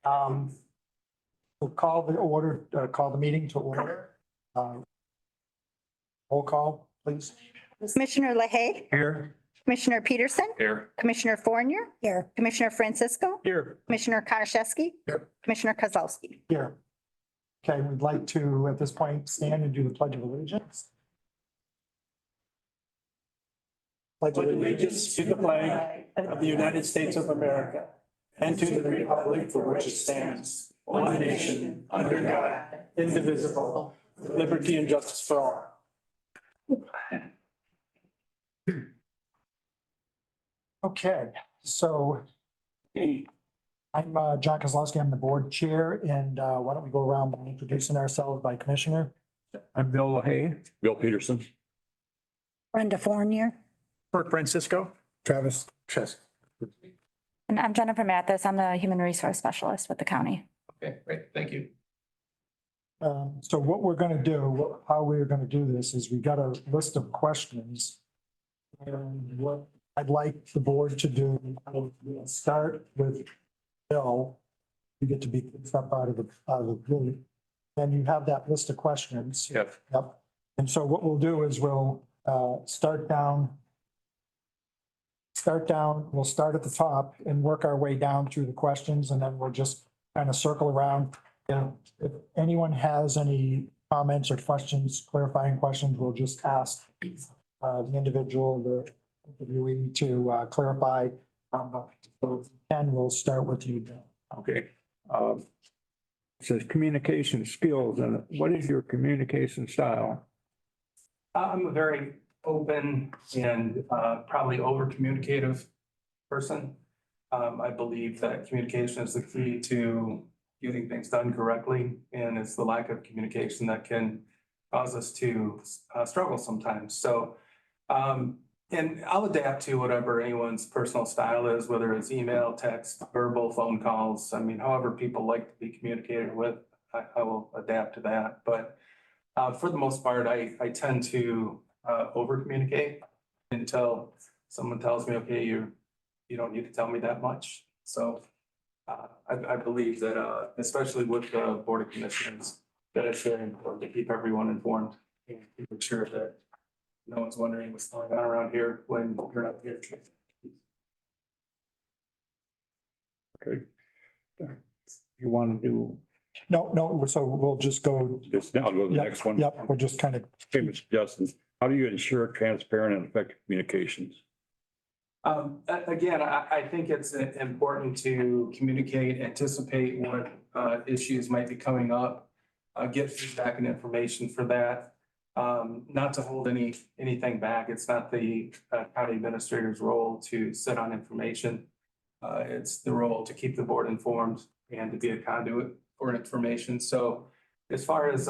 We'll call the meeting to order. Roll call, please. Commissioner LaHaye, Here. Commissioner Peterson, Here. Commissioner Fournier, Here. Commissioner Francisco, Here. Commissioner Konashevsky, Here. Commissioner Kozlowski. Here. Okay, we'd like to, at this point, stand and do the pledge of allegiance. Pledge of Allegiance to the flag of the United States of America and to the republic for which it stands, one nation, under God, indivisible, with liberty and justice for all. Okay, so I'm John Kozlowski. I'm the board chair, and why don't we go around by introducing ourselves by commissioner? I'm Bill LaHaye. Bill Peterson. Brenda Fournier. Bert Francisco. Travis Chesk. And I'm Jennifer Mathis. I'm the Human Resource Specialist with the county. Okay, great. Thank you. So what we're gonna do, how we're gonna do this is we've got a list of questions. And what I'd like the board to do, we'll start with Bill. You get to be picked up out of the group. Then you have that list of questions. Yep. Yep. And so what we'll do is we'll start down. We'll start at the top and work our way down through the questions, and then we'll just kind of circle around. If anyone has any comments or questions, clarifying questions, we'll just ask the individual, the interviewee to clarify. And we'll start with you, Bill. Okay. It says communication skills, and what is your communication style? I'm a very open and probably over communicative person. I believe that communication is the key to getting things done correctly, and it's the lack of communication that can cause us to struggle sometimes. So, and I'll adapt to whatever anyone's personal style is, whether it's email, text, verbal, phone calls. I mean, however people like to be communicated with, I will adapt to that. But for the most part, I tend to over communicate until someone tells me, okay, you don't need to tell me that much. So I believe that especially with the Board of Commissioners, that it's very important to keep everyone informed and make sure that no one's wondering what's going on around here when you're not here. Okay. You want to do No, so we'll just go. this now, go to the Yep, next one? Yep, we'll just kind of, Okay, Mr. Justin, how do you ensure transparent and effective communications? Again, I think it's important to communicate, anticipate what issues might be coming up, get feedback and information for that. Not to hold anything back. It's not the county administrator's role to sit on information. It's the role to keep the board informed and to be a conduit for information. So as far as,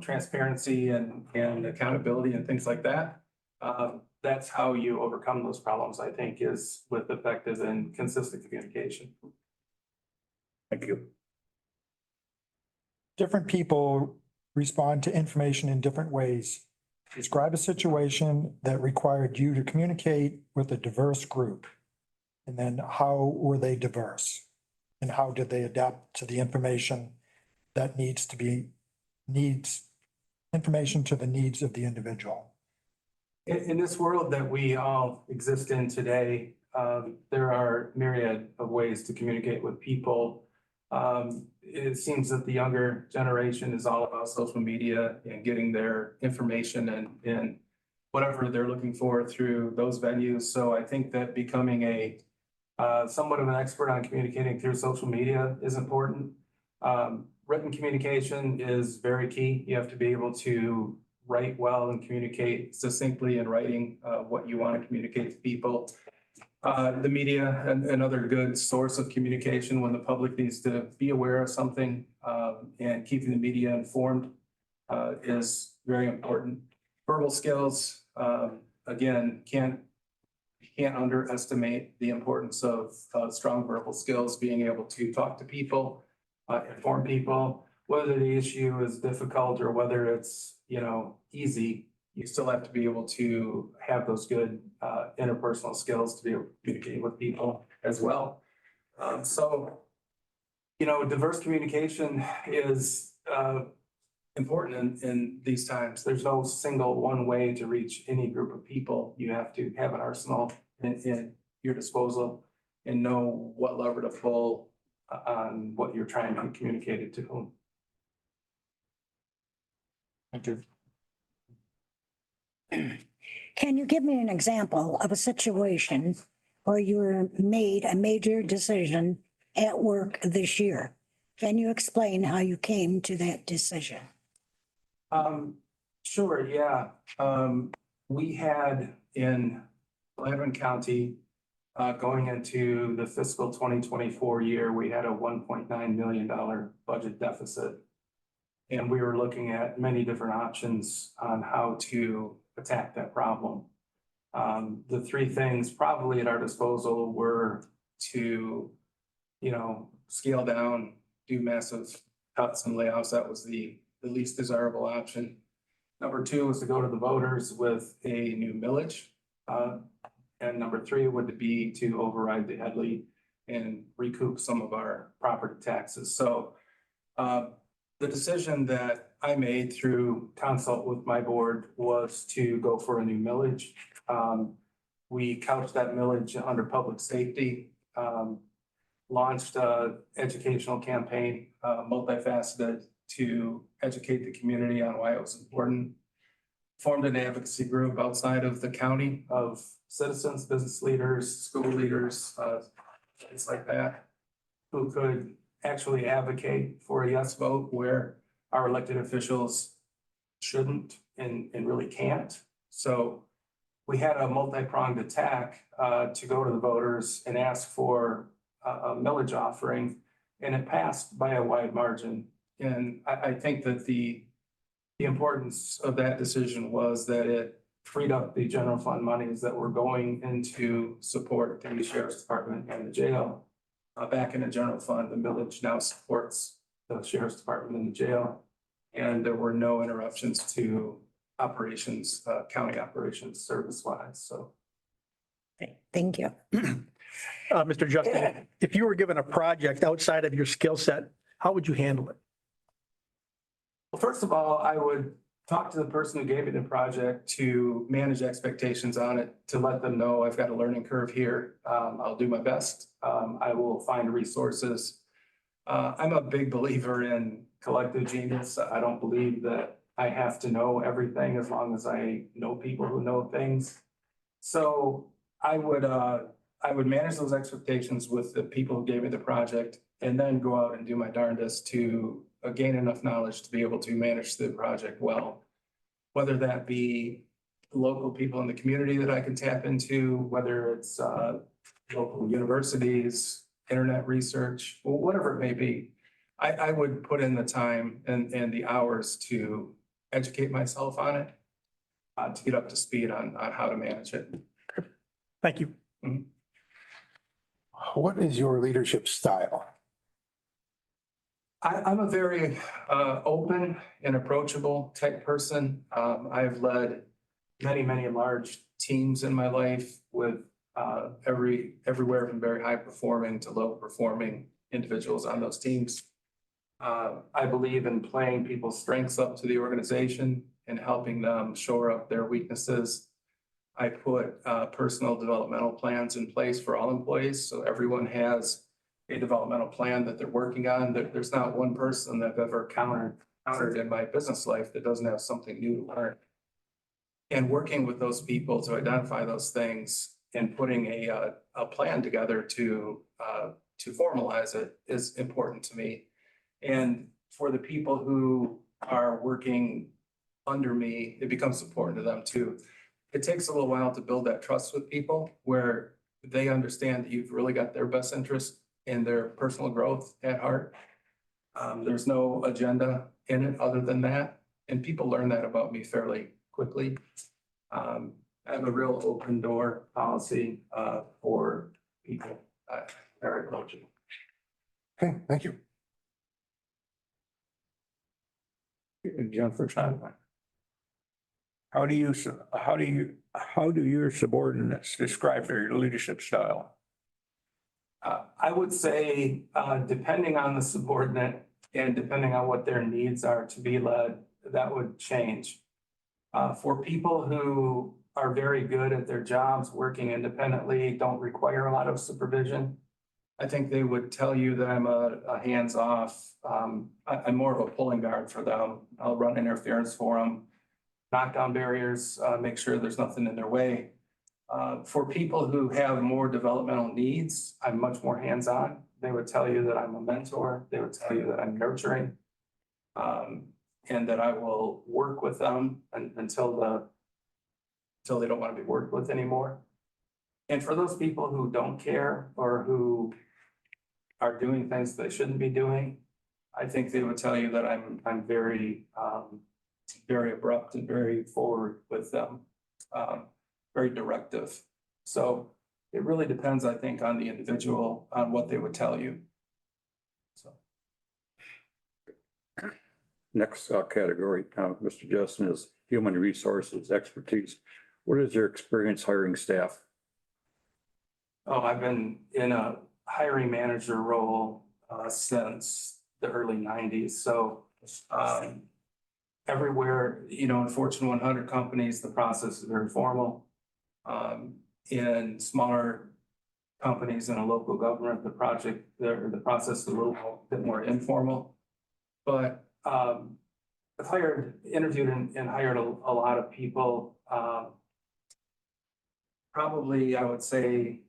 transparency and accountability and things like that, that's how you overcome those problems, I think, is with effective and consistent communication. Thank you. different people respond to information in different ways. Describe a situation that required you to communicate with a diverse group. And then how were they diverse? And how did they adapt to the information that needs information to the needs of the individual? In this world that we all exist in today, there are myriad of ways to communicate with people. It seems that the younger generation is all about social media and getting their information and whatever they're looking for through those venues. So I think that becoming a somewhat of an expert on communicating through social media is important. Written communication is very key. You have to be able to write well and communicate succinctly in writing what you want to communicate to people. The media and another good source of communication when the public needs to be aware of something and keeping the media informed is very important. Verbal skills, again, can't underestimate the importance of strong verbal skills, being able to talk to people, inform people, whether the issue is difficult or whether it's, easy. You still have to be able to have those good interpersonal skills to be able to communicate with people as well. So Diverse communication is important in these times. There's no single one way to reach any group of people. You have to have an arsenal in your disposal and know what lever to pull on what you're trying to communicate it to whom. Thank you. Can you give me an example of a situation where you were made a major decision at work this year? Can you explain how you came to that decision? Sure, yeah. We had in Baldwin County, going into the fiscal 2024 year, we had a $1.9 million budget deficit. And we were looking at many different options on how to attack that problem. The three things probably at our disposal were to, scale down, do massive cuts and layoffs. That was the least desirable option. Number two was to go to the voters with a new millage. And number three would be to override the Headley and recoup some of our property taxes. So the decision that I made through consult with my board was to go for a new millage. We couched that millage under public safety, launched an educational campaign, multifaceted, to educate the community on why it was important. Formed an advocacy group outside of the county of citizens, business leaders, school leaders, things like that, who could actually advocate for a yes vote where our elected officials shouldn't and really can't. So we had a multi-pronged attack to go to the voters and ask for a millage offering, and it passed by a wide margin. And I think that the importance of that decision was that it freed up the general fund monies that were going into support the sheriff's department and the jail. Back in the general fund, the millage now supports the sheriff's department and the jail. And there were no interruptions to operations, county operations service-wise, so. Thank you. Mr. Justin, if you were given a project outside of your skill set, how would you handle it? Well, first of all, I would talk to the person who gave me the project to manage expectations on it, to let them know I've got a learning curve here. I'll do my best. I will find resources. I'm a big believer in collective genius. I don't believe that I have to know everything as long as I know people who know things. So I would manage those expectations with the people who gave me the project, and then go out and do my darndest to gain enough knowledge to be able to manage the project well. Whether that be local people in the community that I can tap into, whether it's local universities, internet research, or whatever it may be. I would put in the time and the hours to educate myself on it, to get up to speed on how to manage it. Thank you. What is your leadership style? I'm a very open and approachable type person. I've led many large teams in my life with everywhere from very high performing to low performing individuals on those teams. I believe in playing people's strengths up to the organization and helping them shore up their weaknesses. I put personal developmental plans in place for all employees, so everyone has a developmental plan that they're working on. There's not one person that I've ever encountered in my business life that doesn't have something new to learn. And working with those people to identify those things and putting a plan together to formalize it is important to me. And for the people who are working under me, it becomes important to them too. It takes a little while to build that trust with people where they understand that you've really got their best interest and their personal growth at heart. There's no agenda in it other than that. And people learn that about me fairly quickly. I have a real open door policy for people. Very approachable. Okay, thank you. Jennifer, how do your subordinates describe their leadership style? I would say, depending on the subordinate and depending on what their needs are to be led, that would change. For people who are very good at their jobs, working independently, don't require a lot of supervision, I think they would tell you that I'm a hands-off, I'm more of a pulling guard for them. I'll run interference for them, knock down barriers, make sure there's nothing in their way. For people who have more developmental needs, I'm much more hands-on. They would tell you that I'm a mentor. They would tell you that I'm nurturing. And that I will work with them until they don't want to be worked with anymore. And for those people who don't care or who are doing things they shouldn't be doing, I think they would tell you that I'm very, very abrupt and very forward with them, very directive. So it really depends, I think, on the individual, on what they would tell you. So. Next category, Mr. Justin, is human resources expertise. What is your experience hiring staff? Oh, I've been in a hiring manager role since the early 90s. So everywhere, you know, in Fortune 100 companies, the process is very formal. In smaller companies in a local government, the process is a little bit more informal. But I've interviewed and hired a lot of people. Probably, I would say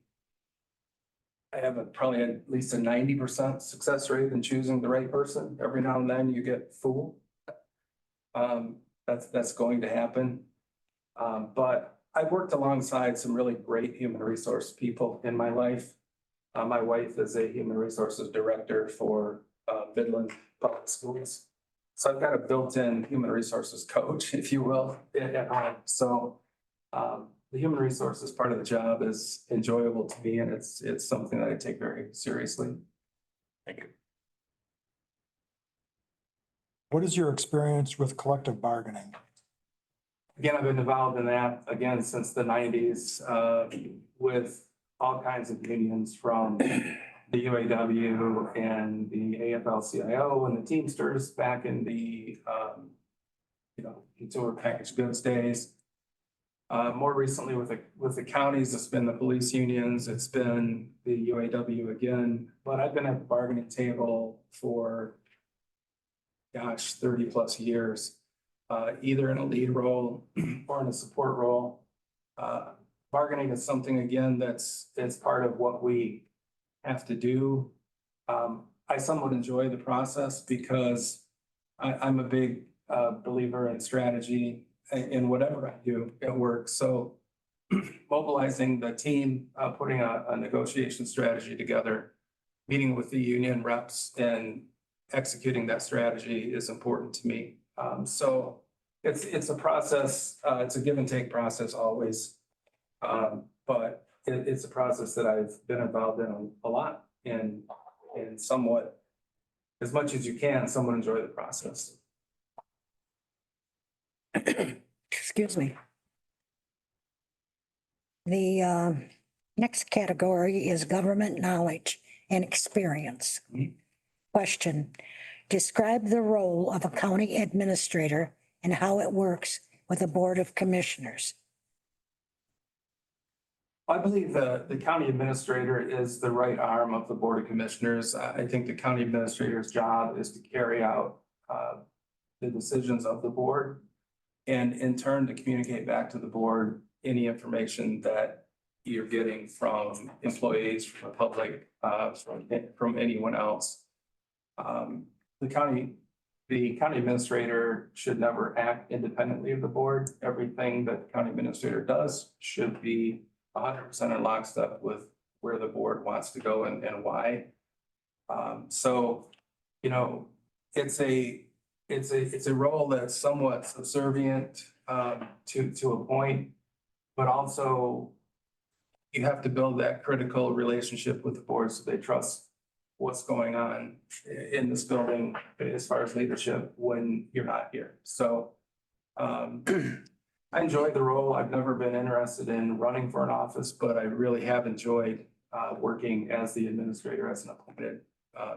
I have probably at least a 90% success rate in choosing the right person. Every now and then you get fooled. That's going to happen. But I've worked alongside some really great human resource people in my life. My wife is a human resources director for Midland Public Schools. So I've got a built-in human resources coach, if you will, at home. So the human resources part of the job is enjoyable to me, and it's something that I take very seriously. Thank you. What is your experience with collective bargaining? Again, I've been involved in that again since the 90s with all kinds of unions from the UAW and the AFL-CIO and the Teamsters back in the consumer packaged goods days. More recently with the counties, it's been the police unions, it's been the UAW again, but I've been at the bargaining table for, gosh, 30 plus years, either in a lead role or in a support role. Bargaining is something, again, that's part of what we have to do. I somewhat enjoy the process because I'm a big believer in strategy in whatever I do at work. So mobilizing the team, putting a negotiation strategy together, meeting with the union reps and executing that strategy is important to me. So it's a process, it's a give and take process always. But it's a process that I've been involved in a lot and somewhat, as much as you can, somewhat enjoy the process. Excuse me. The next category is government knowledge and experience. Question, describe the role of a county administrator and how it works with a board of commissioners. I believe the county administrator is the right arm of the Board of Commissioners. I think the county administrator's job is to carry out the decisions of the board and in turn to communicate back to the board any information that you're getting from employees, from the public, from anyone else. The county administrator should never act independently of the board. Everything that the county administrator does should be 100% in lockstep with where the board wants to go and why. So, you know, it's a role that's somewhat subservient to a point, but also you have to build that critical relationship with the board so they trust what's going on in this building as far as leadership when you're not here. So I enjoyed the role. I've never been interested in running for an office, but I really have enjoyed working as the administrator, as an appointed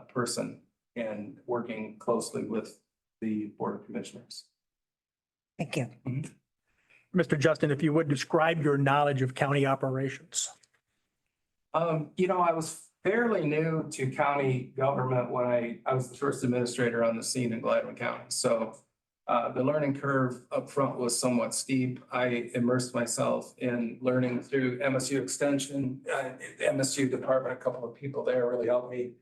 person, and working closely with the Board of Commissioners. Thank you. Mr. Justin, if you would describe your knowledge of county operations. I was fairly new to county government when I was the first administrator on the scene in Gladwin County. So the learning curve up front was somewhat steep. I immersed myself in learning through MSU Extension, MSU Department. A couple of people there really helped me.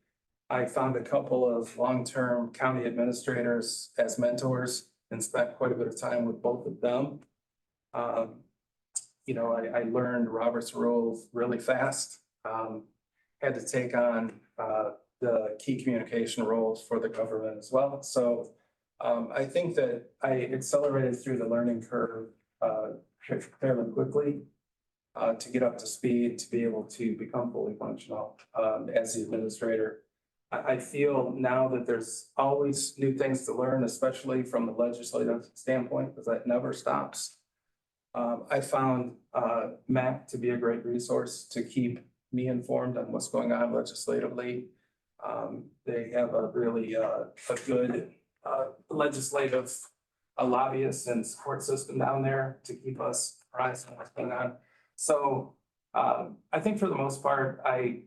I found a couple of long-term county administrators as mentors and spent quite a bit of time with both of them. I learned Robert's rules really fast. Had to take on the key communication roles for the government as well. So I think that I accelerated through the learning curve fairly quickly to get up to speed, to be able to become fully functional as the administrator. I feel now that there's always new things to learn, especially from the legislative standpoint, because that never stops. I found MAC to be a great resource to keep me informed on what's going on legislatively. They have a really a good legislative lobbyist and support system down there to keep us apprised of what's going on. So I think for the most part, I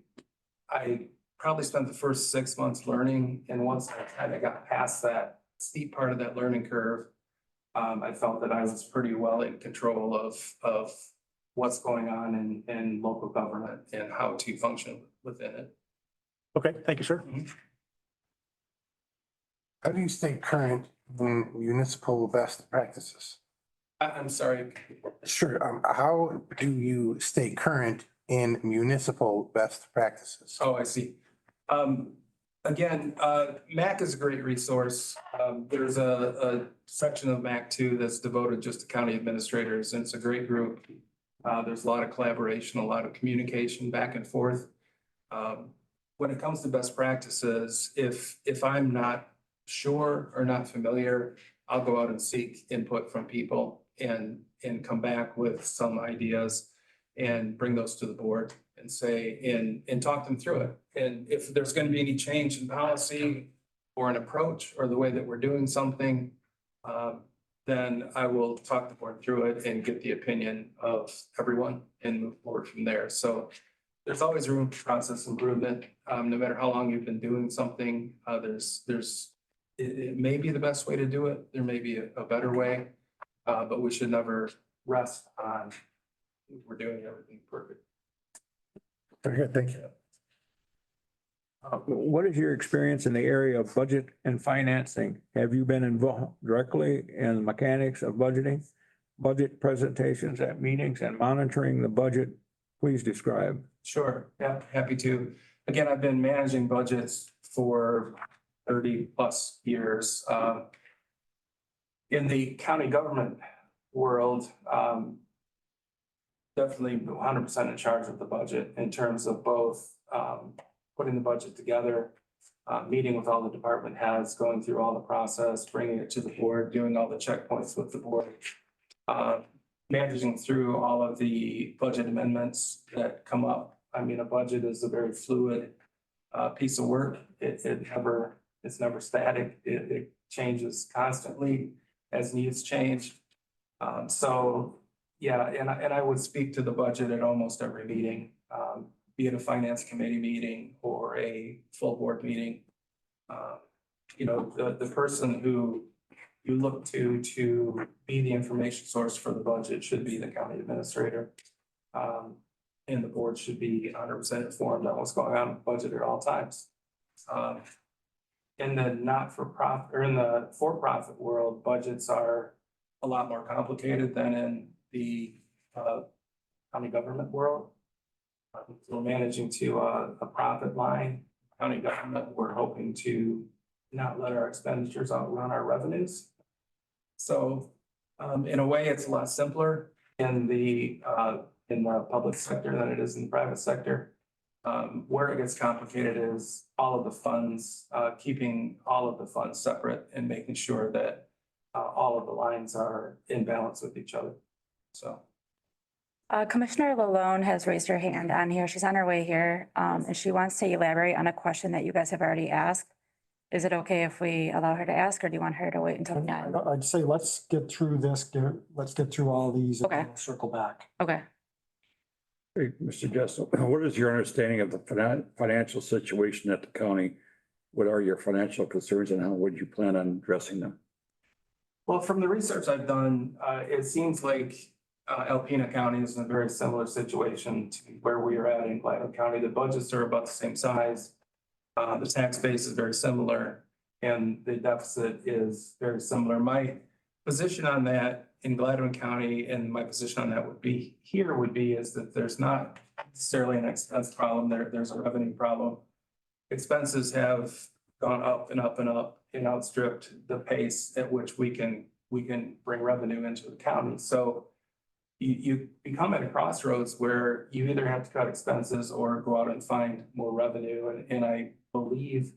probably spent the first 6 months learning, and once I kind of got past that steep part of that learning curve, I felt that I was pretty well in control of what's going on in local government and how to function within it. Okay, thank you, sir. How do you stay current in municipal best practices? I'm sorry. Sure. How do you stay current in municipal best practices? Oh, I see. Again, MAC is a great resource. There's a section of MAC too that's devoted just to county administrators, and it's a great group. There's a lot of collaboration, a lot of communication back and forth. When it comes to best practices, if I'm not sure or not familiar, I'll go out and seek input from people and come back with some ideas and bring those to the board and say, and talk them through it. And if there's going to be any change in policy or an approach or the way that we're doing something, then I will talk the board through it and get the opinion of everyone and move forward from there. So there's always room for process improvement. No matter how long you've been doing something, it may be the best way to do it. There may be a better way, but we should never rest on we're doing everything perfect. Very good, thank you. What is your experience in the area of budget and financing? Have you been involved directly in the mechanics of budgeting, budget presentations at meetings and monitoring the budget? Please describe. Sure, yeah, happy to. Again, I've been managing budgets for 30+ years. In the county government world, definitely 100% in charge of the budget in terms of both putting the budget together, meeting with all the department heads, going through all the process, bringing it to the board, doing all the checkpoints with the board, managing through all of the budget amendments that come up. I mean, a budget is a very fluid piece of work. It's never static. It changes constantly as needs change. Yeah, and I would speak to the budget at almost every meeting, be it a finance committee meeting or a full board meeting. The person who you look to be the information source for the budget should be the county administrator. And the board should be 100% informed on what's going on with the budget at all times. In the not-for-profit or in the for-profit world, budgets are a lot more complicated than in the county government world. We're managing to a profit line. County government, we're hoping to not let our expenditures outrun our revenues. So in a way, it's a lot simpler in the public sector than it is in the private sector. Where it gets complicated is all of the funds, keeping all of the funds separate and making sure that all of the lines are in balance with each other. So. Commissioner Lalone has raised her hand on here. She's on her way here. And she wants to elaborate on a question that you guys have already asked. Is it okay if we allow her to ask, or do you want her to wait until the end? I'd say let's get through this, let's get through all these. and Okay. we'll Circle back. Okay. Hey, Mr. Jessup, what is your understanding of the financial situation at the county? What are your financial concerns and how would you plan on addressing them? Well, from the research I've done, it seems like Alpena County is in a very similar situation to where we are at in Gladwin County. The budgets are about the same size. The tax base is very similar and the deficit is very similar. My position on that in Gladwin County and my position on that would be is that there's not necessarily an expense problem. There's a revenue problem. Expenses have gone up and up and up and outstripped the pace at which we can bring revenue into the county. So you become at a crossroads where you either have to cut expenses or go out and find more revenue. And I believe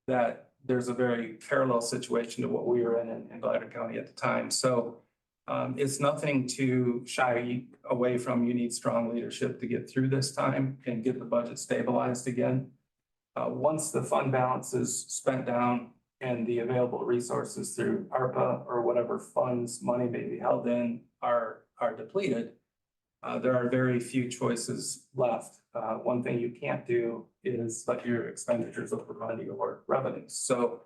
that there's a very parallel situation to what we were in Gladwin County at the time. So it's nothing to shy away from. You need strong leadership to get through this time and get the budget stabilized again. Once the fund balance is spent down and the available resources through ARPA or whatever funds money may be held in are depleted, there are very few choices left. One thing you can't do is let your expenditures overrun your revenues. So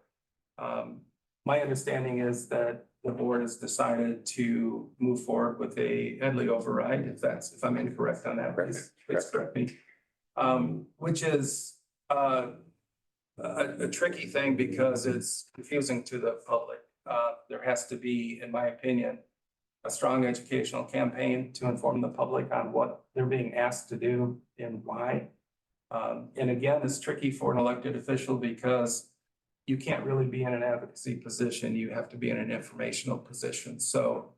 my understanding is that the board has decided to move forward with a Headley override. If I'm incorrect on that, please correct me. Which is a tricky thing because it's confusing to the public. There has to be, in my opinion, a strong educational campaign to inform the public on what they're being asked to do and why. And again, it's tricky for an elected official because you can't really be in an advocacy position. You have to be in an informational position. So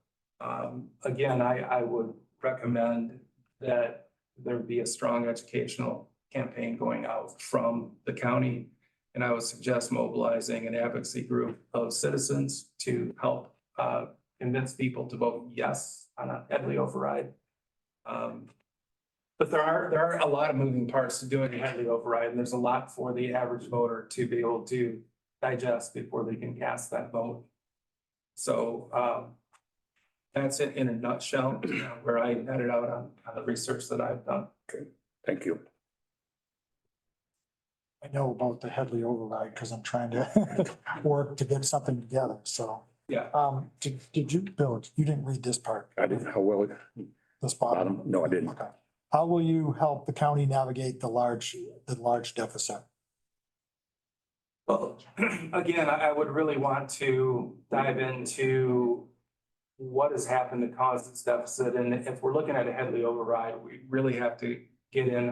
again, I would recommend that there be a strong educational campaign going out from the county. And I would suggest mobilizing an advocacy group of citizens to help convince people to vote yes on a Headley override. But there are a lot of moving parts to doing a Headley override, and there's a lot for the average voter to be able to digest before they can cast that vote. So that's it in a nutshell, where I netted out on the research that I've done. Okay, thank you. I know about the Headley override because I'm trying to work to get something together. So, Yeah. did you, Bill, you didn't read this part? I didn't, how well, This bottom? no, I didn't. Okay. How will you help the county navigate the large deficit? Well, again, I would really want to dive into what has happened to cause this deficit. And if we're looking at a Headley override, we really have to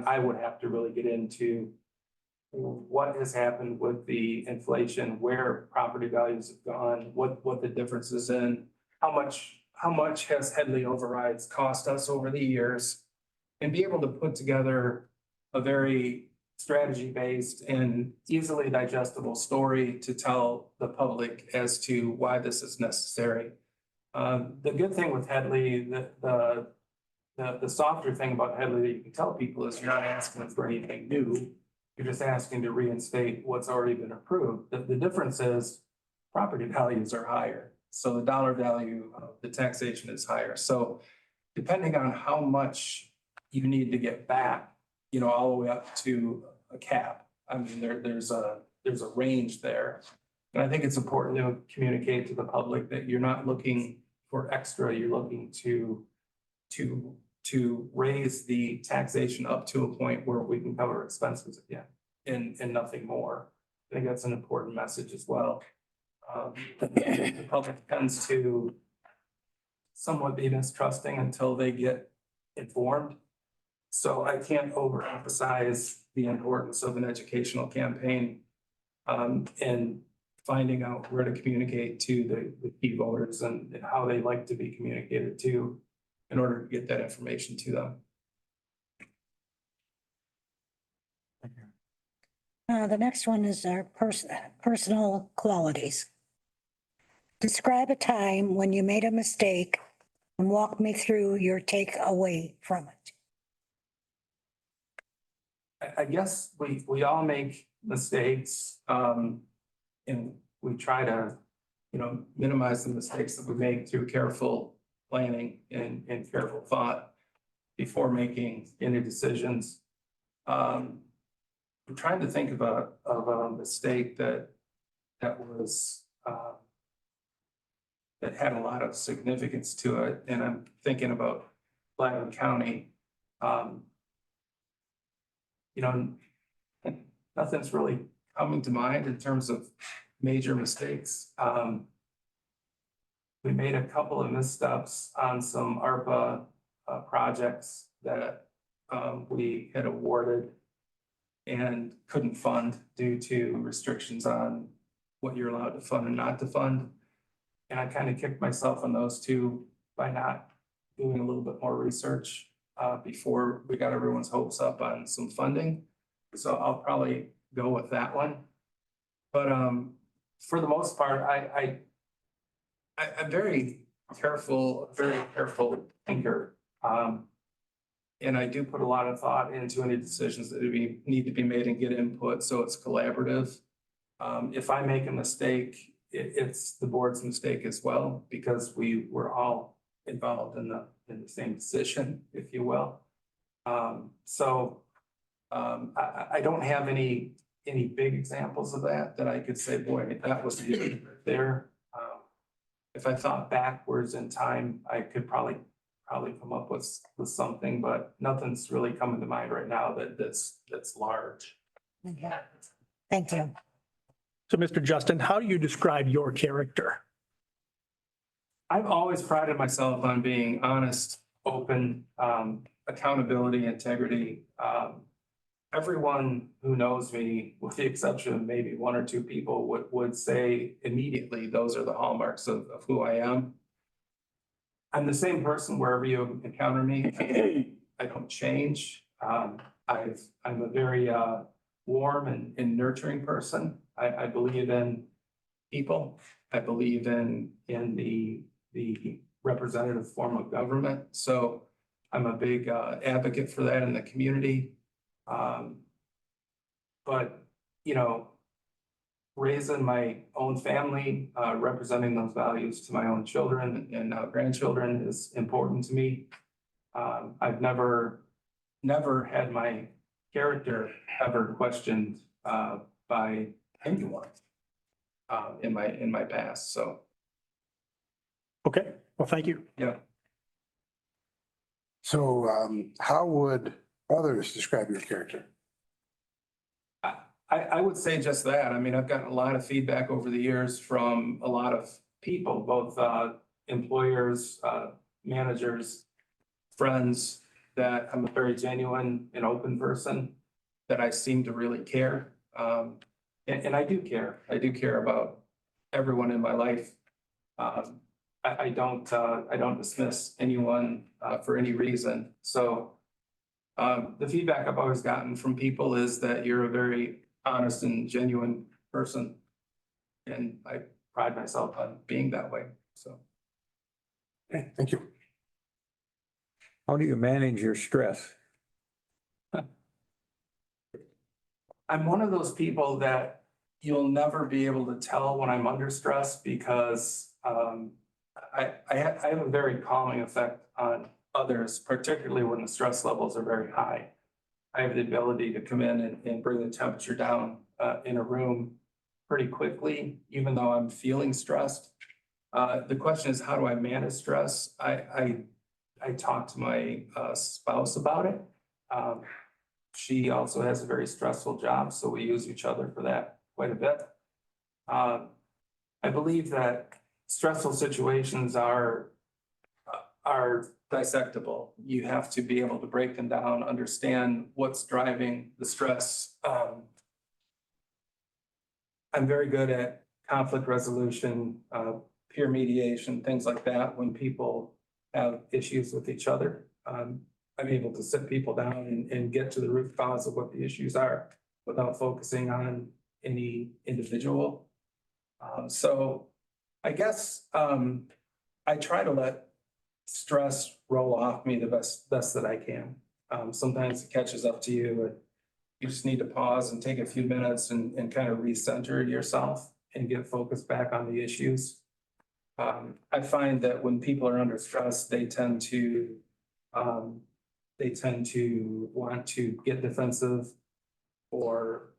I would have to really get into what has happened with the inflation, where property values have gone, what the difference is in, how much has Headley overrides cost us over the years, and be able to put together a very strategy-based and easily digestible story to tell the public as to why this is necessary. The good thing with Headley, the softer thing about Headley that you can tell people is you're not asking for anything new. You're just asking to reinstate what's already been approved. The difference is property values are higher. So the dollar value of the taxation is higher. So depending on how much you need to get back, all the way up to a cap. I mean, there's a range there. And I think it's important to communicate to the public that you're not looking for extra, you're looking to raise the taxation up to a point where we can cover expenses again and nothing more. I think that's an important message as well. The public tends to somewhat be mistrusting until they get informed. So I can't overemphasize the importance of an educational campaign and finding out where to communicate to the key voters and how they like to be communicated to in order to get that information to them. The next one is our personal qualities. Describe a time when you made a mistake And walk me through your takeaway from it. I guess we all make mistakes, and we try to, minimize the mistakes that we make through careful planning and careful thought before making any decisions. I'm trying to think of a mistake that was, that had a lot of significance to it, and I'm thinking about Bladen County. You know, nothing's really coming to mind in terms of major mistakes. We made a couple of missteps on some ARPA projects that we had awarded and couldn't fund due to restrictions on what you're allowed to fund and not to fund. And I kind of kicked myself on those two by not doing a little bit more research before we got everyone's hopes up on some funding. So I'll probably go with that one. But for the most part, I'm very careful thinker. And I do put a lot of thought into any decisions that need to be made and get input, so it's collaborative. If I make a mistake, it's the board's mistake as well, because we were all involved in the same decision, if you will. I don't have any big examples of that I could say, boy, that was the there. If I thought backwards in time, I could probably come up with something, but nothing's really coming to mind right now that's large. Okay. Thank you. So, Mr. Justin, how do you describe your character? I've always prided myself on being honest, open, accountability, integrity. Everyone who knows me, with the exception of maybe one or two people, would say immediately, those are the hallmarks of who I am. I'm the same person wherever you encounter me. I don't change. I'm a very warm and nurturing person. I believe in people. I believe in the representative form of government. So I'm a big advocate for that in the community. But, raising my own family, representing those values to my own children and now grandchildren is important to me. I've never had my character ever questioned by anyone in my past. So, Okay, well, thank you. yeah. So how would others describe your character? I would say just that. I mean, I've gotten a lot of feedback over the years from a lot of people, both employers, managers, friends, that I'm a very genuine and open person, that I seem to really care. And I do care. I do care about everyone in my life. I don't dismiss anyone for any reason. So the feedback I've always gotten from people is that you're a very honest and genuine person. And I pride myself on being that way, so. Okay, thank you. How do you manage your stress? I'm one of those people that you'll never be able to tell when I'm under stress, because I have a very calming effect on others, particularly when the stress levels are very high. I have the ability to come in and bring the temperature down in a room pretty quickly, even though I'm feeling stressed. The question is, how do I manage stress? I talk to my spouse about it. She also has a very stressful job, so we use each other for that quite a bit. I believe that stressful situations are dissectable. You have to be able to break them down, understand what's driving the stress. I'm very good at conflict resolution, peer mediation, things like that. When people have issues with each other, I'm able to sit people down and get to the root cause of what the issues are without focusing on any individual. So I guess I try to let stress roll off me the best that I can. Sometimes it catches up to you and you just need to pause and take a few minutes and kind of recenter yourself and get focused back on the issues. I find that when people are under stress, they tend to want to get defensive or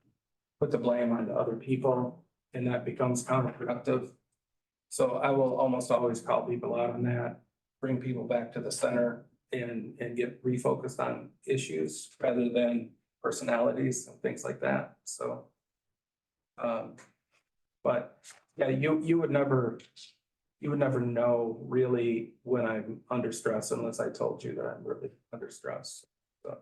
put the blame on the other people, and that becomes counterproductive. So I will almost always call people out on that, bring people back to the center and get refocused on issues rather than personalities and things like that. So, but yeah, you would never know really when I'm under stress unless I told you that I'm really under stress. So.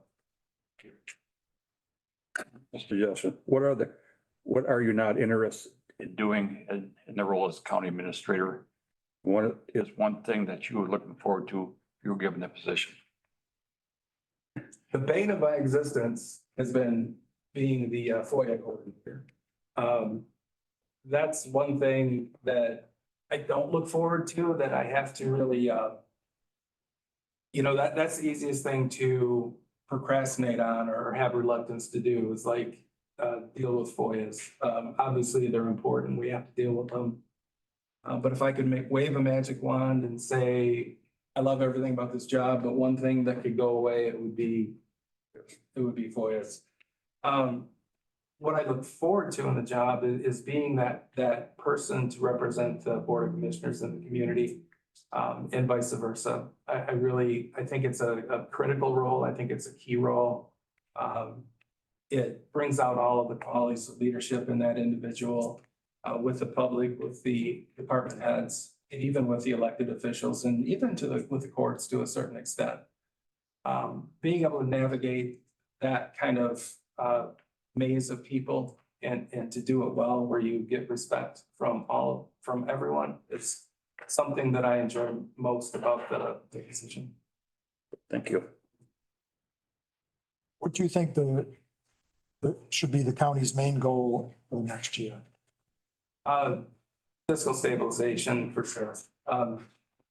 Mr. Jessup, what are you not interested in doing in the role as county administrator? What is one thing that you were looking forward to if you were given the position? The bane of my existence has been being the FOIA coordinator. That's one thing that I don't look forward to, that I have to really, that's the easiest thing to procrastinate on or have reluctance to do is like deal with FOIAs. Obviously, they're important. We have to deal with them. But if I could wave a magic wand and say, I love everything about this job, but one thing that could go away, it would be FOIAs. What I look forward to in the job is being that person to represent the Board of Commissioners in the community, and vice versa. I think it's a critical role. I think it's a key role. It brings out all of the qualities of leadership in that individual, with the public, with the department heads, and even with the elected officials, and even with the courts to a certain extent. Being able to navigate that kind of maze of people and to do it well, where you get respect from everyone, it's something that I enjoy most about the position. Thank you. What do you think should be the county's main goal for the next year? Fiscal stabilization for sure.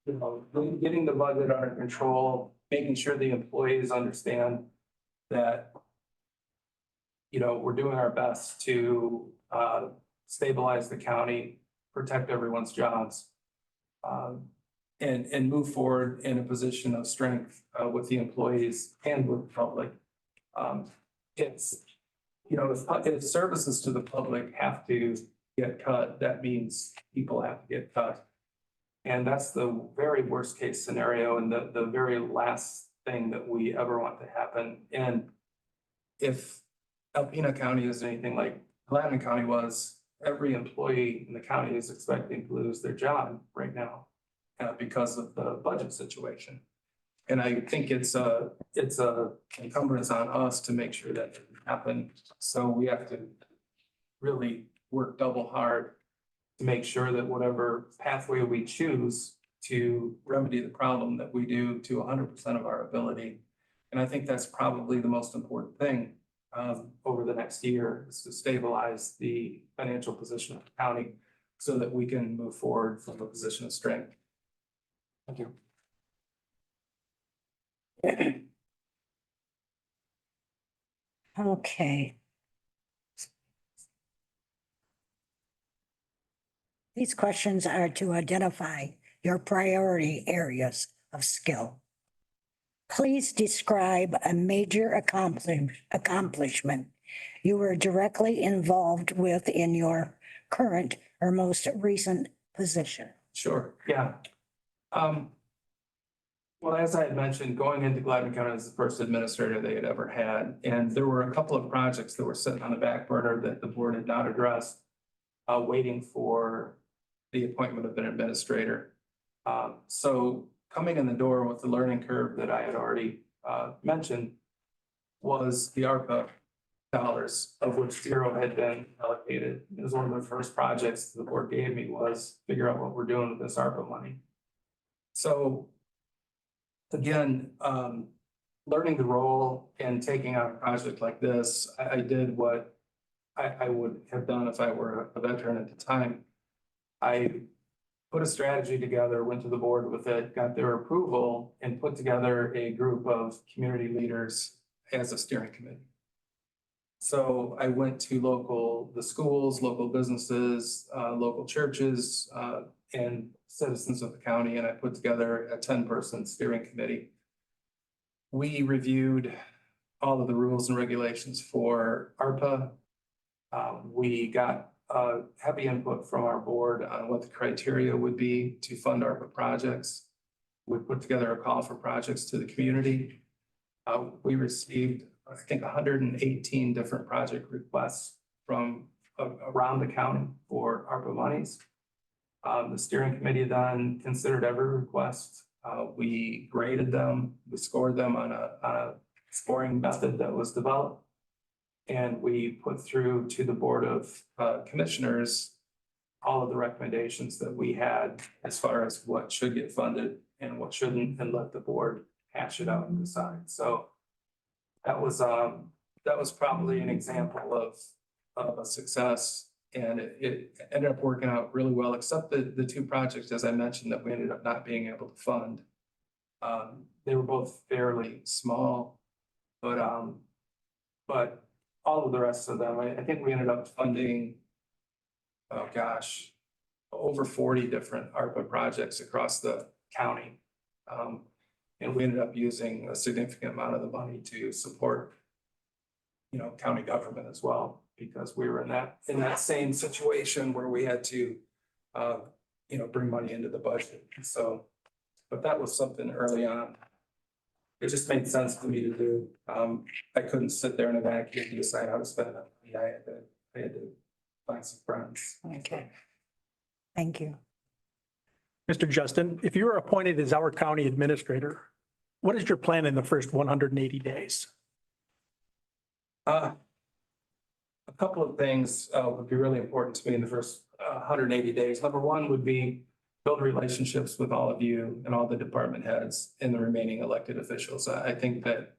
Getting the budget under control, making sure the employees understand that, we're doing our best to stabilize the county, protect everyone's jobs, and move forward in a position of strength with the employees and with the public. If services to the public have to get cut, that means people have to get cut. And that's the very worst case scenario and the very last thing that we ever want to happen. And if Alpena County is anything like Gladden County was, every employee in the county is expecting to lose their job right now because of the budget situation. And I think it's a encumbrance on us to make sure that doesn't happen. So we have to really work double hard to make sure that whatever pathway we choose to remedy the problem, that we do to 100% of our ability. And I think that's probably the most important thing over the next year, is to stabilize the financial position of the county so that we can move forward from a position of strength. Thank you. Okay. These questions are to identify your priority areas of skill. Please describe a major accomplishment you were directly involved with in your current or most recent position. Sure, yeah. Well, as I had mentioned, going into Gladden County as the first administrator they had ever had, and there were a couple of projects that were sitting on the back burner that the board had not addressed, waiting for the appointment of an administrator. So coming in the door with the learning curve that I had already mentioned was the ARPA dollars, of which zero had been allocated. It was one of the first projects the board gave me, was figure out what we're doing with this ARPA money. So again, learning the role and taking on a project like this, I did what I would have done if I were a veteran at the time. I put a strategy together, went to the board with it, got their approval, and put together a group of community leaders as a steering committee. So I went to the schools, local businesses, local churches, and citizens of the county, and I put together a 10-person steering committee. We reviewed all of the rules and regulations for ARPA. We got heavy input from our board on what the criteria would be to fund ARPA projects. We put together a call for projects to the community. We received, I think, 118 different project requests from around the county for ARPA monies. The steering committee then considered every request. We graded them, we scored them on a scoring method that was developed. And we put through to the Board of Commissioners all of the recommendations that we had as far as what should get funded and what shouldn't, and let the board hash it out and decide. So that was probably an example of a success, and it ended up working out really well, except the two projects, as I mentioned, that we ended up not being able to fund. They were both fairly small, but all of the rest of them, I think we ended up funding, oh gosh, over 40 different ARPA projects across the county. And we ended up using a significant amount of the money to support, county government as well, because we were in that same situation where we had to, bring money into the budget. So, but that was something early on. It just made sense to me to do. I couldn't sit there in a vacuum and decide how to spend it. Yeah, I had to find some friends. Okay. Thank you. Mr. Justin, if you were appointed as our county administrator, what is your plan in the first 180 days? A couple of things would be really important to me in the first 180 days. Number one would be build relationships with all of you and all the department heads and the remaining elected officials. I think that,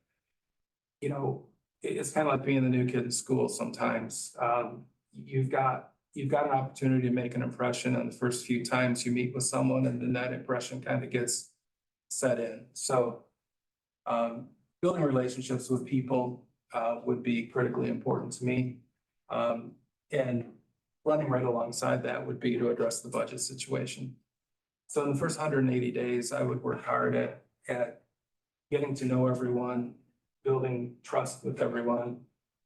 it's kind of like being the new kid in school sometimes. You've got an opportunity to make an impression on the first few times you meet with someone, and then that impression kind of gets set in. So building relationships with people would be critically important to me. And running right alongside that would be to address the budget situation. So in the first 180 days, I would work hard at getting to know everyone, building trust with everyone.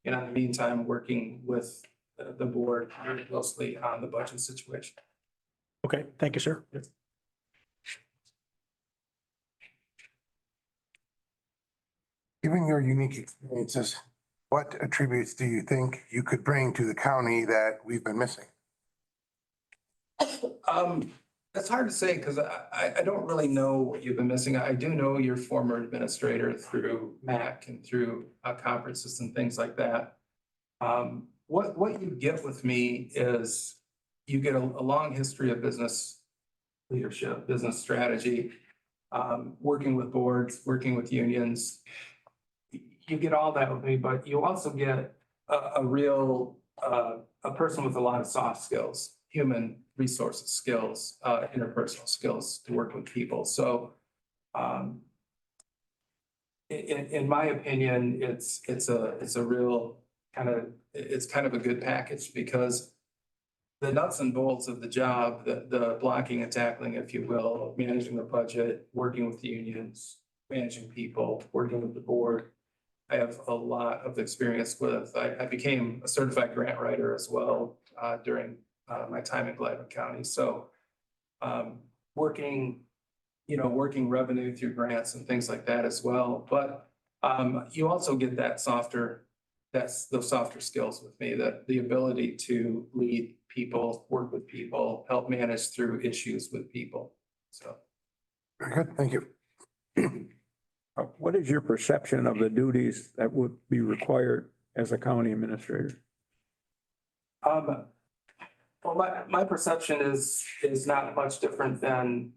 And in the meantime, working with the board very closely on the budget situation. Okay, thank you, sir. Given your unique experiences, what attributes do you think you could bring to the county that we've been missing? That's hard to say because I don't really know what you've been missing. I do know your former administrator through MAC and through conferences and things like that. What you get with me is you get a long history of business leadership, business strategy, working with boards, working with unions. You get all that with me, but you also get a real person with a lot of soft skills, human resources skills, interpersonal skills to work with people. So in my opinion, it's a real kind of a good package, because the nuts and bolts of the job, the blocking and tackling, if you will, managing the budget, working with the unions, managing people, working with the board, I have a lot of experience with. I became a certified grant writer as well during my time in Gladwin County. So working revenue through grants and things like that as well. But you also get those softer skills with me, that the ability to lead people, work with people, help manage through issues with people. So. Very good, thank you. What is your perception of the duties that would be required as a county administrator? Well, my perception is not much different than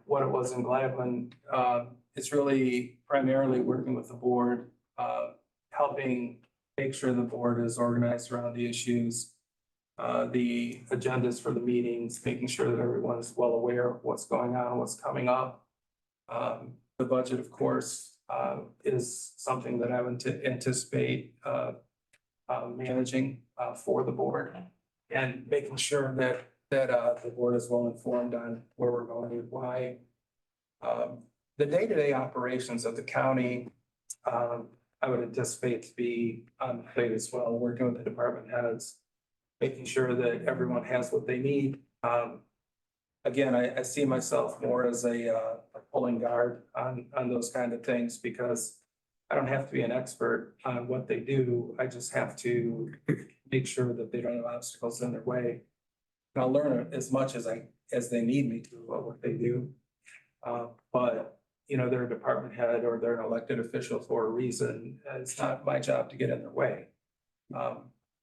what it was in Gladwin. It's really primarily working with the board, helping make sure the board is organized around the issues, the agendas for the meetings, making sure that everyone's well aware of what's going on, what's coming up. The budget, of course, is something that I would anticipate managing for the board and making sure that the board is well informed on where we're going and why. The day-to-day operations of the county, I would anticipate to be on the plate as well, working with the department heads, making sure that everyone has what they need. Again, I see myself more as a pulling guard on those kind of things because I don't have to be an expert on what they do. I just have to make sure that they don't have obstacles in their way. And I'll learn as much as they need me to about what they do. But you know, they're a department head or they're an elected official for a reason. It's not my job to get in their way.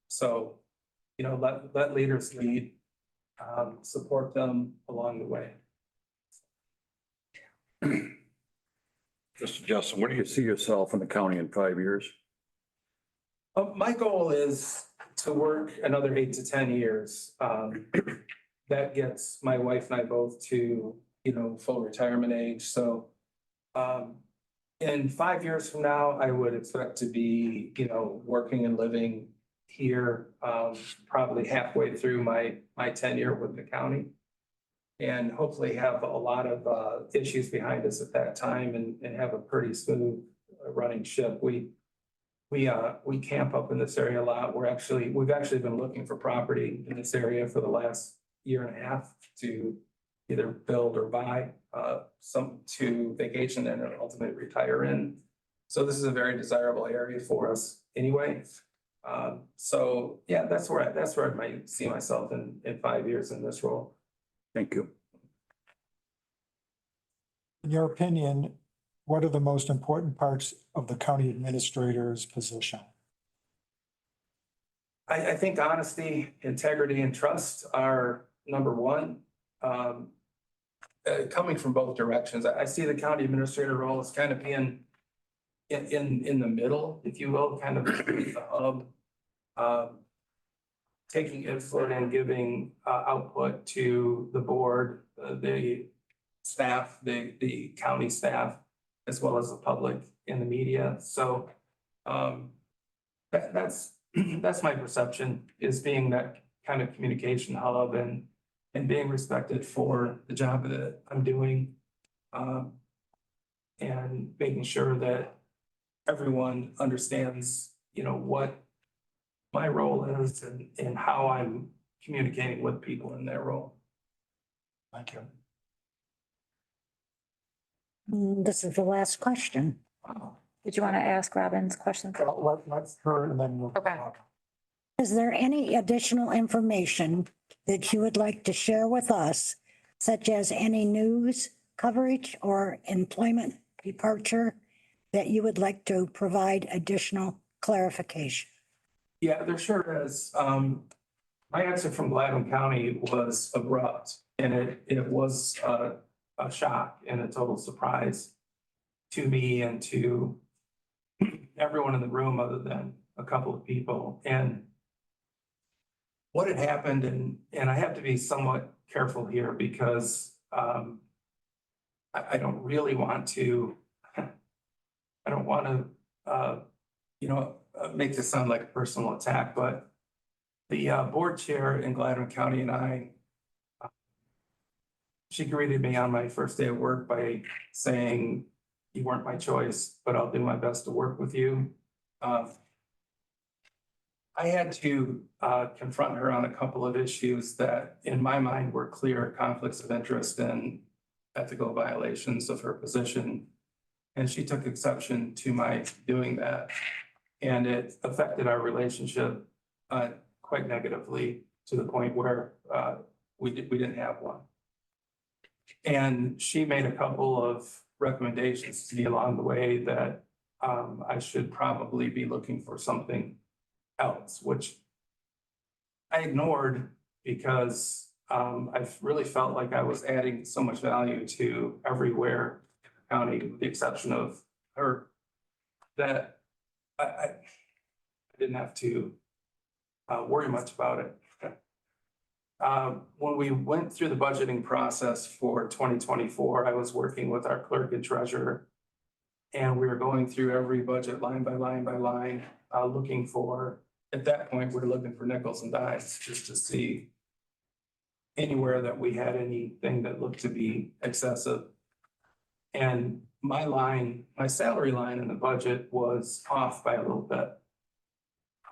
So, you know, let leaders lead, support them along the way. Mr. Justin, where do you see yourself in the county in 5 years? My goal is to work another 8 to 10 years. That gets my wife and I both to, you know, full retirement age. So in 5 years from now, I would expect to be, you know, working and living here, probably halfway through my tenure with the county. And hopefully have a lot of issues behind us at that time and have a pretty smooth running ship. We camp up in this area a lot. We've actually been looking for property in this area for the last year and a half to either build or buy, some to vacation and ultimately retire in. So this is a very desirable area for us anyway. So yeah, that's where I might see myself in 5 years in this role. Thank you. In your opinion, what are the most important parts of the county administrator's position? I think honesty, integrity, and trust are number one. Coming from both directions, I see the county administrator role as kind of being in the middle, if you will, kind of the hub. Taking input and giving output to the board, the staff, the county staff, as well as the public and the media. So that's my perception, is being that kind of communication hub and being respected for the job that I'm doing. And making sure that everyone understands, you know, what my role is and how I'm communicating with people in their role. Thank you. This is the last question. Did you want to ask Robin's question? Let's her and then we'll. Okay. Is there any additional information that you would like to share with us, such as any news coverage or employment departure that you would like to provide additional clarification? Yeah, there sure is. My exit from Gladwin County was abrupt and it was a shock and a total surprise to me and to everyone in the room other than a couple of people. And what had happened, and I have to be somewhat careful here because I don't really want to, I don't want to, you know, make this sound like a personal attack, but the board chair in Gladwin County and I, she greeted me on my first day of work by saying, "You weren't my choice, but I'll do my best to work with you." I had to confront her on a couple of issues that in my mind were clear conflicts of interest and ethical violations of her position. And she took exception to my doing that. And it affected our relationship quite negatively to the point where we didn't have one. And she made a couple of recommendations to me along the way that I should probably be looking for something else, which I ignored because I've really felt like I was adding so much value to everywhere in the county, with the exception of her, that I didn't have to worry much about it. When we went through the budgeting process for 2024, I was working with our clerk and treasurer. And we were going through every budget line by line by line, looking for, at that point, we we're looking for nickels and dimes just to see anywhere that we had anything that looked to be excessive. And my line, my salary line in the budget was off by a little bit.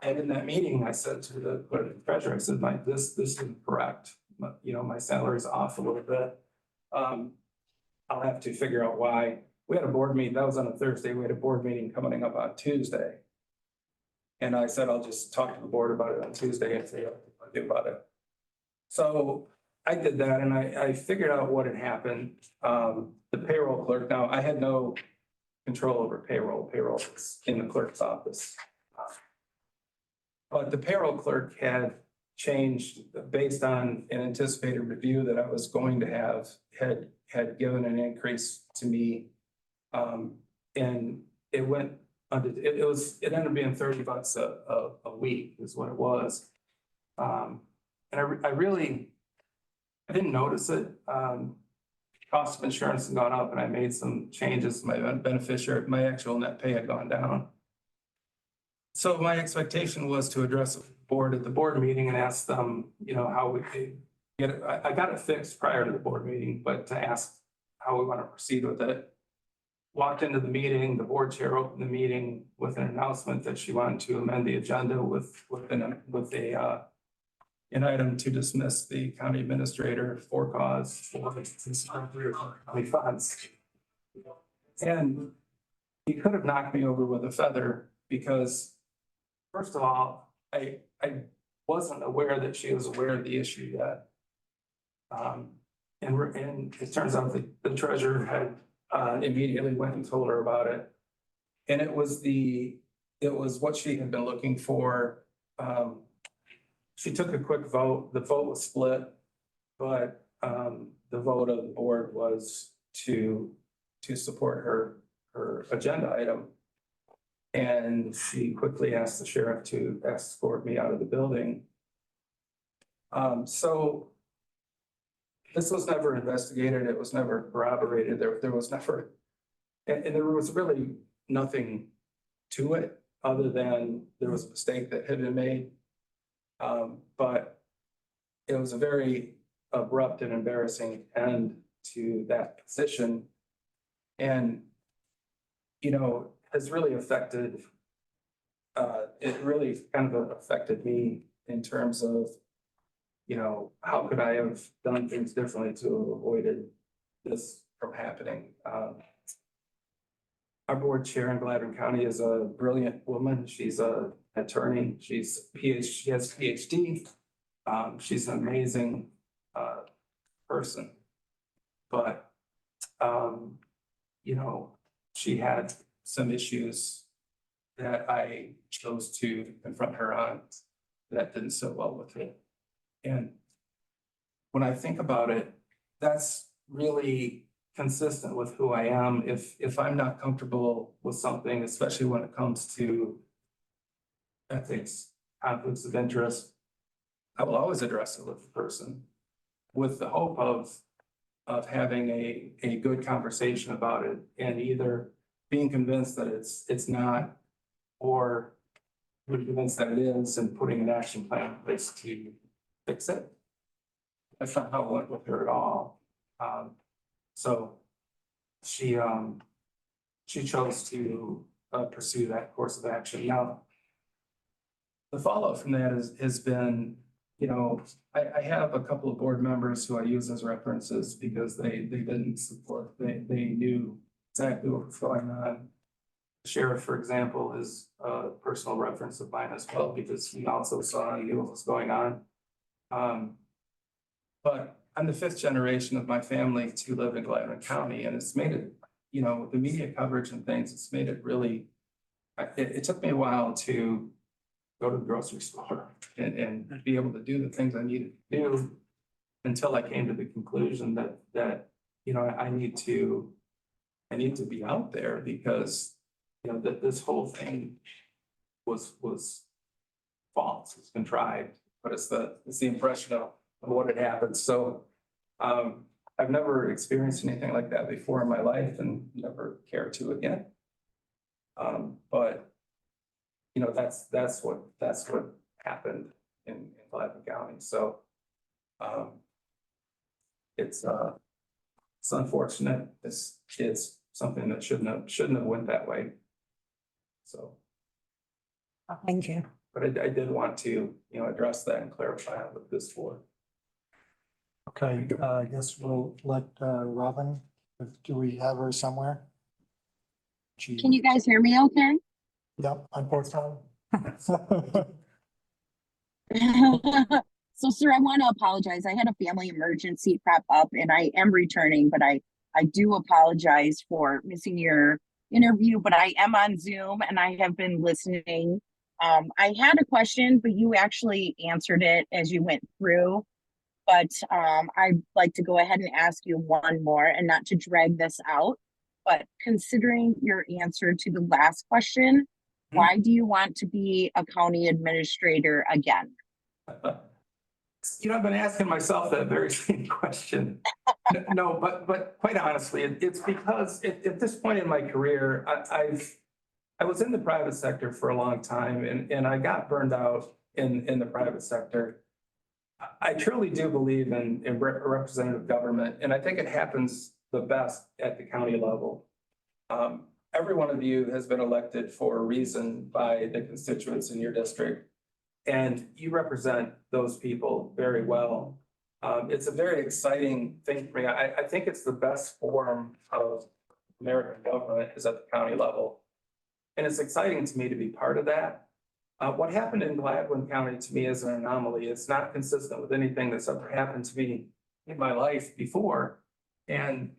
And in that meeting, I said to the clerk and treasurer, I said, Mike, this isn't correct. You know, my salary's off a little bit. I'll have to figure out why. We had a board meeting, that was on a Thursday. We had a board meeting coming up on Tuesday. And I said, I'll just talk to the board about it on Tuesday and see what I do about it. So I did that and I figured out what had happened. The payroll clerk, now I had no control over payroll. Payroll was in the clerk's office. But the payroll clerk had changed based on an anticipated review that I was going to have, had given an increase to me. And it went under, it ended up being $30 a week is what it was. And I didn't notice it. Cost of insurance had gone up and I made some changes. My beneficiary, my actual net pay had gone down. So my expectation was to address the board at the board meeting and ask them, you know, how we could get it. I got it fixed prior to the board meeting, but to ask how we want to proceed with it. Walked into the meeting, the board chair opened the meeting with an announcement that she wanted to amend the agenda with an item to dismiss the county administrator for cause for county funds. And he could have knocked me over with a feather because, first of all, I wasn't aware that she was aware of the issue yet. And it turns out that the treasurer had immediately went and told her about it. And it was what she had been looking for. She took a quick vote. The vote was split, but the vote of the board was to support her agenda item. And she quickly asked the sheriff to escort me out of the building. So this was never investigated. It was never corroborated. There was never, and there was really nothing to it other than there was a mistake that had been made. But it was a very abrupt and embarrassing end to that position. And, you know, has really affected, it really kind of affected me in terms of, you know, how could I have done things differently to have avoided this from happening? Our board chair in Gladwin County is a brilliant woman. She's an attorney. She has a PhD. She's an amazing person. But, you know, she had some issues that I chose to confront her on that didn't sit well with me. And when I think about it, that's really consistent with who I am. If I'm not comfortable with something, especially when it comes to ethics, conflicts of interest, I will always address it with the person with the hope of having a good conversation about it and either being convinced that it's not or being convinced that it is and putting an action plan in place to fix it. That's not how it went with her at all. So she chose to pursue that course of action. Now, the follow-up from that has been, you know, I have a couple of board members who I use as references because they didn't support, they knew exactly what was going on. The sheriff, for example, is a personal reference of mine as well because he also saw and knew what was going on. But I'm the fifth generation of my family to live in Gladwin County, and it's made it, you know, the media coverage and things, it's made it really, it took me a while to go to the grocery store and be able to do the things I needed to do until I came to the conclusion that, you know, I need to be out there because, you know, that this whole thing was false, it's contrived, but it's the impression of what had happened. So I've never experienced anything like that before in my life and never care to again. But you know, that's what happened in Gladwin County. So it's unfortunate. It's something that shouldn't have went that way. So, Thank you. but I did want to, you know, address that and clarify it with this board. Okay, I guess we'll let Robin, do we have her somewhere? Can you guys hear me okay? Yep, unfortunately. So, sir, I want to apologize. I had a family emergency crop up and I am returning, but I do apologize for missing your interview, but I am on Zoom and I have been listening. I had a question, but you actually answered it as you went through. But I'd like to go ahead and ask you one more and not to drag this out. But considering your answer to the last question, why do you want to be a county administrator again? You know, I've been asking myself that very same question. No, but quite honestly, it's because at this point in my career, I was in the private sector for a long time and I got burned out in the private sector. I truly do believe in representative government, and I think it happens the best at the county level. Every one of you has been elected for a reason by the constituents in your district, and you represent those people very well. It's a very exciting thing for me. I think it's the best form of American government is at the county level. And it's exciting to me to be part of that. What happened in Gladwin County to me is an anomaly. It's not consistent with anything that's ever happened to me in my life before. And,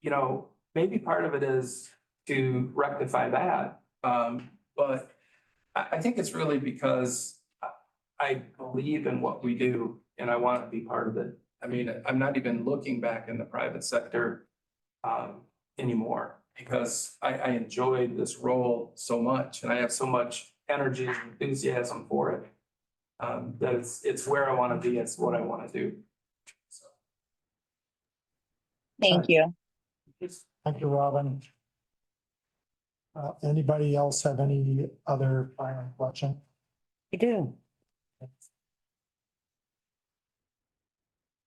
you know, maybe part of it is to rectify that. But I think it's really because I believe in what we do and I want to be part of it. I mean, I'm not even looking back in the private sector anymore because I enjoyed this role so much and I have so much energy and enthusiasm for it. That it's where I want to be. It's what I want to do. So. Thank you. Thank you, Robin. Anybody else have any other final question? You do.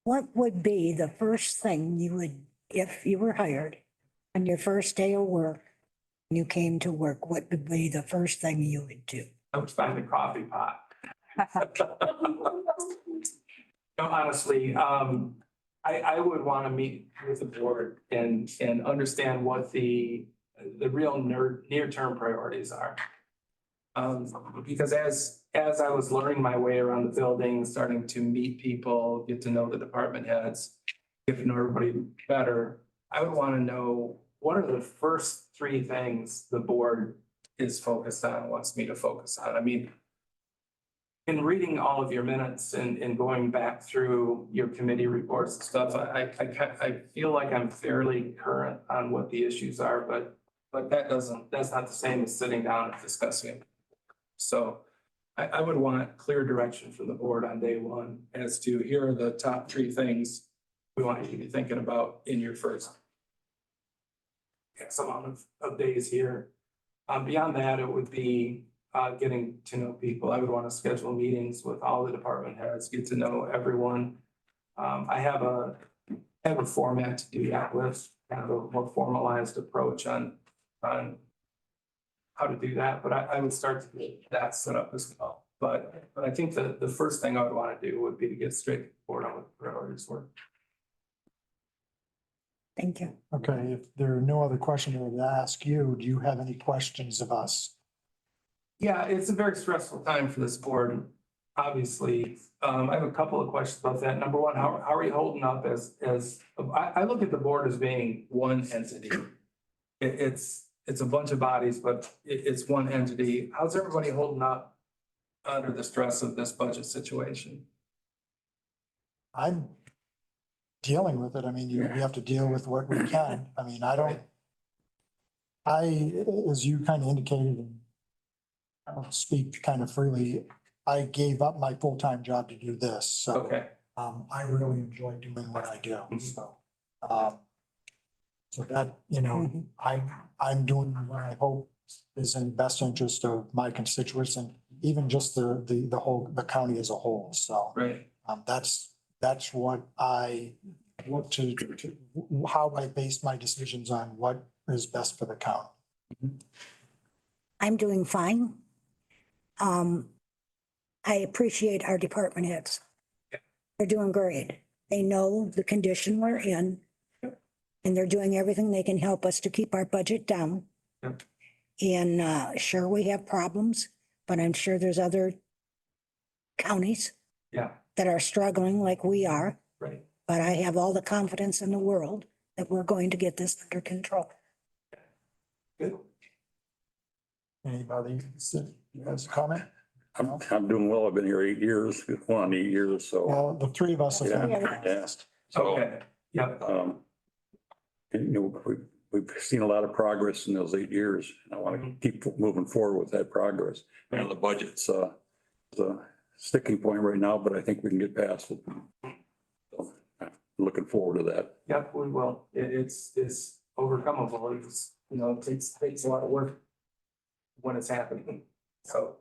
What would be the first thing you would, if you were hired on your first day of work, and you came to work, what would be the first thing you would do? I would find the coffee pot. No, honestly, I would want to meet with the board and understand what the real near-term priorities are. Because as I was learning my way around the building, starting to meet people, get to know the department heads, get to know everybody better, I would want to know what are the first three things the board is focused on, wants me to focus on. I mean, in reading all of your minutes and going back through your committee reports and stuff, I feel like I'm fairly current on what the issues are, but that's not the same as sitting down and discussing it. So I would want clear direction from the board on day one as to here are the top three things we want you to be thinking about in your first X amount of days here. Beyond that, it would be getting to know people. I would want to schedule meetings with all the department heads, get to know everyone. I have a format to do that with, kind of a more formalized approach on how to do that, but I would start to get that set up as well. But I think the first thing I would want to do would be to get straight to the board on what the priorities were. Thank you. Okay, if there are no other questions I would ask you, do you have any questions of us? Yeah, it's a very stressful time for this board, obviously. I have a couple of questions about that. Number one, how are you holding up as I look at the board as being one entity. It's a bunch of bodies, but it's one entity. How's everybody holding up under the stress of this budget situation? I'm dealing with it. I mean, we have to deal with what we can. I mean, as you kind of indicated, and I'll speak kind of freely, I gave up my full-time job to do this. So Okay, I really enjoy doing what I do, so. So that, you know, I'm doing what I hope is in the best interest of my constituents and even just the whole, the county as a whole, so. Right. That's what I look to, how I base my decisions on what is best for the county. I'm doing fine. I appreciate our department heads. They're doing great. They know the condition we're in. And they're doing everything they can help us to keep our budget down. Yep. And sure, we have problems, but I'm sure there's other counties Yeah, that are struggling like we are. right. But I have all the confidence in the world that we're going to get this under control. Good. Anybody, you guys comment? I'm doing well. I've been here 8 years, going on 8 years, so. Well, the three of us have. Yeah. So, Okay, yep, and, you know, we've seen a lot of progress in those 8 years. And I want to keep moving forward with that progress. You know, the budget's the sticking point right now, but I think we can get past it. So, I'm looking forward to that. yep, we will. It's overcomable. It's, you know, it takes a lot of work when it's happening. So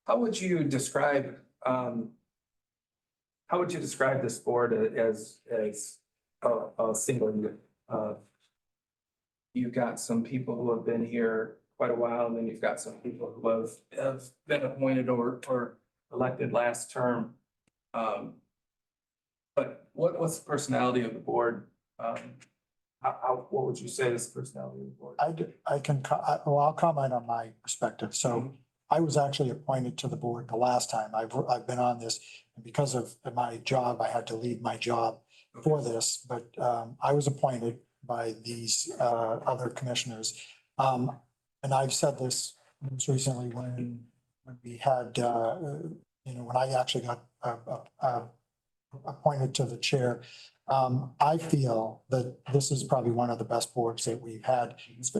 how would you describe this board as a single unit? You've got some people who have been here quite a while, and then you've got some people who have been appointed or elected last term. But what's the personality of the board? What would you say is the personality of the board? I'll comment on my perspective. So I was actually appointed to the board the last time. I've been on this, and because of my job, I had to leave my job for this, but I was appointed by these other commissioners. And I've said this most recently when we had, when I actually got appointed to the chair. I feel that this is probably one of the best boards that we've had,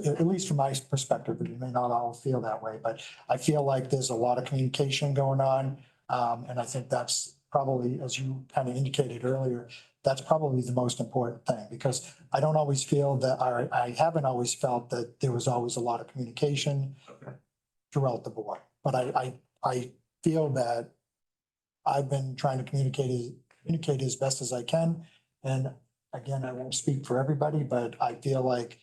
at least from my perspective. You may not all feel that way, but I feel like there's a lot of communication going on. And I think that's probably, as you kind of indicated earlier, that's probably the most important thing, because I don't always feel that, I haven't always felt that there was always a lot of communication throughout the board. But I feel that I've been trying to communicate as best as I can. And again, I won't speak for everybody, but I feel like,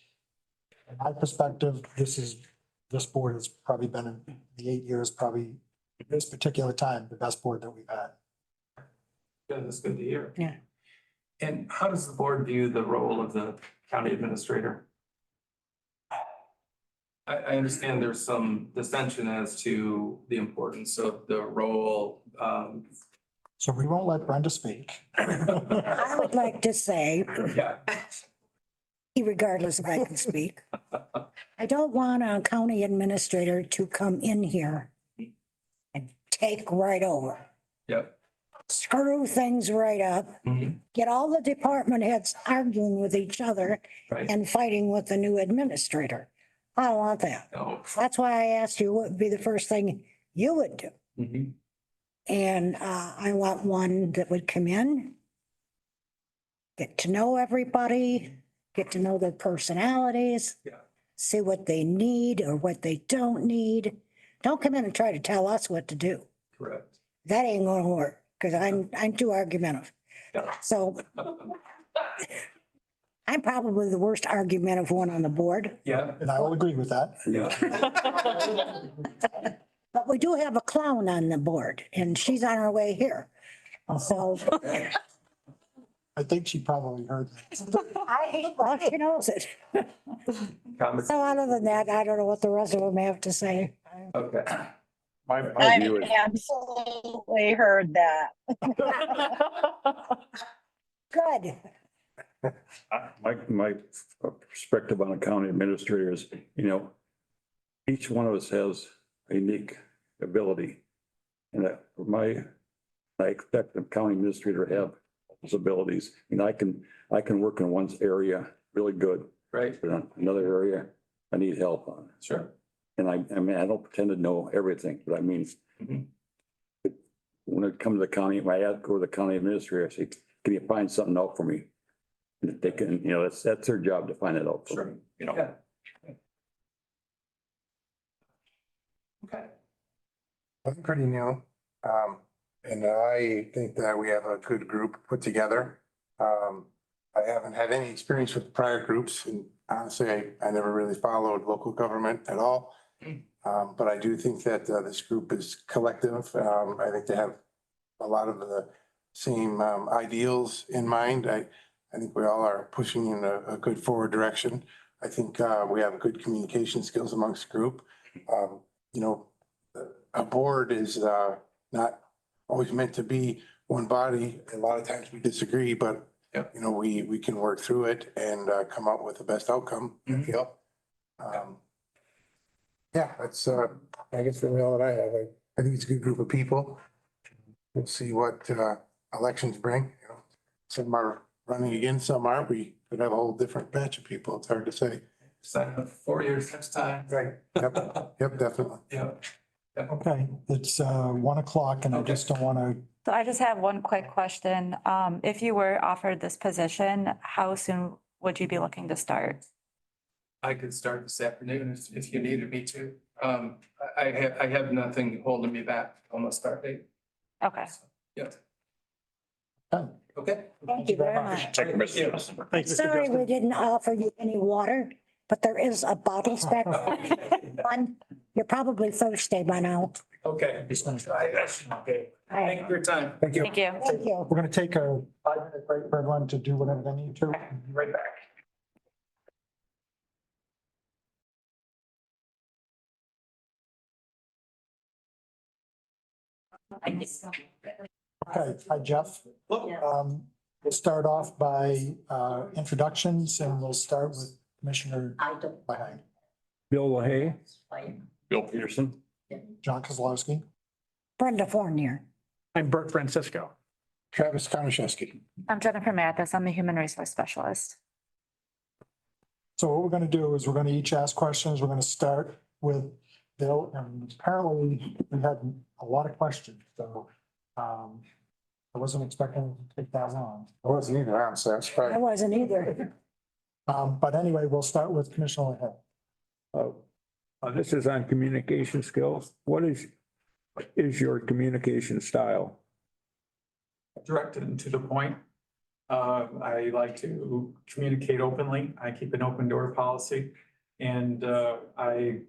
in my perspective, this board has probably been in the 8 years, probably at this particular time, the best board that we've had. Good, that's good to hear. Yeah. And how does the board view the role of the county administrator? I understand there's some dissension as to the importance of the role. So we won't let Brenda speak. I would like to say, Yeah, regardless if I can speak, I don't want a county administrator to come in here and take right over, yep. screw things right up, Mhm. get all the department heads arguing with each other Right. and fighting with the new administrator. I don't want that. No. That's why I asked you what would be the first thing you would do. Mhm. And I want one that would come in, get to know everybody, get to know their personalities. Yeah. See what they need or what they don't need. Don't come in and try to tell us what to do. Correct. That ain't gonna work, because I'm too argumentative. Yeah. So I'm probably the worst argumentative one on the board, Yeah, And I will agree with that. yeah. but we do have a clown on the board, and she's on her way here. So I think she probably heard that. well, she knows it. Comments? So other than that, I don't know what the rest of them have to say. Okay. My view is, I absolutely heard that. Good. my perspective on a county administrator is, you know, each one of us has a unique ability. And I expect the county administrator to have those abilities. And I can work in one area really good, Right, but in another area I need help on. sure. And I mean, I don't pretend to know everything, but I mean, Mhm. when it comes to the county, when I go to the county administrator, I say, can you find something out for me? And if they can, you know, that's their job to find it out for me, you know. Yeah. Okay. I'm pretty new. And I think that we have a good group put together. I haven't had any experience with prior groups and honestly, I never really followed local government at all. But I do think that this group is collective. I think they have a lot of the same ideals in mind. I think we all are pushing in a good forward direction. I think we have good communication skills amongst the group. You know, a board is not always meant to be one body. A lot of times we disagree, but Yep. you know, we can work through it and come up with the best outcome, I Mhm. feel. Yeah, that's I guess really all that I have. I think it's a good group of people. We'll see what elections bring, you know. Some are running again, some aren't. We could have a whole different batch of people. It's hard to say. Sign up 4 years next time. Right. Yep, definitely. Yeah. Okay, it's 1:00 and I just don't want to, So I just have one quick question. If you were offered this position, how soon would you be looking to start? I could start this afternoon if you needed me to. I have nothing holding me back on the start date. Okay. Yeah. oh, Okay. Thank you very much. Thank you, Mr. Yeah. Justin. Thank you, Mr. Sorry, we Justin. didn't offer you any water, but there is a bottle stack. One, you're probably thirsty by now. Okay. Okay. Thank you for your time. thank you. Thank you. Thank you. We're going to take a 5-minute break for everyone to do whatever they need to. Right back. Okay, hi Jeff. We'll start off by introductions and we'll start with Commissioner Behind. Bill LaHaye, Bill Peterson. John Kozlowski. Brenda Fournier. I'm Bert Francisco. Travis Konashevsky. I'm Jennifer Mathis. I'm the Human Resource Specialist. So what we're going to do is we're going to each ask questions. We're going to start with Bill, and apparently we had a lot of questions, so I wasn't expecting it to take that long. I wasn't either, honestly. I was I surprised. wasn't either. But anyway, we'll start with Commissioner LaHaye. this is on communication skills. What is your communication style? Directed and to the point. I like to communicate openly. I keep an open door policy. And I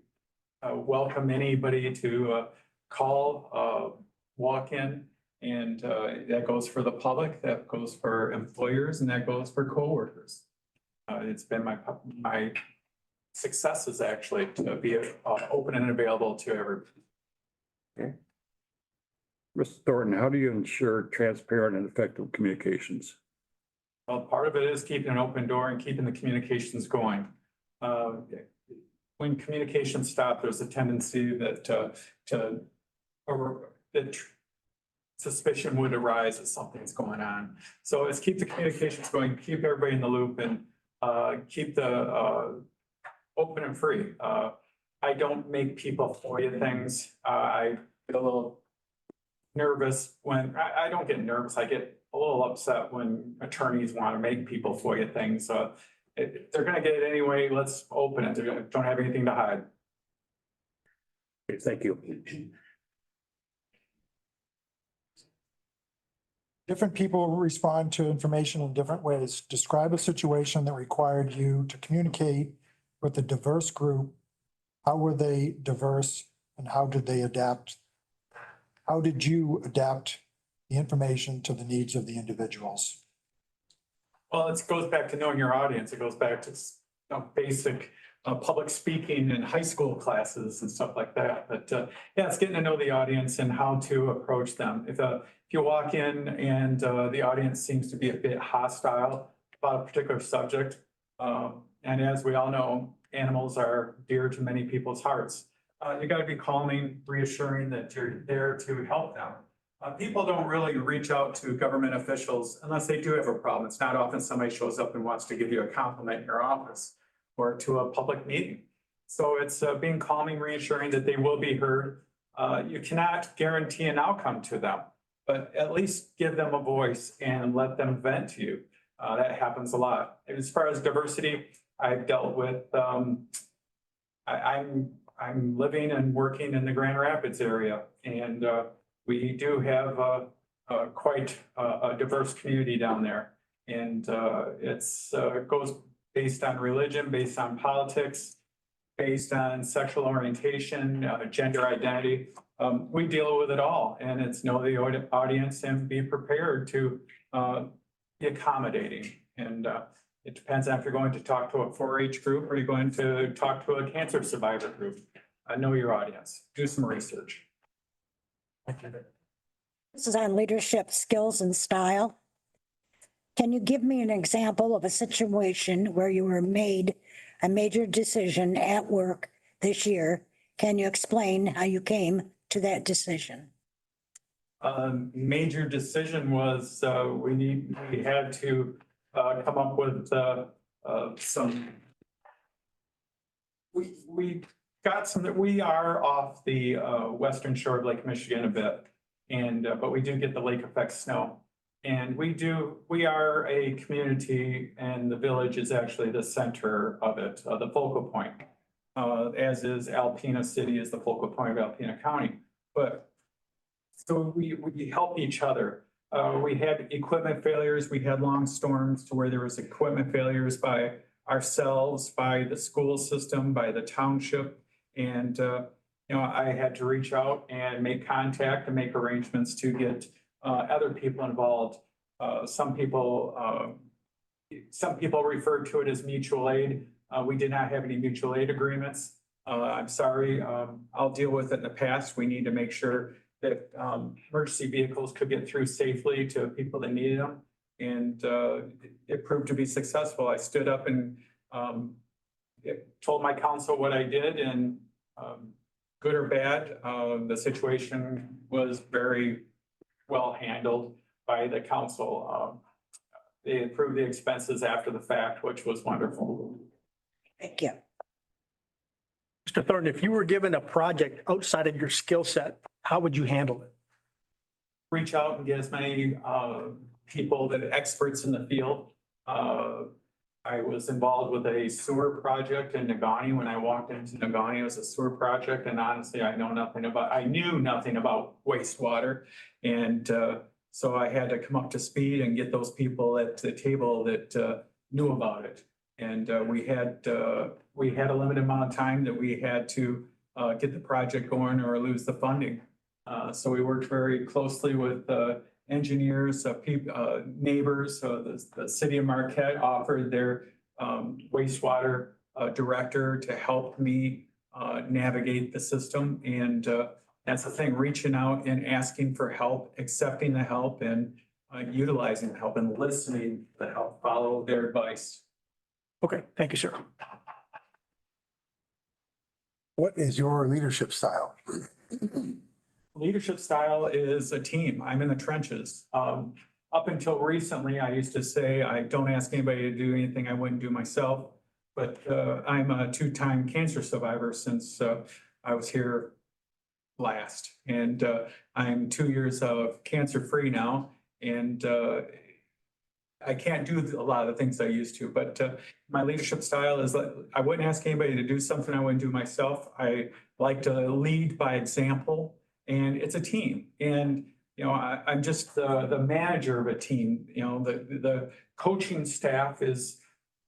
welcome anybody to call, walk in. And that goes for the public, that goes for employers, and that goes for coworkers. It's been my successes actually to be open and available to everybody. Mr. Thornton, how do you ensure transparent and effective communications? Well, part of it is keeping an open door and keeping the communications going. When communications stop, there's a tendency that suspicion would arise that something's going on. So it's keep the communications going, keep everybody in the loop, and keep the open and free. I don't make people FOIA things. I get a little nervous when I don't get nervous. I get a little upset when attorneys want to make people FOIA things. If they're going to get it anyway, let's open it. They don't have anything to hide. Okay, thank you. Different people respond to information in different ways. Describe a situation that required you to communicate with a diverse group. How were they diverse and how did they adapt? How did you adapt the information to the needs of the individuals? Well, it goes back to knowing your audience. It goes back to basic public speaking in high school classes and stuff like that. But yeah, it's getting to know the audience and how to approach them. If you walk in and the audience seems to be a bit hostile about a particular subject, and as we all know, animals are dear to many people's hearts. You got to be calming, reassuring that you're there to help them. People don't really reach out to government officials unless they do have a problem. It's not often somebody shows up and wants to give you a compliment in your office or to a public meeting. So it's being calming, reassuring that they will be heard. You cannot guarantee an outcome to them. but at least give them a voice and let them vent to you. That happens a lot. As far as diversity, I've dealt with, I'm living and working in the Grand Rapids area, and we do have quite a diverse community down there. And it goes based on religion, based on politics, based on sexual orientation, gender identity. We deal with it all, and it's know the audience and be prepared to be accommodating. And it depends on if you're going to talk to a 4-H group or you're going to talk to a cancer survivor group. Know your audience, do some research. This is on leadership skills and style. Can you give me an example of a situation where you were made a major decision at work this year? Can you explain how you came to that decision? Major decision was we had to come up with some. We got some that we are off the western shore of Lake Michigan a bit, and but we do get the lake effect snow. And we are a community, and the village is actually the center of it, the focal point. As is Alpena City is the focal point of Alpena County. But so we help each other. We had equipment failures. We had long storms to where there was equipment failures by ourselves, by the school system, by the township. And, I had to reach out and make contact and make arrangements to get other people involved. Some people refer to it as mutual aid. We did not have any mutual aid agreements. I'm sorry, I'll deal with it in the past. We need to make sure that emergency vehicles could get through safely to people that needed them. And it proved to be successful. I stood up and told my council what I did, and good or bad, the situation was very well handled by the council. They approved the expenses after the fact, which was wonderful. Thank you. Mr. Thornton, if you were given a project outside of your skill set, how would you handle it? Reach out and get as many people that are experts in the field. I was involved with a sewer project in Negaunee. When I walked into Negaunee, it was a sewer project, and honestly, I knew nothing about wastewater. And so I had to come up to speed and get those people at the table that knew about it. And we had a limited amount of time that we had to get the project going or lose the funding. So we worked very closely with engineers, neighbors. The city of Marquette offered their wastewater director to help me navigate the system. And that's the thing, reaching out and asking for help, accepting the help, and utilizing the help and listening to the help, follow their advice. Okay, thank you, sir. What is your leadership style? Leadership style is a team. I'm in the trenches. Up until recently, I used to say, I don't ask anybody to do anything I wouldn't do myself. But I'm a 2-time cancer survivor since I was here last. And I'm 2 years of cancer-free now. And I can't do a lot of the things I used to, but my leadership style is like, I wouldn't ask anybody to do something I wouldn't do myself. I like to lead by example, and it's a team. And, I'm just the manager of a team. The coaching staff is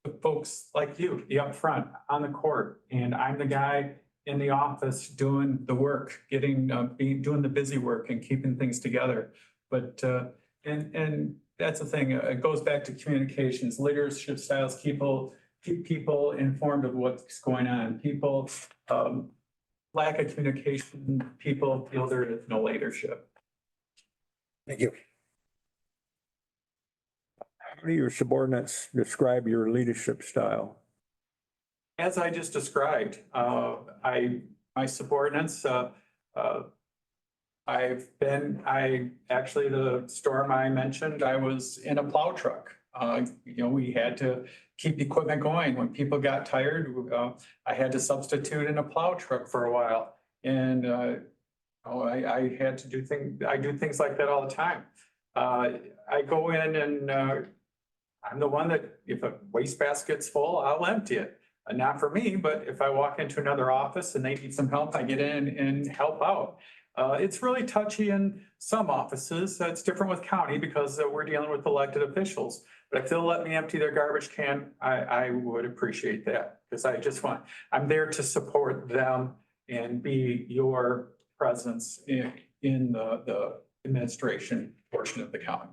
the folks like you, the upfront on the court. And I'm the guy in the office doing the work, doing the busy work and keeping things together. But, and that's the thing, it goes back to communications, leadership styles, keep people informed of what's going on. People, lack of communication, people feel there is no leadership. Thank you. How do your subordinates describe your leadership style? As I just described, my subordinates, actually the storm I mentioned, I was in a plow truck. We had to keep equipment going. When people got tired, I had to substitute in a plow truck for a while. And Oh, I had to do I do things like that all the time. I go in and, I'm the one that if a wastebasket's full, I'll empty it. Not for me, but if I walk into another office and they need some help, I get in and help out. It's really touchy in some offices. That's different with county because we're dealing with elected officials. But if they'll let me empty their garbage can, I would appreciate that because I'm there to support them and be your presence in the administration portion of the county.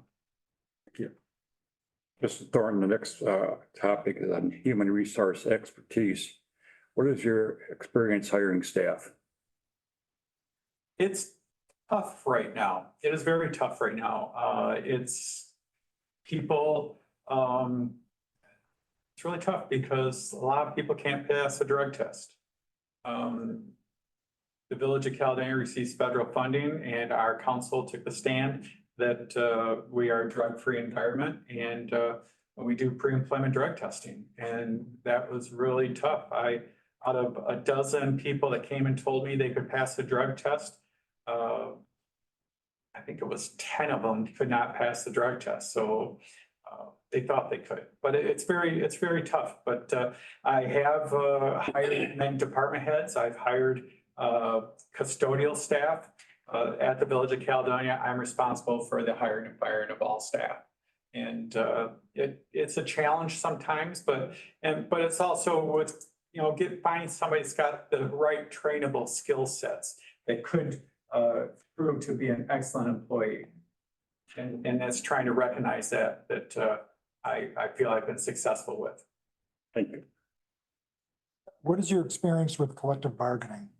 Mr. Thorne, the next topic is on human resource expertise. What is your experience hiring staff? It's tough right now. It is very tough right now. It's people, it's really tough because a lot of people can't pass a drug test. The Village of Caledonia receives federal funding and our council took the stand that we are a drug-free environment and we do pre-employment drug testing. And that was really tough. Out of a dozen people that came and told me they could pass the drug test, I think it was 10 of them could not pass the drug test. So they thought they could, but it's very tough. But I have hired many department heads. I've hired custodial staff at the Village of Caledonia. I'm responsible for the hiring and firing of all staff. And it's a challenge sometimes, but it's also with, finding somebody that's got the right trainable skill sets that could prove to be an excellent employee. And that's trying to recognize that I feel I've been successful with. Thank you. What is your experience with collective bargaining?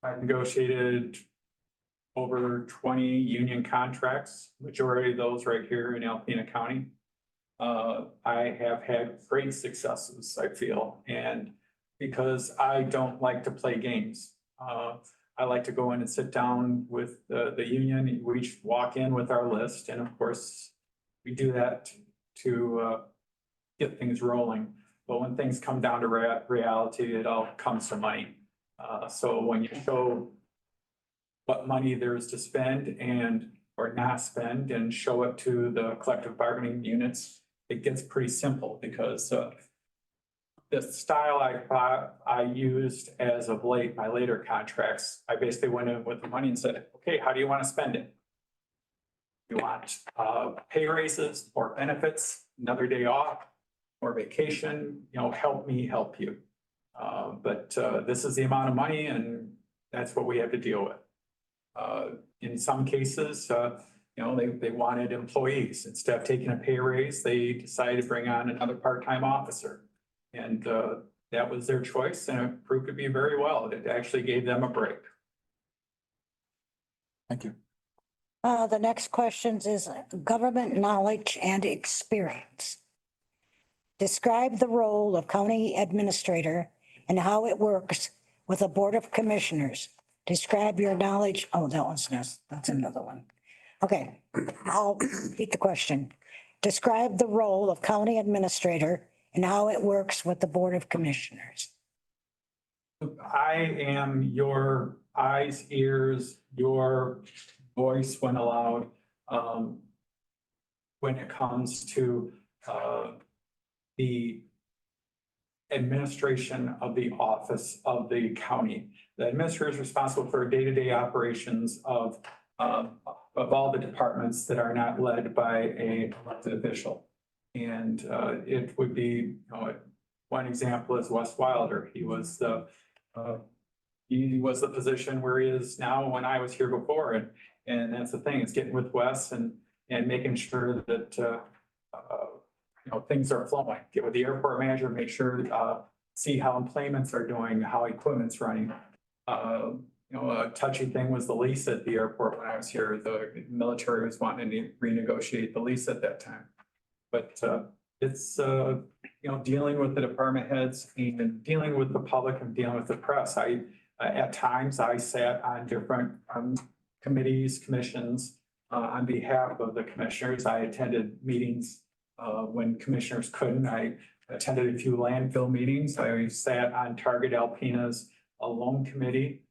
I've negotiated over 20 union contracts, majority of those right here in Alpena County. I have had great successes, I feel, and because I don't like to play games. I like to go in and sit down with the union. We each walk in with our list, and of course, we do that to get things rolling. But when things come down to reality, it all comes to money. So when you show what money there is to spend or not spend and show it to the collective bargaining units, it gets pretty simple because the style I used as of late, my later contracts, I basically went in with the money and said, okay, how do you want to spend it? You want pay raises, more benefits, another day off, more vacation, help me help you. But this is the amount of money and that's what we have to deal with. In some cases, they wanted employees. Instead of taking a pay raise, they decided to bring on another part-time officer. And that was their choice and it proved to be very well. It actually gave them a break. Thank you. The next questions is government knowledge and experience. Describe the role of county administrator and how it works with a board of commissioners. Describe your knowledge. Oh, that's another one. Okay, I'll repeat the question. Describe the role of county administrator and how it works with the board of commissioners. I am your eyes, ears, your voice when allowed, when it comes to the administration of the office of the county. The administrator is responsible for day-to-day operations of all the departments that are not led by an elected official. And it would be, one example is Wes Wilder. He was the position where he is now when I was here before. And that's the thing, it's getting with Wes and making sure that things are flowing. Get with the airport manager, make sure, see how employments are doing, how equipment's running. A touchy thing was the lease at the airport when I was here. The military was wanting to renegotiate the lease at that time. But it's, dealing with the department heads and dealing with the public and dealing with the press. At times I sat on different committees, commissions on behalf of the commissioners. I attended meetings when commissioners couldn't. I attended a few landfill meetings. I sat on Target Alpena's loan committee.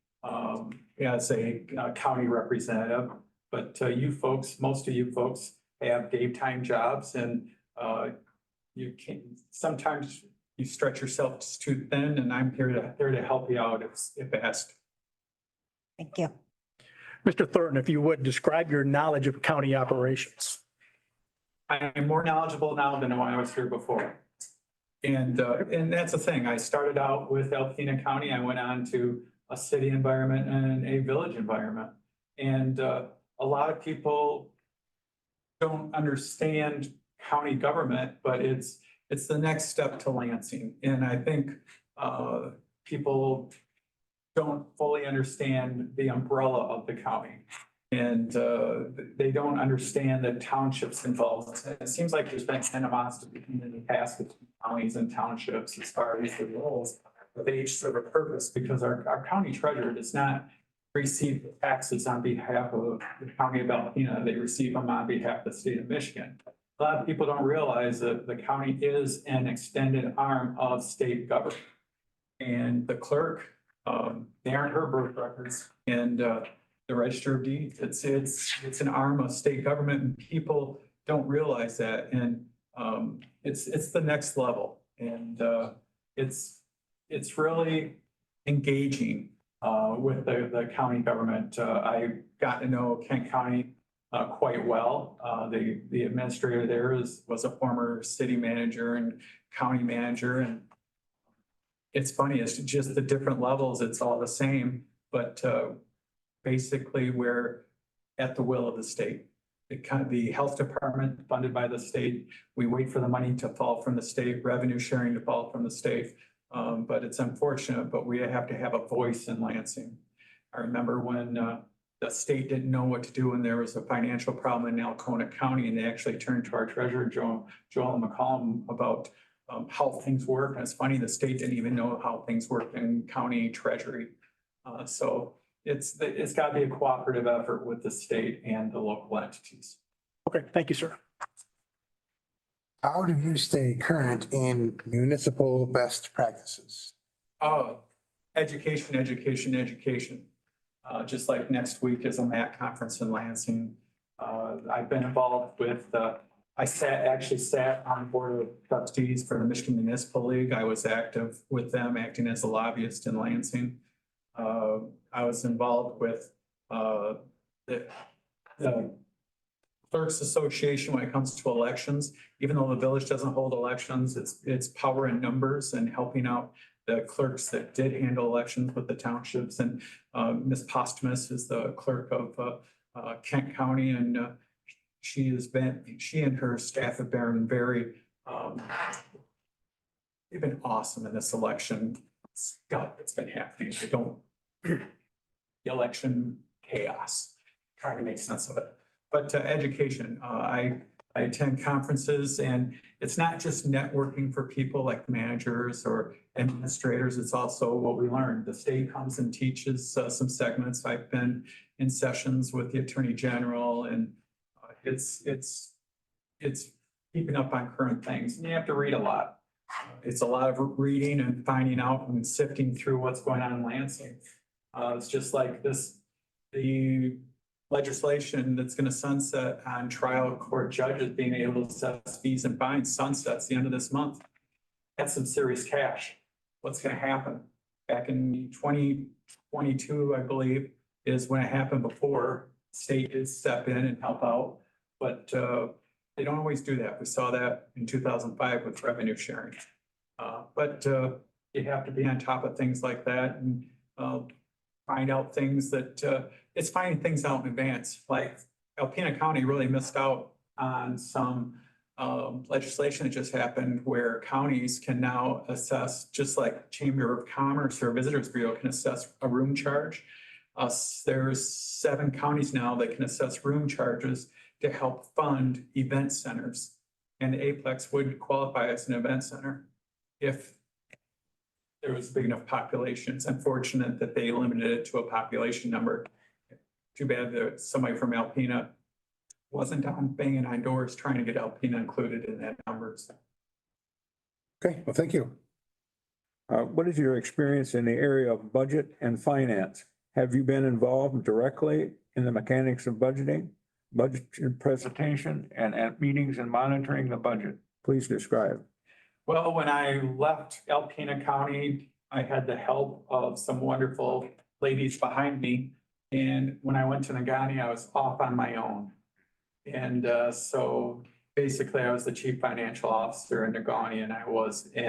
as a county representative. But you folks, most of you folks have daytime jobs and you can, sometimes you stretch yourself just too thin, and I'm here to help you out if asked. Thank you. Mr. Thornton, if you would describe your knowledge of county operations. I am more knowledgeable now than when I was here before. And that's the thing. I started out with Alpena County. I went on to a city environment and a village environment. And a lot of people don't understand county government, but it's the next step to Lansing. And I think people don't fully understand the umbrella of the county. And they don't understand the townships involved. It seems like there's been animosity in the past between counties and townships as far as the roles, but they each serve a purpose because our county treasurer does not receive taxes on behalf of the county of Alpena. They receive them on behalf of the state of Michigan. A lot of people don't realize that the county is an extended arm of state government. And the clerk, they aren't her birth records. And the Register of Deeds, it's an arm of state government, and people don't realize that. And it's the next level. And it's really engaging with the county government. I got to know Kent County quite well. The administrator there was a former city manager and county manager. And it's funny, it's just the different levels, it's all the same, but basically we're at the will of the state. The health department funded by the state, we wait for the money to fall from the state, revenue sharing to fall from the state. But it's unfortunate, but we have to have a voice in Lansing. I remember when the state didn't know what to do when there was a financial problem in Alpena County, and they actually turned to our treasurer, Joel McCollum, about how things work. And it's funny, the state didn't even know how things work in county treasury. So it's got to be a cooperative effort with the state and the local entities. Okay, thank you, sir. How do you stay current in municipal best practices? Education, education, education. Just like next week is a MAC conference in Lansing. I've been involved with, I actually sat on the board of trustees for the Michigan Municipal League. I was active with them, acting as a lobbyist in Lansing. I was involved with the Clerks Association when it comes to elections. Even though the village doesn't hold elections, it's power in numbers and helping out the clerks that did handle elections with the townships. And Ms. Posthumus is the clerk of Kent County, and she and her staff have been very, they've been awesome in this election. It's been happening. The election chaos, trying to make sense of it. But education, I attend conferences, and it's not just networking for people like managers or administrators. It's also what we learned. The state comes and teaches some segments. I've been in sessions with the Attorney General, and it's keeping up on current things. And you have to read a lot. It's a lot of reading and finding out and sifting through what's going on in Lansing. It's just like the legislation that's going to sunset on trial court judges being able to assess fees and fines sunsets the end of this month. That's some serious cash. What's going to happen? Back in 2022, I believe, is when it happened before. State did step in and help out, but they don't always do that. We saw that in 2005 with revenue sharing. But you have to be on top of things like that and find out things that it's finding things out in advance. Like Alpena County really missed out on some legislation that just happened where counties can now assess, just like Chamber of Commerce or Visitors Bureau can assess a room charge. There's 7 counties now that can assess room charges to help fund event centers. And Aplex would qualify as an event center if there was a big enough population. It's unfortunate that they limited it to a population number. Too bad that somebody from Alpena wasn't down banging on doors trying to get Alpena included in that numbers. Okay, well, thank you. What is your experience in the area of budget and finance? Have you been involved directly in the mechanics of budgeting, budget presentation, and at meetings and monitoring the budget? Please describe. Well, when I left Alpena County, I had the help of some wonderful ladies behind me. And when I went to Nagani, I was off on my own. And so basically I was the chief financial officer in Nagani, and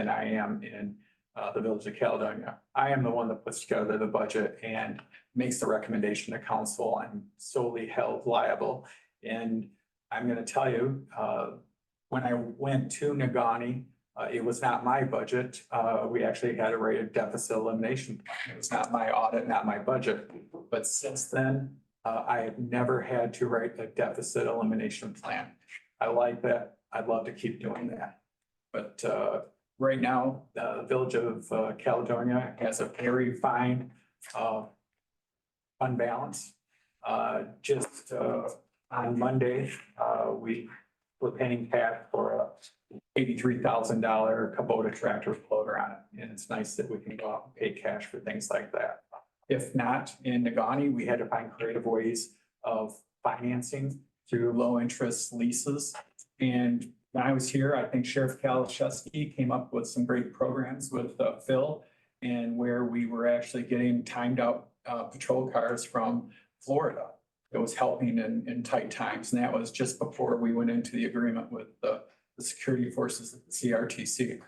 I am in the village of Caledonia. I am the one that puts together the budget and makes the recommendation to council. I'm solely held liable. And I'm gonna tell you, when I went to Nagani, it was not my budget. We actually had a rate of deficit elimination plan. It was not my audit, not my budget. But since then, I have never had to write a deficit elimination plan. I like that. I'd love to keep doing that. But right now, the village of Caledonia has a very fine fund balance. Just on Monday, we were paying cash for a $83,000 Kubota tractor with loader on it. And it's nice that we can go out and pay cash for things like that. If not, in Nagani, we had to find creative ways of financing through low interest leases. And when I was here, I think Sheriff Kalashewski came up with some great programs with Phil, and where we were actually getting timed out patrol cars from Florida. It was helping in tight times. And that was just before we went into the agreement with the security forces of the CRTC.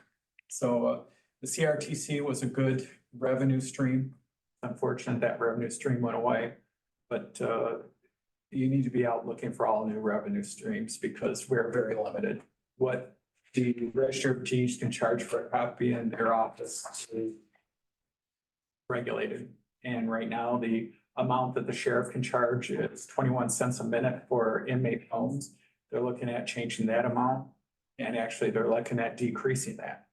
So the CRTC was a good revenue stream. Unfortunate that revenue stream went away, but you need to be out looking for all new revenue streams because we're very limited. What the register of deeds can charge for a copy in their office is regulated. And right now, the amount that the sheriff can charge is 21 cents a minute for inmate homes. They're looking at changing that amount, and actually they're looking at decreasing that.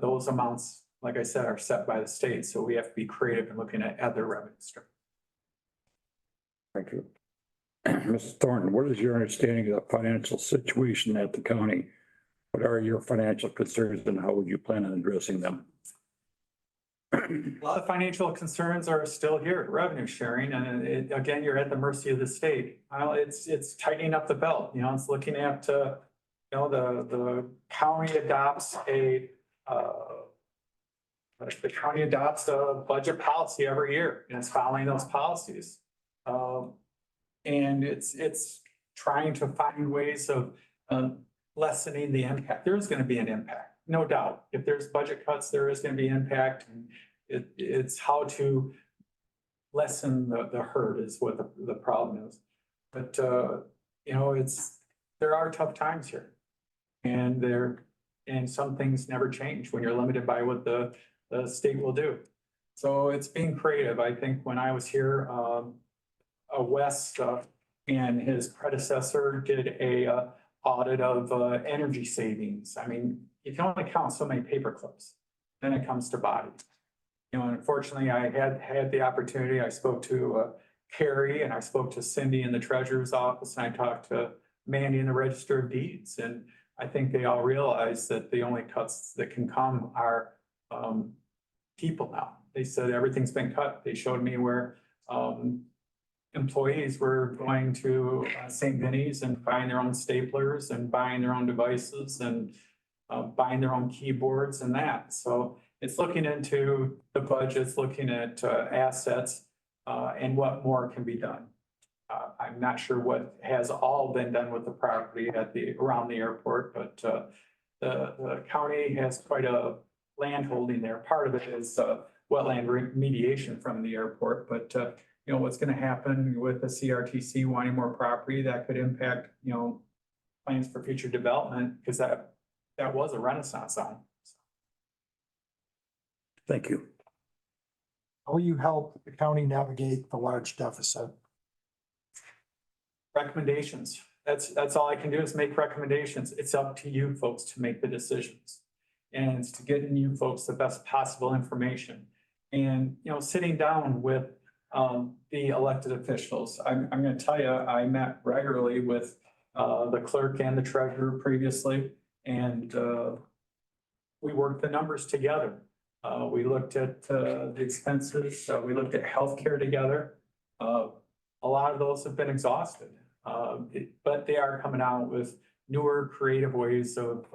Those amounts, like I said, are set by the state, so we have to be creative in looking at other revenue streams. Thank you. Mrs. Thornton, what is your understanding of the financial situation at the county? What are your financial concerns and how would you plan on addressing them? A lot of financial concerns are still here, revenue sharing, and again, you're at the mercy of the state. Well, it's tightening up the belt, it's looking at, the county adopts a budget policy every year, and it's following those policies. And it's trying to find ways of lessening the impact. There is going to be an impact, no doubt. If there's budget cuts, there is going to be impact. And it's how to lessen the hurt is what the problem is. But there are tough times here, and some things never change when you're limited by what the state will do. So it's being creative. I think when I was here, Wes and his predecessor did a audit of energy savings. I mean, you can only count so many paper clips. Then it comes to body. Unfortunately, I had the opportunity. I spoke to Carrie and I spoke to Cindy in the treasurer's office, and I talked to Mandy in the register of deeds. And I think they all realize that the only cuts that can come are people now. They said everything's been cut. They showed me where employees were going to St. Vinny's and buying their own staplers and buying their own devices and buying their own keyboards and that. So it's looking into the budgets, looking at assets and what more can be done. I'm not sure what has all been done with the property around the airport, but the county has quite a land holding there. Part of it is wetland remediation from the airport, but what's going to happen with the CRTC wanting more property that could impact, plans for future development, because that was a Renaissance zone. Thank you. How will you help the county navigate the large deficit? Recommendations. That's all I can do is make recommendations. It's up to you folks to make the decisions. And it's to get you folks the best possible information. And, sitting down with the elected officials. I'm going to tell you, I met regularly with the clerk and the treasurer previously, and we worked the numbers together. We looked at the expenses, we looked at healthcare together. A lot of those have been exhausted. But they are coming out with newer creative ways of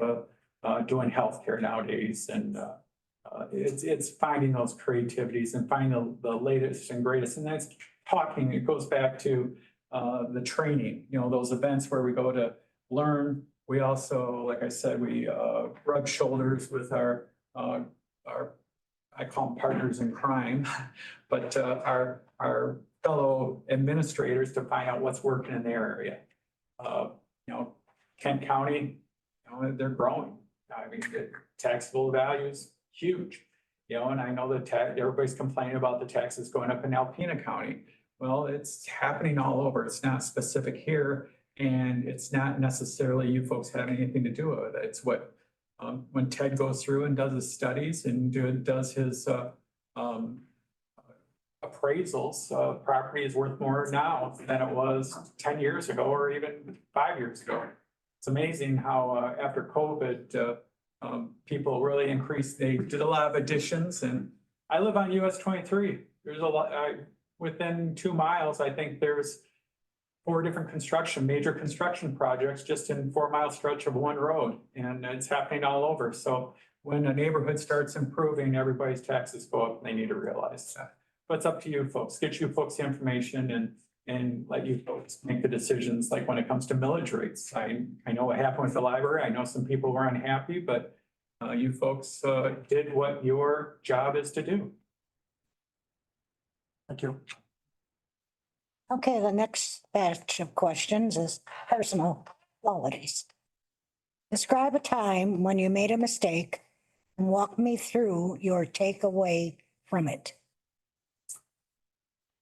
doing healthcare nowadays. And it's finding those creativities and finding the latest and greatest. And that's talking, it goes back to the training, those events where we go to learn. We also, like I said, we rub shoulders with our, I call them partners in crime, but our fellow administrators to find out what's working in their area. Kent County, they're growing. I mean, the taxable values, huge. And I know everybody's complaining about the taxes going up in Alpena County. Well, it's happening all over. It's not specific here, and it's not necessarily you folks having anything to do with it. It's what, when Ted goes through and does his studies and does his appraisals, property is worth more now than it was 10 years ago or even 5 years ago. It's amazing how after COVID, people really increased. They did a lot of additions, and I live on US 23. There's a lot, within 2 miles, I think there's 4 different major construction projects just in 4-mile stretch of one road, and it's happening all over. So when a neighborhood starts improving, everybody's taxes go up, and they need to realize that. But it's up to you folks, get you folks the information and let you folks make the decisions, like when it comes to millage rates. I know what happened with the library. I know some people were unhappy, but you folks did what your job is to do. Thank you. Okay, the next batch of questions is personal qualities. Describe a time when you made a mistake and walk me through your takeaway from it.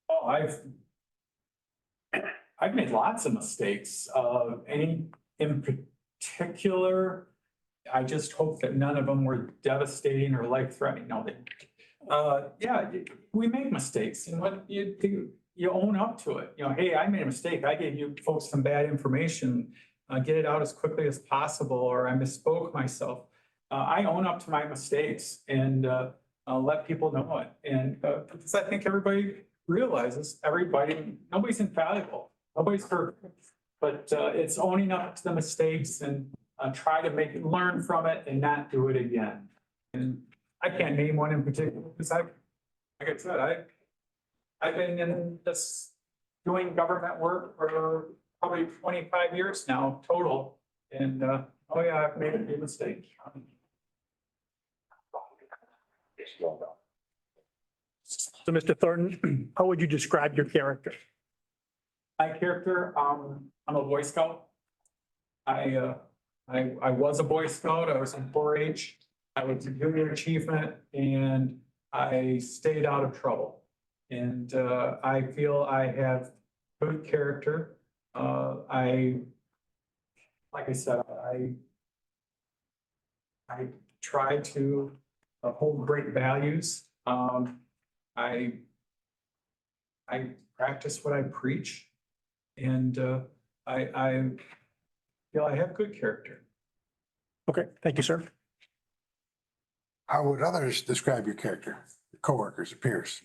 Oh, I've made lots of mistakes. Any in particular, I just hope that none of them were devastating or life-threatening. No, yeah, we make mistakes, and what you do, you own up to it. Hey, I made a mistake. I gave you folks some bad information. Get it out as quickly as possible, or I misspoke myself. I own up to my mistakes and let people know it. And because I think everybody realizes nobody's infallible, nobody's perfect, but it's owning up to the mistakes and try to learn from it and not do it again. And I can't name one in particular because like I said, I've been in this doing government work for probably 25 years now total. And oh yeah, I've made a few mistakes. So Mr. Thornton, how would you describe your character? My character, I'm a Boy Scout. I was a Boy Scout. I was in 4-H. I was a junior achievement, and I stayed out of trouble. And I feel I have good character. Like I said, I try to hold great values. I practice what I preach, and I feel I have good character. Okay, thank you, sir. How would others describe your character, your coworkers, your peers?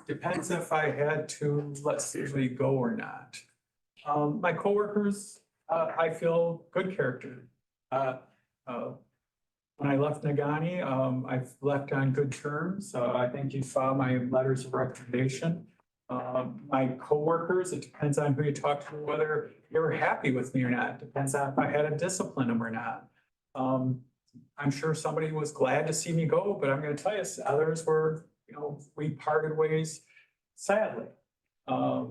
Depends if I had to let somebody go or not. My coworkers, I feel good character. When I left Nagani, I've left on good terms. I think you saw my letters of recommendation. My coworkers, it depends on who you talk to, whether they were happy with me or not. Depends on if I had to discipline them or not. I'm sure somebody was glad to see me go, but I'm going to tell you, others were, we parted ways sadly. I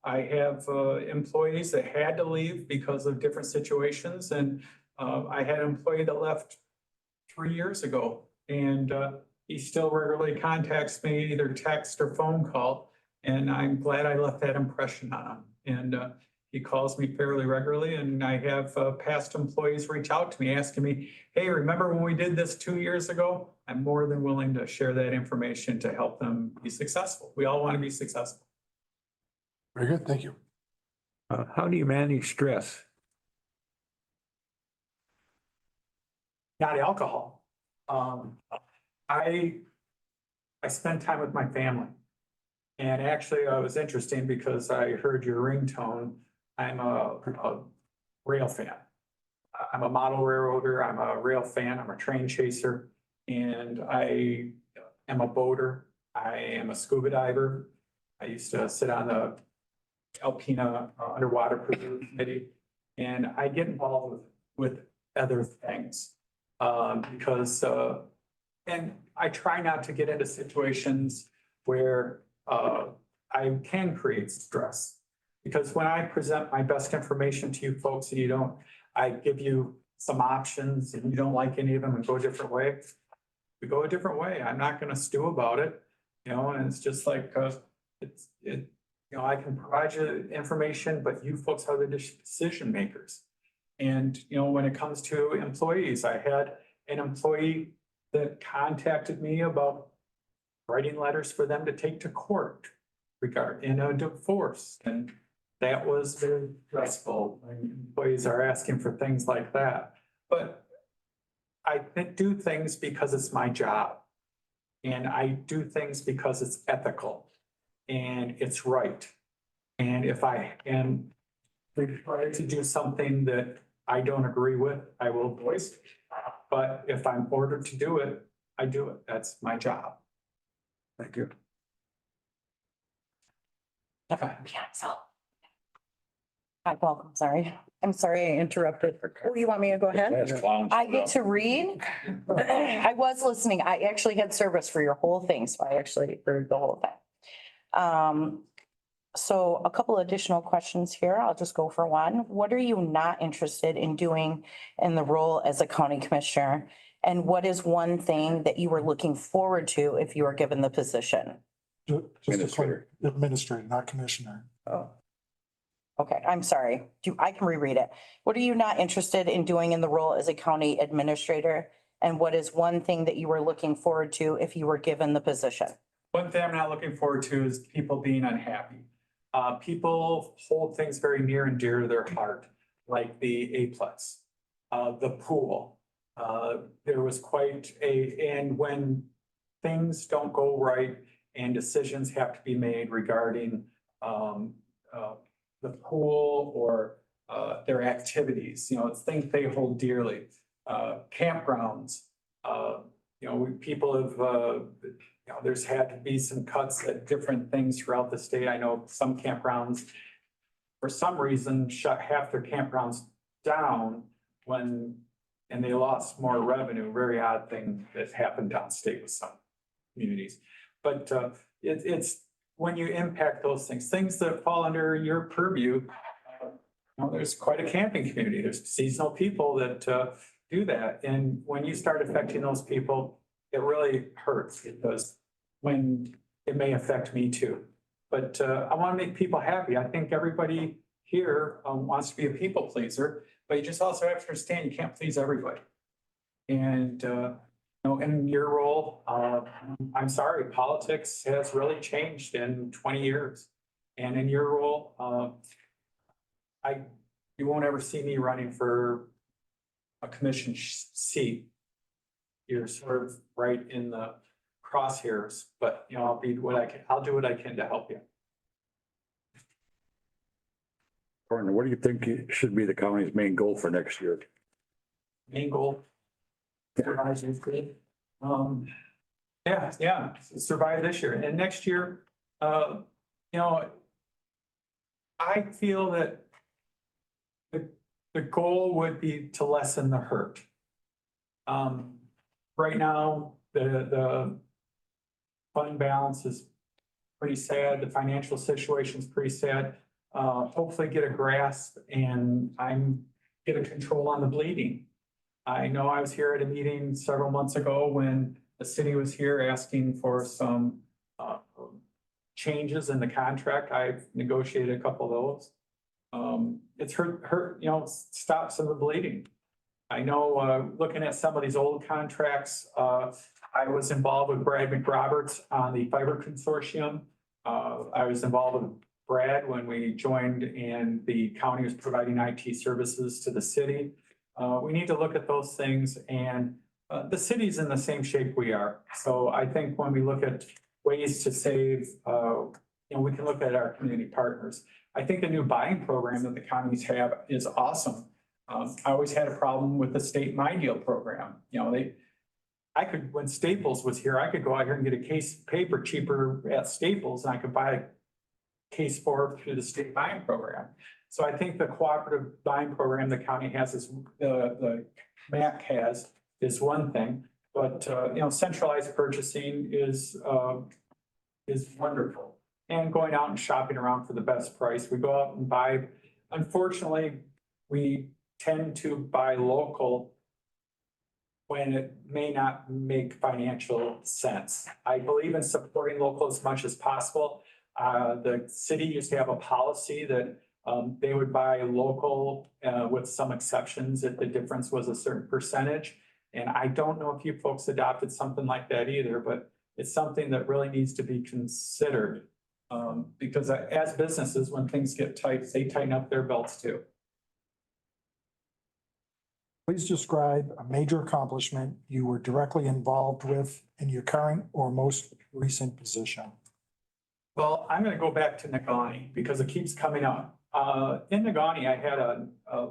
have employees that had to leave because of different situations, and I had an employee that left 3 years ago, and he still regularly contacts me, either text or phone call, and I'm glad I left that impression on him. And he calls me fairly regularly, and I have past employees reach out to me asking me, hey, remember when we did this 2 years ago? I'm more than willing to share that information to help them be successful. We all want to be successful. Very good, thank you. How do you manage stress? Not alcohol. I spend time with my family. And actually, it was interesting because I heard your ringtone. I'm a rail fan. I'm a model railroader. I'm a rail fan. I'm a train chaser. And I am a boater. I am a scuba diver. I used to sit on the Alpena underwater pursuit committee. And I get involved with other things. Because and I try not to get into situations where I can create stress. Because when I present my best information to you folks and you don't, I give you some options and you don't like any of them and go a different way, we go a different way. I'm not gonna stew about it, you know, and it's just like, you know, I can provide you information, but you folks are the decision makers. And, you know, when it comes to employees, I had an employee that contacted me about writing letters for them to take to court regarding a divorce. And that was very stressful. Employees are asking for things like that. But I do things because it's my job. And I do things because it's ethical and it's right. And if I am required to do something that I don't agree with, I will voice it. But if I'm ordered to do it, I do it. That's my job. Thank you. Okay. Hi, Paul, I'm sorry. I'm sorry I interrupted. Oh, you want me to go ahead? That's clowns. I get to read. I was listening. I actually had service for your whole thing, so I actually heard the whole thing. So a couple additional questions here. I'll just go for one. What are you not interested in doing in the role as a county commissioner? And what is one thing that you were looking forward to if you were given the position? Administrator, not commissioner. Oh. Okay, I'm sorry. I can reread it. What are you not interested in doing in the role as a county administrator? And what is one thing that you were looking forward to if you were given the position? One thing I'm not looking forward to is people being unhappy. People hold things very near and dear to their heart, like the A-plus, the pool. There was and when things don't go right and decisions have to be made regarding the pool or their activities, you know, it's things they hold dearly. Campgrounds, you know, people have, you know, there's had to be some cuts at different things throughout the state. I know some campgrounds, for some reason, shut half their campgrounds down and they lost more revenue. Very odd thing that happened downstate with some communities. But it's when you impact those things that fall under your purview. You know, there's quite a camping community. There's seasonal people that do that. And when you start affecting those people, it really hurts because when it may affect me too. But I want to make people happy. I think everybody here wants to be a people pleaser, but you just also have to understand you can't please everybody. And you know, in your role, I'm sorry, politics has really changed in 20 years. And in your role, you won't ever see me running for a commission seat. You're sort of right in the crosshairs, but you know, I'll do what I can to help you. Gordon, what do you think should be the county's main goal for next year? Main goal. Survive this year. Yeah, survive this year. And next year, you know, I feel that the goal would be to lessen the hurt. Right now, the fund balance is pretty sad. The financial situation is pretty sad. Hopefully get a grasp and get a control on the bleeding. I know I was here at a meeting several months ago when the city was here asking for some changes in the contract. I've negotiated a couple of those. It's hurt, you know, stop some of the bleeding. I know looking at some of these old contracts, I was involved with Brad McRoberts on the fiber consortium. I was involved with Brad when we joined and the county was providing IT services to the city. We need to look at those things and The city's in the same shape we are. So I think when we look at ways to save, we can look at our community partners. I think the new buying program that the counties have is awesome. I always had a problem with the state My Deal program. I could, when Staples was here, I could go out here and get a case of paper cheaper at Staples, and I could buy a case for through the state buying program. So I think the cooperative buying program the county has is, the MAC has, is one thing. But, centralized purchasing is wonderful. And going out and shopping around for the best price. We go out and buy, unfortunately, we tend to buy local when it may not make financial sense. I believe in supporting local as much as possible. The city used to have a policy that they would buy local with some exceptions if the difference was a certain percentage. And I don't know if you folks adopted something like that either, but it's something that really needs to be considered. Because as businesses, when things get tight, they tighten up their belts too. Please describe a major accomplishment you were directly involved with in your current or most recent position. Well, I'm gonna go back to Negaunee because it keeps coming up. In Negaunee, I had a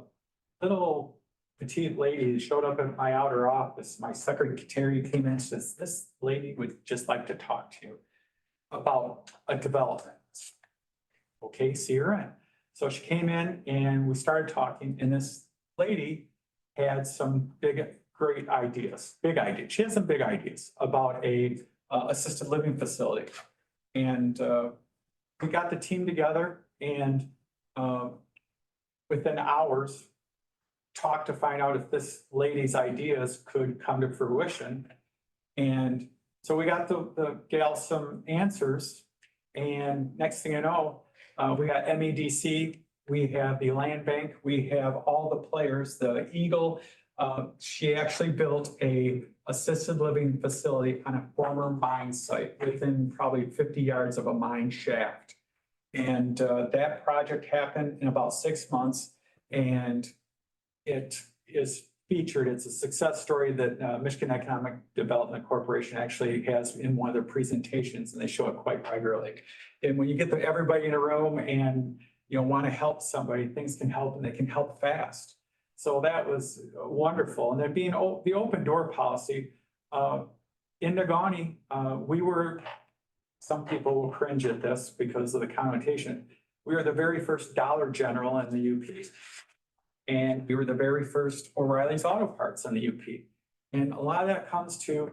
little petite lady that showed up at my outer office. My secretary came in and says, "This lady would just like to talk to you about a development." Okay, see her in. So she came in and we started talking, and this lady had some great ideas, big ideas. She had some big ideas about a assisted living facility. And we got the team together and within hours, talked to find out if this lady's ideas could come to fruition. And so we got the gal some answers, and next thing you know, we got MEDC, we have the land bank, we have all the players, the Eagle. She actually built a assisted living facility on a former mine site within probably 50 yards of a mine shaft. And that project happened in about 6 months, and it is featured. It's a success story that Michigan Economic Development Corporation actually has in one of their presentations, and they show it quite regularly. And when you get everybody in a room and want to help somebody, things can help, and they can help fast. So that was wonderful. And then being the open door policy in Negaunee, some people will cringe at this because of the connotation. We were the very first Dollar General in the UP. And we were the very first O'Reilly's Auto Parts in the UP. And a lot of that comes to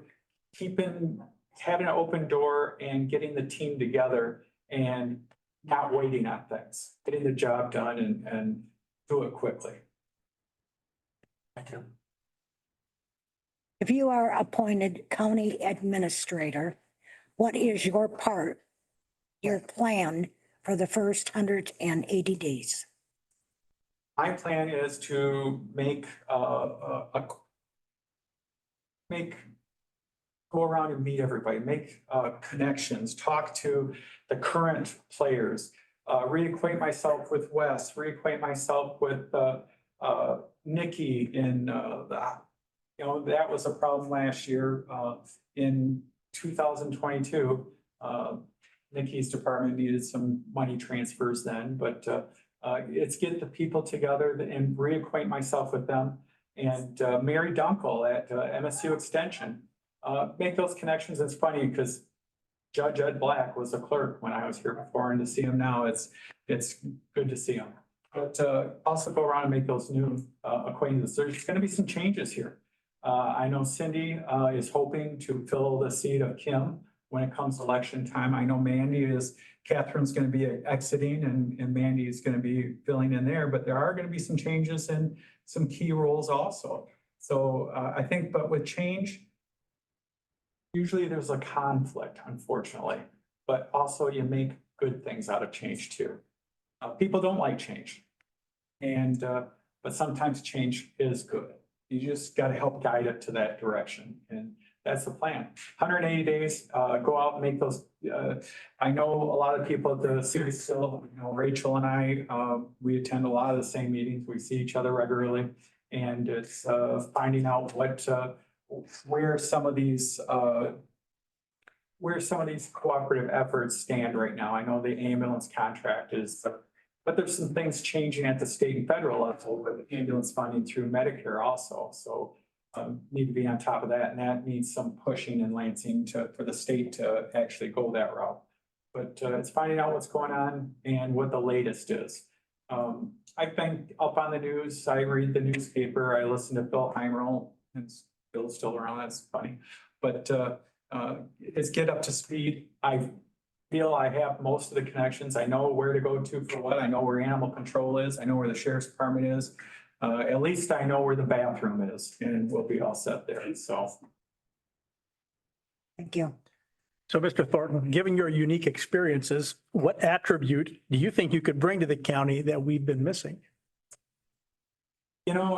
having an open door and getting the team together and not waiting on things, getting the job done and do it quickly. Thank you. If you are appointed county administrator, what is your plan for the first 180 days? My plan is to go around and meet everybody, make connections, talk to the current players, reacquaint myself with Wes, reacquaint myself with Nikki in that was a problem last year. In 2022, Nikki's department needed some money transfers then, but it's get the people together and reacquaint myself with them. And Mary Dunkel at MSU Extension, make those connections. It's funny because Judge Ed Black was a clerk when I was here before, and to see him now, it's good to see him. But also go around and make those new acquaintances. There's going to be some changes here. I know Cindy is hoping to fill the seat of Kim when it comes election time. I know Catherine's going to be exiting and Mandy is going to be filling in there, but there are going to be some changes in some key roles also. So I think, but with change, usually there's a conflict, unfortunately, but also you make good things out of change too. People don't like change, but sometimes change is good. You just got to help guide it to that direction. And that's the plan. 180 days, go out and make those. I know a lot of people at the city still, Rachel and I, we attend a lot of the same meetings. We see each other regularly. And it's finding out where some of these, where some of these cooperative efforts stand right now. I know the ambulance contract is, but there's some things changing at the state and federal level with ambulance funding through Medicare also. So need to be on top of that, and that needs some pushing in Lansing for the state to actually go that route. But it's finding out what's going on and what the latest is. I've been up on the news. I read the newspaper. I listen to Bill Heimerl, and Bill's still around. That's funny. But it's get up to speed. I feel I have most of the connections. I know where to go to for what. I know where animal control is. I know where the sheriff's department is. At least I know where the bathroom is, and we'll be all set there. So. Thank you. So, Mr. Thornton, given your unique experiences, what attribute do you think you could bring to the county that we've been missing? You know,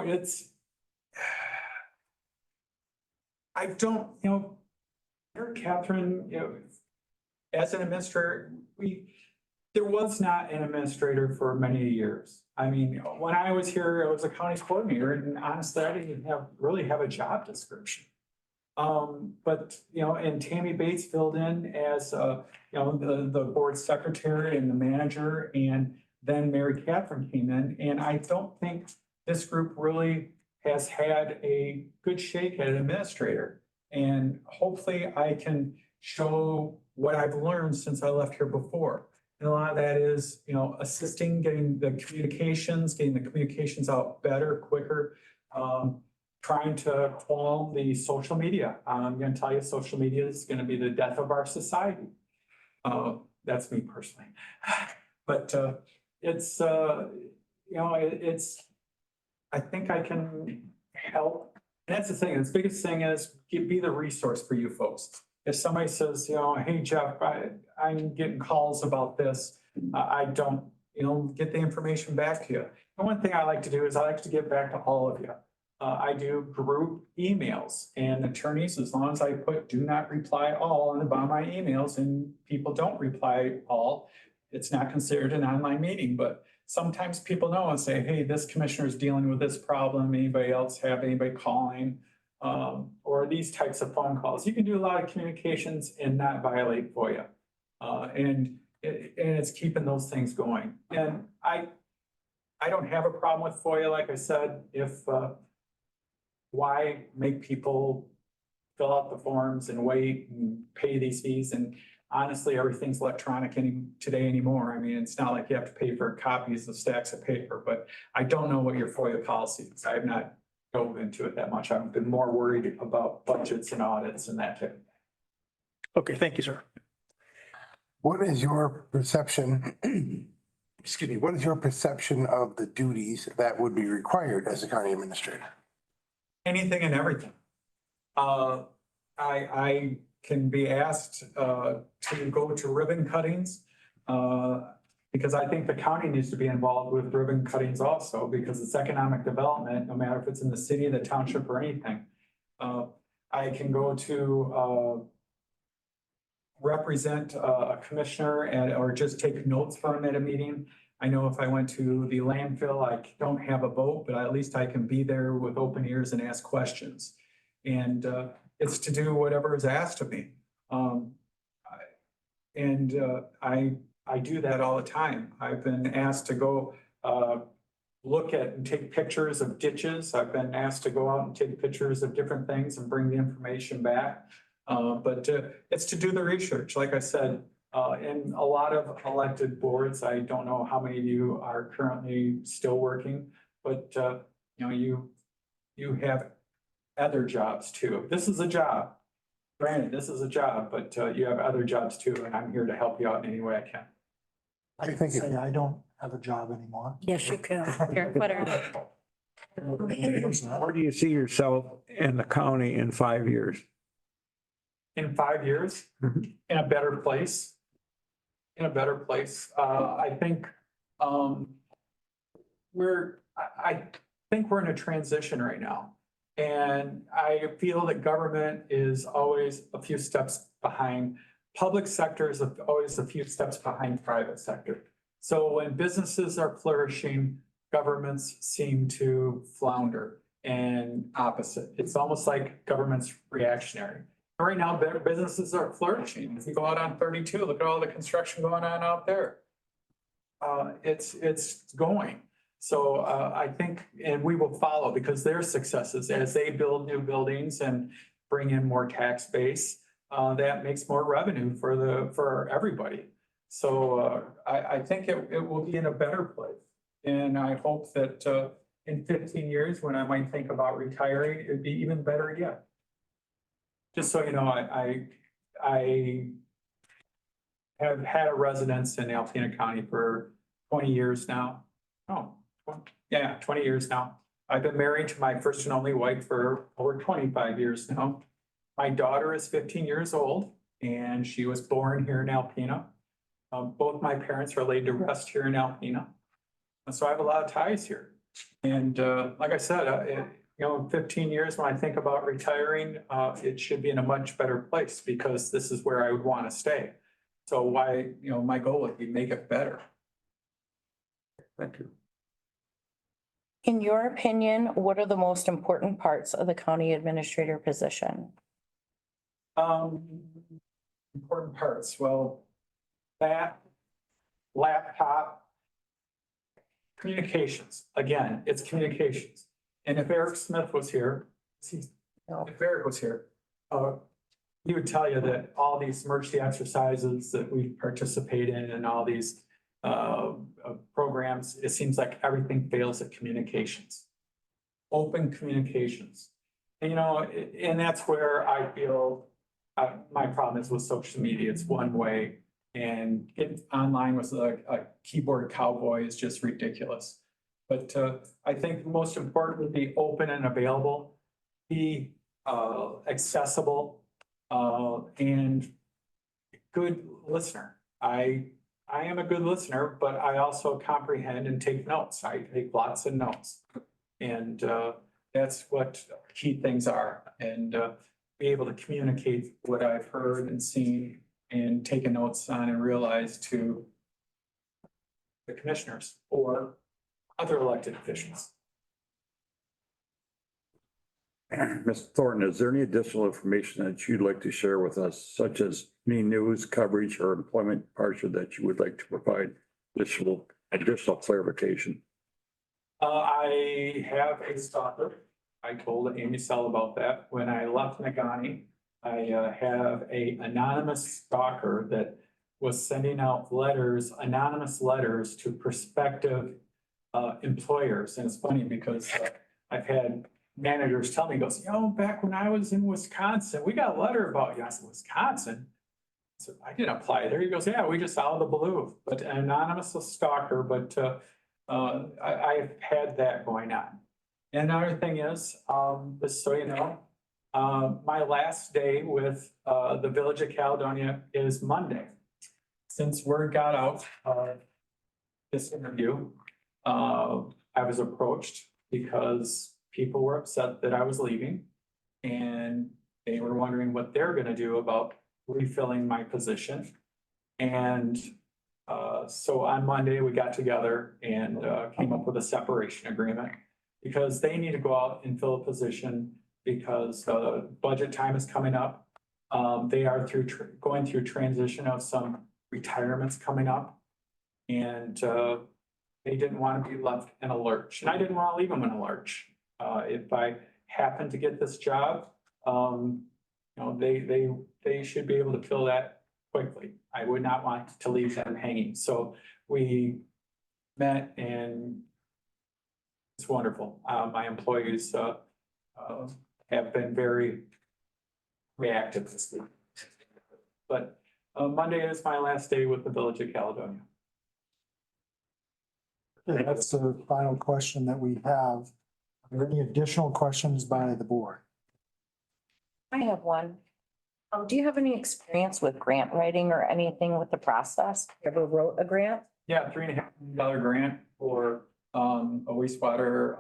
I don't, you know, Mary Catherine, you know, as an administrator, there was not an administrator for many years. I mean, when I was here, I was a county coordinator, and honestly, I didn't really have a job description. But, you know, and Tammy Bates filled in as, you know, the board secretary and the manager, and then Mary Catherine came in, and I don't think this group really has had a good shake at an administrator. And hopefully I can show what I've learned since I left here before. And a lot of that is, you know, assisting, getting the communications out better, quicker, trying to quell the social media. I'm going to tell you, social media is going to be the death of our society. That's me personally. But it's, you know, I think I can help. And that's the thing. The biggest thing is be the resource for you folks. If somebody says, you know, hey, Jeff, I'm getting calls about this, I don't, you know, get the information back to you. The one thing I like to do is I like to get back to all of you. I do group emails, and attorneys, as long as I put do not reply all on the bottom of my emails and people don't reply all, it's not considered an online meeting. But sometimes people know and say, hey, this commissioner is dealing with this problem. Anybody else have anybody calling? Or these types of phone calls. You can do a lot of communications and not violate FOIA. And it's keeping those things going. And I don't have a problem with FOIA. Like I said, why make people fill out the forms and wait and pay these fees? And honestly, everything's electronic today anymore. I mean, it's not like you have to pay for copies of stacks of paper, but I don't know what your FOIA policy is. I have not dove into it that much. I've been more worried about budgets and audits and that type of thing. Okay, thank you, sir. What is your perception, excuse me, what is your perception of the duties that would be required as a county administrator? Anything and everything. I can be asked to go to ribbon cuttings because I think the county needs to be involved with ribbon cuttings also, because it's economic development, no matter if it's in the city, the township, or anything. I can go to represent a commissioner or just take notes for him at a meeting. I know if I went to the landfill, I don't have a vote, but at least I can be there with open ears and ask questions. And it's to do whatever is asked of me. I do that all the time. I've been asked to go look at and take pictures of ditches. I've been asked to go out and take pictures of different things and bring the information back. But it's to do the research. Like I said, in a lot of elected boards, I don't know how many of you are currently still working, but you know, you have other jobs too. This is a job. Granted, this is a job, but you have other jobs too, and I'm here to help you out in any way I can. I can say I don't have a job anymore. Yes, you can. You're a quitter. Where do you see yourself in the county in 5 years? In 5 years, Mhm. in a better place. In a better place. I think I think we're in a transition right now. And I feel that government is always a few steps behind. Public sector is always a few steps behind private sector. So when businesses are flourishing, governments seem to flounder. and opposite. It's almost like government's reactionary. Right now, businesses are flourishing. If you go out on 32, look at all the construction going on out there. It's going. So I think, and we will follow because their successes as they build new buildings and bring in more tax base, that makes more revenue for everybody. So I think it will be in a better place. And I hope that in 15 years, when I might think about retiring, it'd be even better yet. Just so you know, I have had a residence in Alpena County for 20 years now. Oh, 20 years now. I've been married to my first and only wife for over 25 years now. My daughter is 15 years old and she was born here in Alpena. Both my parents are laid to rest here in Alpena. And so I have a lot of ties here. And like I said, in 15 years, when I think about retiring, it should be in a much better place because this is where I would want to stay. So why, my goal would be make it better. Thank you. In your opinion, what are the most important parts of the county administrator position? Important parts, well, that laptop, communications, again, it's communications. And if Eric Smith was here, if Eric was here, he would tell you that all these emergency exercises that we participate in and all these programs, it seems like everything fails at communications. Open communications. And, and that's where I feel my problem is with social media. It's one way. And getting online with a keyboard cowboy is just ridiculous. But I think the most important would be open and available, be accessible, and good listener. I am a good listener, but I also comprehend and take notes. I take lots of notes. And that's what key things are. And be able to communicate what I've heard and seen and taken notes on and realize to the commissioners or other elected officials. Ms. Thornton, is there any additional information that you'd like to share with us, such as any news coverage or employment departure that you would like to provide additional clarification? I have a stalker. I told Amy Sell about that. When I left Nagani, I have a anonymous stalker that was sending out anonymous letters to prospective employers. And it's funny because I've had managers tell me, back when I was in Wisconsin, we got a letter about you. I said, Wisconsin? So I didn't apply there. He goes, yeah, we just out of the blue, but an anonymous stalker, but I've had that going on. And another thing is, just so you know, my last day with the Village of Caledonia is Monday. Since word got out this interview, I was approached because people were upset that I was leaving and they were wondering what they're going to do about refilling my position. And so on Monday, we got together and came up with a separation agreement because they need to go out and fill a position because budget time is coming up. They are going through transition of some retirements coming up. And they didn't want to be left in a lurch. And I didn't want to leave them in a lurch. If I happen to get this job, they should be able to fill that quickly. I would not want to leave them hanging. So we met and it's wonderful. My employees have been very reactive this week. But Monday is my last day with the Village of Caledonia. Okay, that's the final question that we have. Are there any additional questions by the board? I have one. Do you have any experience with grant writing or anything with the process? You ever wrote a grant? Yeah, $3.5 million grant for a wastewater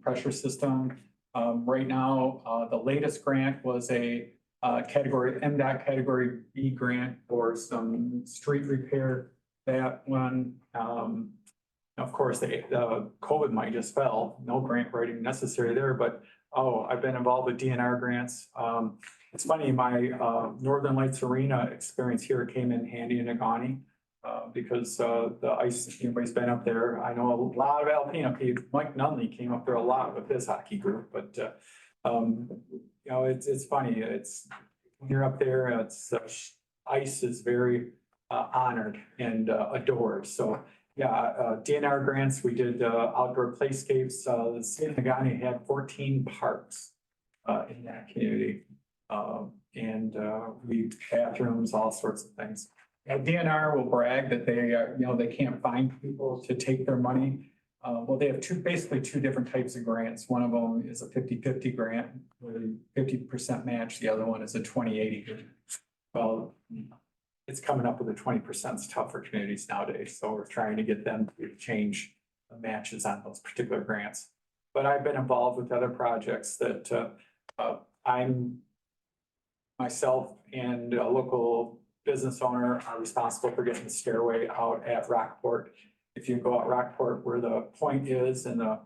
pressure system. Right now, the latest grant was a MDOT category B grant for some street repair. That one Of course, the COVID money just fell, no grant writing necessary there, but, I've been involved with DNR grants. It's funny, my, Northern Lights Arena experience here came in handy in Agani. Because, the ice, anybody's been up there. I know a lot of Alpena people, Mike Nunley came up there a lot with his hockey group, but, it's funny, when you're up there, ice is very, honored and, adored, so. Yeah, DNR grants, we did outdoor playscapes. The state of Nagani had 14 parks in that community. And we bathrooms, all sorts of things. DNR will brag that they can't find people to take their money. Well, they have basically two different types of grants. One of them is a 50-50 grant, where 50% match. The other one is a 20-80 grant. Well, it's coming up with a 20% is tough for communities nowadays, so we're trying to get them to change the matches on those particular grants. But I've been involved with other projects that I'm myself and a local business owner are responsible for getting the stairway out at Rockport. If you go out Rockport where the point is and the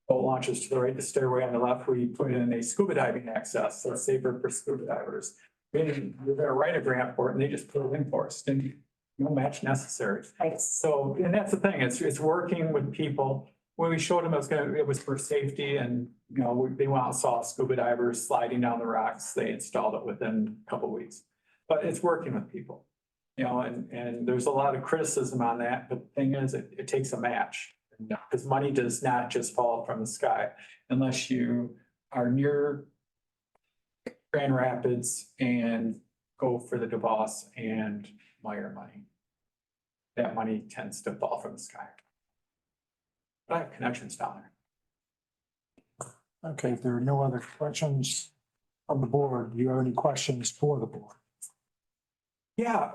boat launches to the right, the stairway on the left, we put in a scuba diving access, so it's safer for scuba divers. Meaning you're gonna write a grant for it and they just put it in for us, and no match necessary. So, and that's the thing, it's working with people. When we showed them it was for safety and, they went out and saw scuba divers sliding down the rocks. They installed it within a couple of weeks. But it's working with people, and there's a lot of criticism on that, but the thing is, it takes a match. Because money does not just fall from the sky unless you are near Grand Rapids and go for the DeVos and Meyer money. That money tends to fall from the sky. But I have connections down there. Okay, if there are no other questions from the board, do you have any questions for the board? Yeah,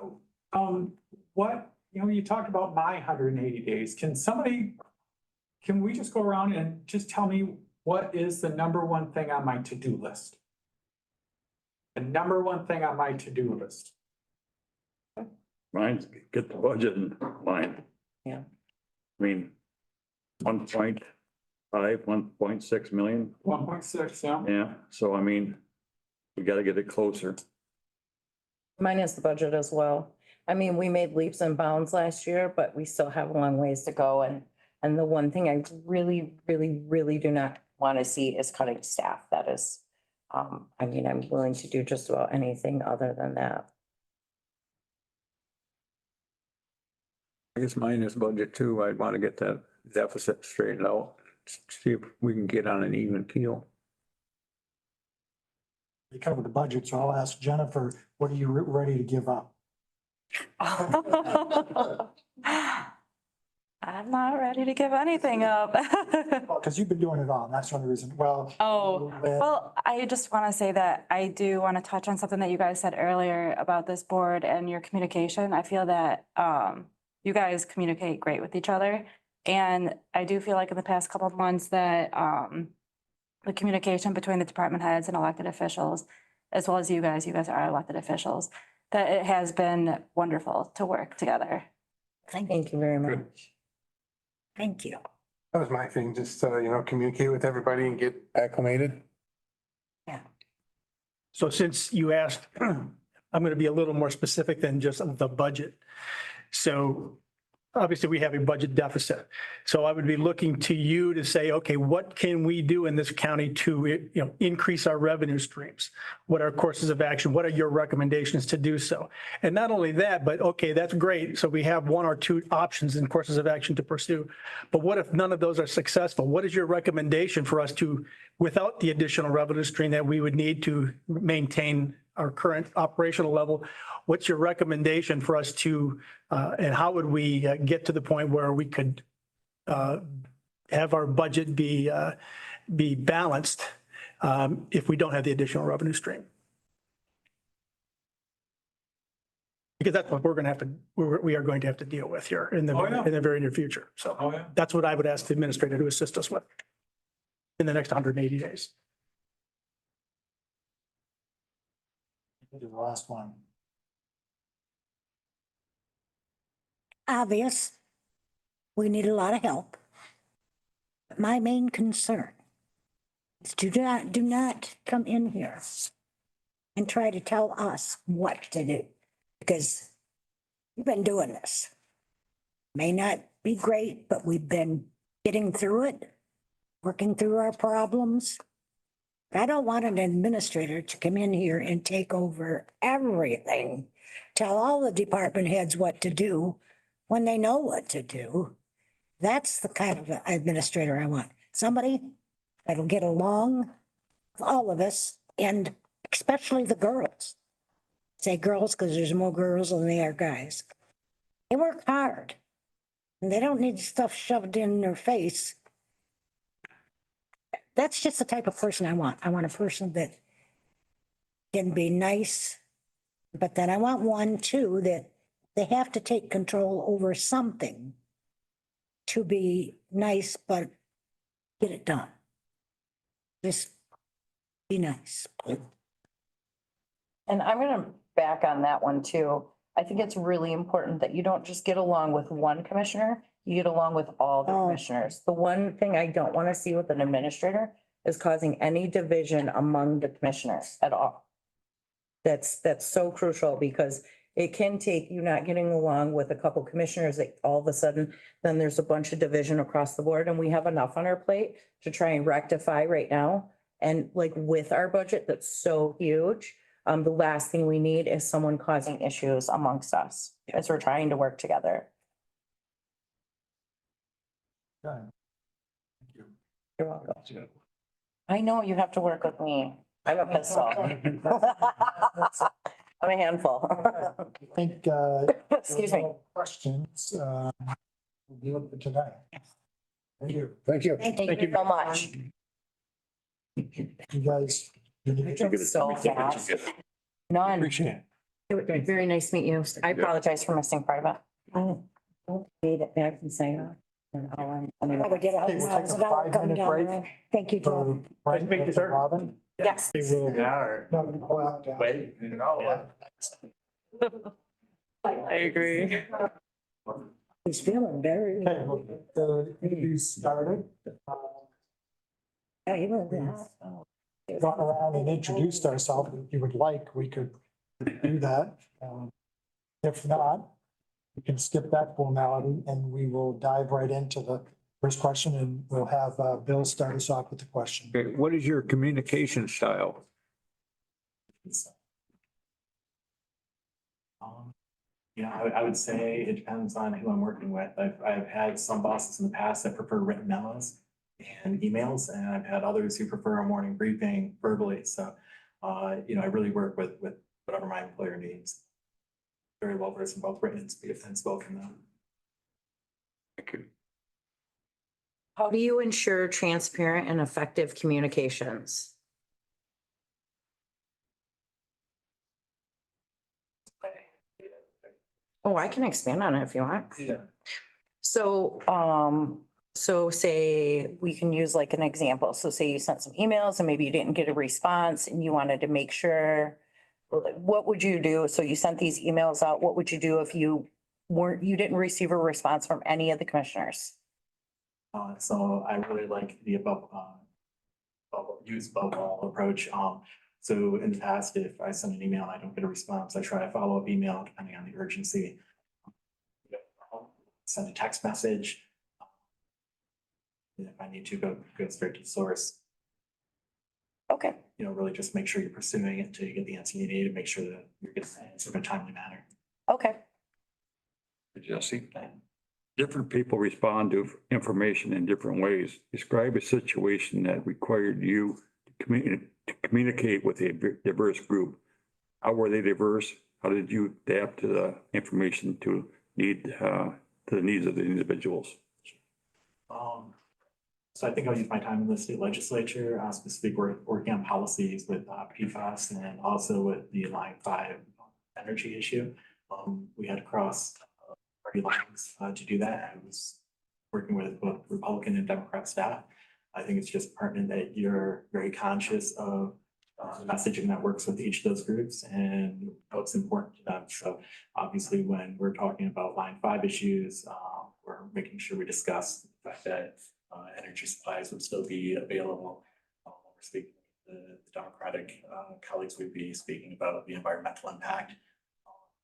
you talked about my 180 days. Can we just go around and just tell me what is the number one thing on my to-do list? The number one thing on my to-do list. Mine's get the budget in line. Yeah. I mean, 1.5, 1.6 million. 1.6, yeah. Yeah, so I mean, we gotta get it closer. Mine is the budget as well. I mean, we made leaps and bounds last year, but we still have a long ways to go. And the one thing I really, really, really do not want to see is cutting staff. That is, I'm willing to do just about anything other than that. I guess mine is budget too. I'd want to get that deficit straightened out, see if we can get on an even keel. We covered the budget, so I'll ask Jennifer, what are you ready to give up? I'm not ready to give anything up. Because you've been doing it all, and that's the only reason, well. Well, I just want to say that I do want to touch on something that you guys said earlier about this board and your communication. I feel that you guys communicate great with each other. And I do feel like in the past couple of months that the communication between the department heads and elected officials, as well as you guys are elected officials, that it has been wonderful to work together. Thank you very much. Thank you. That was my thing, just, communicate with everybody and get acclimated. So since you asked, I'm going to be a little more specific than just the budget. So obviously we have a budget deficit. So I would be looking to you to say, okay, what can we do in this county to, increase our revenue streams? What are courses of action? What are your recommendations to do so? And not only that, but okay, that's great. So we have one or two options and courses of action to pursue. But what if none of those are successful? What is your recommendation for us to, without the additional revenue stream that we would need to maintain our current operational level? What's your recommendation for us to, and how would we get to the point where we could have our budget be balanced if we don't have the additional revenue stream? Because that's what we are going to have to deal with here in the very near future. So that's what I would ask the administrator to assist us with in the next 180 days. The last one. Obvious. We need a lot of help. But my main concern is do not come in here and try to tell us what to do, because we've been doing this. May not be great, but we've been getting through it, working through our problems. I don't want an administrator to come in here and take over everything, tell all the department heads what to do when they know what to do. That's the kind of administrator I want. Somebody that'll get along with all of us, and especially the girls. Say girls because there's more girls than there are guys. They work hard and they don't need stuff shoved in their face. That's just the type of person I want. I want a person that can be nice, but then I want one too that they have to take control over something to be nice, but get it done. Just be nice. And I'm gonna back on that one too. I think it's really important that you don't just get along with one commissioner, you get along with all the Oh. commissioners. The one thing I don't want to see with an administrator is causing any division among the commissioners at all. That's so crucial, because it can take you not getting along with a couple commissioners that all of a sudden, then there's a bunch of division across the board, and we have enough on our plate to try and rectify right now. And like with our budget, that's so huge. The last thing we need is someone causing issues amongst us as we're trying to work together. Okay. You're welcome. I know you have to work with me. I'm a pistol. I'm a handful. I think, Excuse me. questions, we'll deal with it today. Thank you. Thank you. Thank you so much. You guys. So fast. None. Appreciate it. Very nice to meet you. I apologize for missing part of it. Don't read it back and say, Oh, we did Okay, we'll take a 5-minute break. Thank you, Joe. for Frank Thank you, and sir. Robin. yes. No, go out, yeah. I agree. He's feeling better. Okay, well, the interview's started. Yeah, he was. Gone around and introduced ourselves. If you would like, we could do that. If not, we can skip that formality and we will dive right into the first question, and we'll have Bill start us off with the question. Okay, what is your communication style? Yeah, I would say it depends on who I'm working with. I've had some bosses in the past that prefer written memos and emails, and I've had others who prefer a morning briefing verbally. So, I really work with whatever my employer needs. Very well versed in both written and spoken though. Thank you. How do you ensure transparent and effective communications? Oh, I can expand on it if you want. Yeah. So say we can use like an example. So say you sent some emails and maybe you didn't get a response and you wanted to make sure, what would you do? So you sent these emails out. What would you do if you didn't receive a response from any of the commissioners? So I really like the above all approach. So in the past, if I send an email and I don't get a response, I try a follow-up email depending on the urgency. Send a text message. If I need to go straight to the source, Okay, really just make sure you're pursuing it until you get the answer you need, and make sure that you're getting the answer in a timely manner. okay. Jesse, different people respond to information in different ways. Describe a situation that required you to communicate with a diverse group. How were they diverse? How did you adapt to the information to the needs of the individuals? So I think I'll use my time in the state legislature, specifically working on policies with PFAS and also with the Line 5 energy issue. We had to cross party lines to do that. I was working with both Republican and Democrat staff. I think it's just pertinent that you're very conscious of messaging that works with each of those groups and what's important to them. So obviously, when we're talking about Line 5 issues, we're making sure we discuss the fact that energy supplies would still be available. We're speaking with the Democratic colleagues, we'd be speaking about the environmental impact.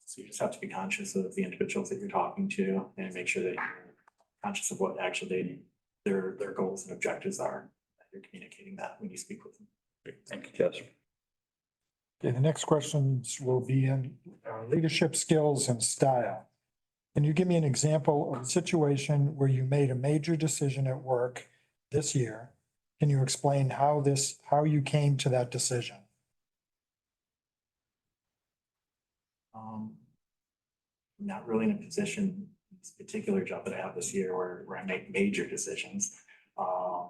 So you just have to be conscious of the individuals that you're talking to and make sure that you're conscious of what actually their goals and objectives are. That you're communicating that when you speak with them. Thank you, Jess. Okay, the next questions will be in leadership skills and style. Can you give me an example of a situation where you made a major decision at work this year? Can you explain how you came to that decision? Not really in a position, this particular job that I have this year where I make major decisions. I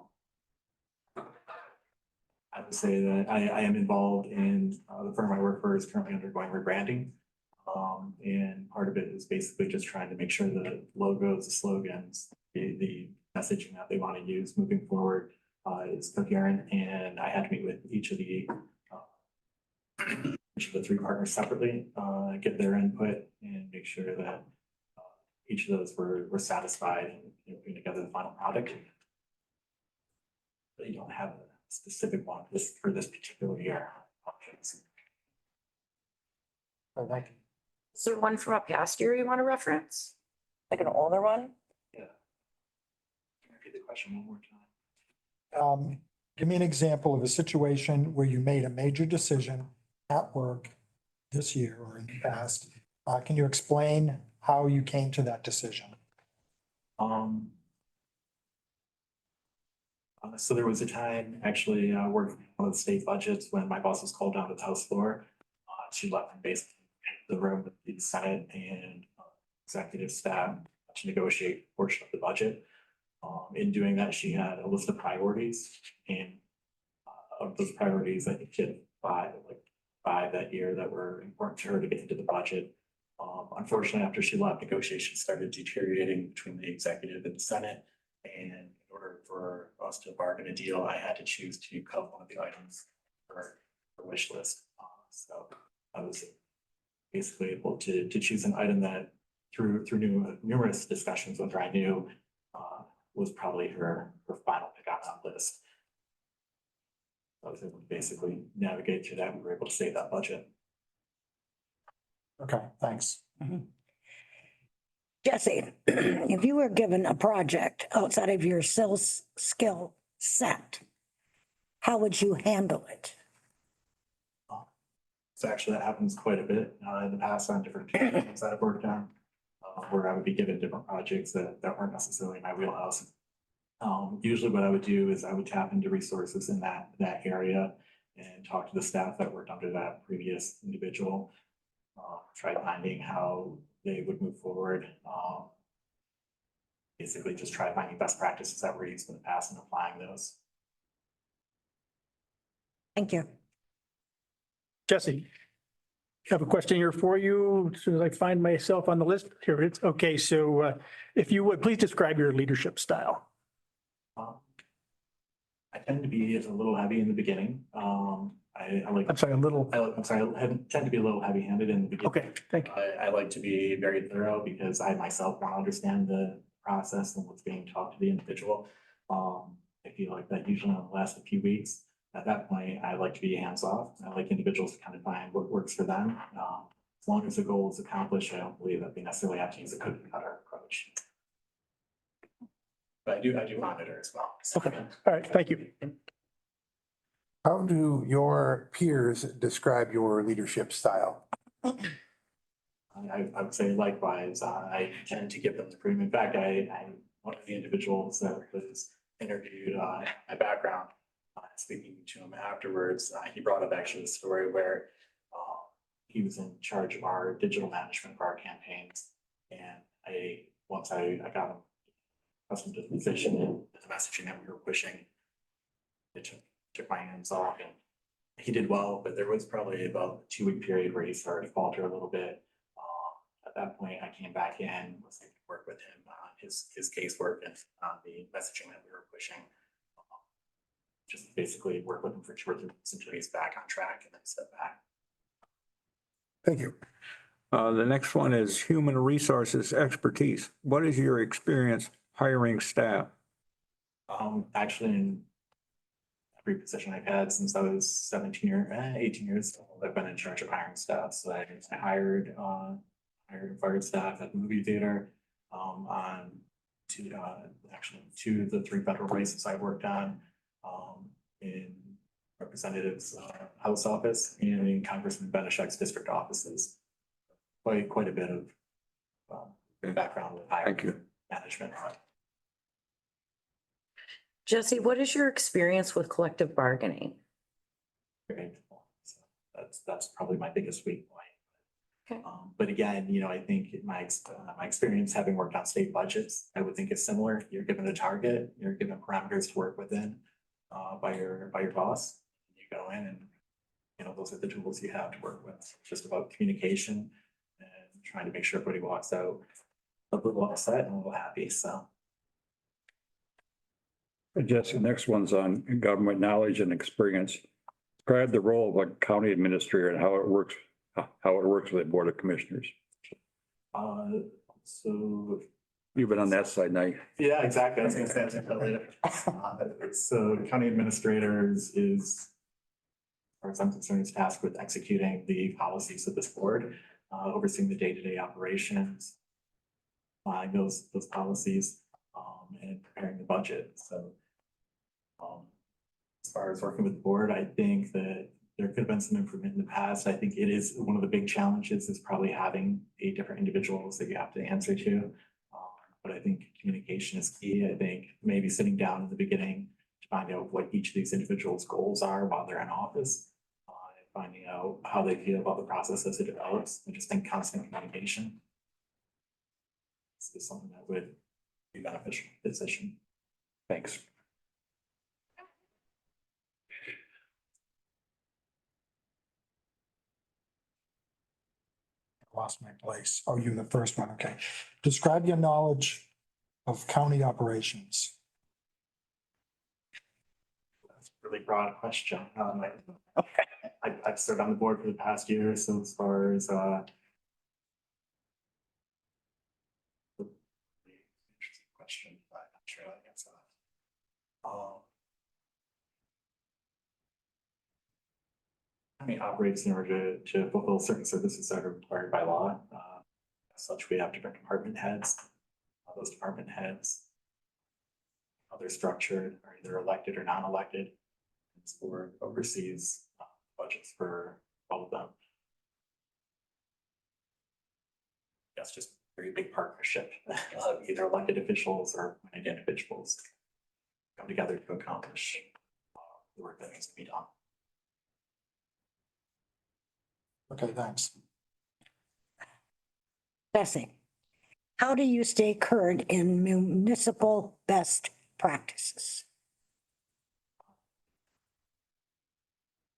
would say that I am involved in, the firm I work for is currently undergoing rebranding. And part of it is basically just trying to make sure the logos, the slogans, the messaging that they want to use moving forward is coherent. And I had to meet with each of the three partners separately, get their input and make sure that each of those were satisfied and, putting together the final product. But you don't have a specific one for this particular year. Thank you. Is there one from a past year you want to reference? Like an older one? Yeah. Can you repeat the question one more time? Give me an example of a situation where you made a major decision at work this year or in the past. Can you explain how you came to that decision? So there was a time actually working on the state budgets when my boss was called down to the House floor. She left me basically in the room with the Senate and executive staff to negotiate a portion of the budget. In doing that, she had a list of priorities, and of those priorities, I think she had five that year that were important to her to get into the budget. Unfortunately, after she left, negotiations started deteriorating between the executive and the Senate. And in order for us to bargain a deal, I had to choose to cut one of the items for the wish list. So I was basically able to choose an item that through numerous discussions with her, I knew was probably her final pick on that list. I was able to basically navigate through that. We were able to save that budget. Okay, thanks. Jesse, if you were given a project outside of your sales skill set, how would you handle it? So actually that happens quite a bit in the past on different teams that I've worked on, where I would be given different projects that weren't necessarily in my wheelhouse. Usually what I would do is I would tap into resources in that area and talk to the staff that worked under that previous individual. Try finding how they would move forward. Basically just try finding best practices that were used in the past and applying those. Thank you. Jesse, I have a question here for you. As soon as I find myself on the list, here it is. Okay, so if you would, please describe your leadership style. I tend to be a little heavy in the beginning. I like. I'm sorry, a little. I'm sorry, I tend to be a little heavy-handed in the beginning. Okay, thank you. I like to be very thorough because I myself want to understand the process and what's being taught to the individual. I feel like that usually only lasts a few weeks. At that point, I like to be hands-off. I like individuals to kind of find what works for them. As long as the goal is accomplished, I don't believe that they necessarily have to use a cookie cutter approach. But I do monitor as well. Okay, all right, thank you. How do your peers describe your leadership style? I would say likewise, I tend to give them the freedom. In fact, I'm one of the individuals that was interviewed, my background, speaking to him afterwards, he brought up actually the story where he was in charge of our digital management for our campaigns. And once I got him accustomed to the position and the messaging that we were pushing, it took my hands off, and he did well, but there was probably about a 2-week period where he started to falter a little bit. At that point, I came back in, was able to work with him on his casework and on the messaging that we were pushing. Just basically work with him for 2 or 3 months until he's back on track and then step back. Thank you. The next one is human resources expertise. What is your experience hiring staff? Actually, in every position I've had since I was 18 years old, I've been in charge of hiring staff. So I hired and fired staff at the movie theater, on actually two of the three federal races I worked on, in Representative's House office and in Congressman Benishek's district offices. Quite a bit of background with hiring. Thank you. Management. Jesse, what is your experience with collective bargaining? Very difficult. So that's probably my biggest weak point. Okay. But again, I think my experience having worked on state budgets, I would think is similar. You're given a target, you're given parameters to work within by your boss. You go in and those are the tools you have to work with. It's just about communication and trying to make sure everybody walks out a little upset and a little happy. So. Jesse, next one's on government knowledge and experience. Describe the role of a county administrator and how it works with the Board of Commissioners. So You've been on that side now. yeah, exactly. I was gonna say that later. So county administrators is, as far as I'm concerned, is tasked with executing the policies of this board, overseeing the day-to-day operations, applying those policies, and preparing the budget. So, as far as working with the board, I think that there could have been some improvement in the past. I think it is one of the big challenges is probably having 8 different individuals that you have to answer to. But I think communication is key. I think maybe sitting down in the beginning to find out what each of these individuals' goals are while they're in office, and finding out how they feel about the process as it develops. I just think constant communication is something that would be beneficial for the position. Thanks. Lost my place. Oh, you the first one, okay. Describe your knowledge of county operations. That's a really broad question. I've served on the board for the past year, so as far as interesting question, but I'm sure I answer that. County operates in order to fulfill certain services that are required by law. As such, we have different department heads. Those department heads, how they're structured, are either elected or non-elected. This board oversees budgets for all of them. That's just a very big partnership of either elected officials or appointed individuals come together to accomplish the work that needs to be done. Okay, thanks. Jesse, how do you stay current in municipal best practices?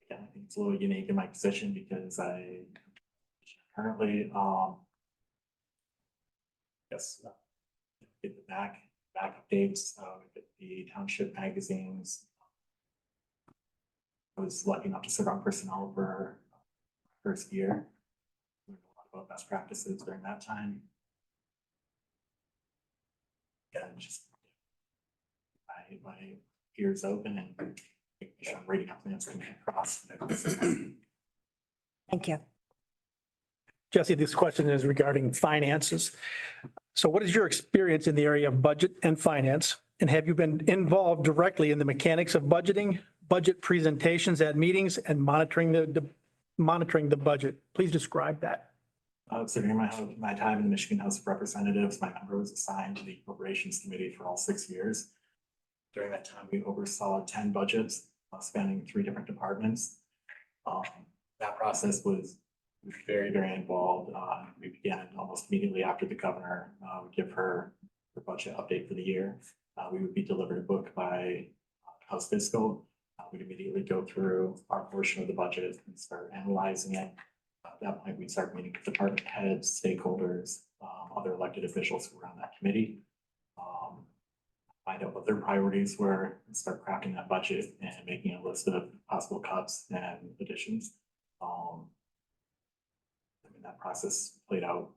Again, I think it's a little unique in my position because I currently, yes, get the back updates, get the township magazines. I was lucky enough to serve on personnel for first year. Learned a lot about best practices during that time. Again, just my ears open and making sure I'm reading up plans coming across. Thank you. Jesse, this question is regarding finances. So what is your experience in the area of budget and finance? And have you been involved directly in the mechanics of budgeting, budget presentations at meetings, and monitoring the budget? Please describe that. So during my time in the Michigan House of Representatives, my member was assigned to the Appropriations Committee for all 6 years. During that time, we oversaw 10 budgets spanning 3 different departments. That process was very, very involved. We began almost immediately after the governor would give her the budget update for the year. We would be delivered a book by House Fiscal. We'd immediately go through our portion of the budget and start analyzing it. At that point, we'd start meeting with department heads, stakeholders, other elected officials who were on that committee. Find out what their priorities were and start crafting that budget and making a list of possible cuts and additions. and that process played out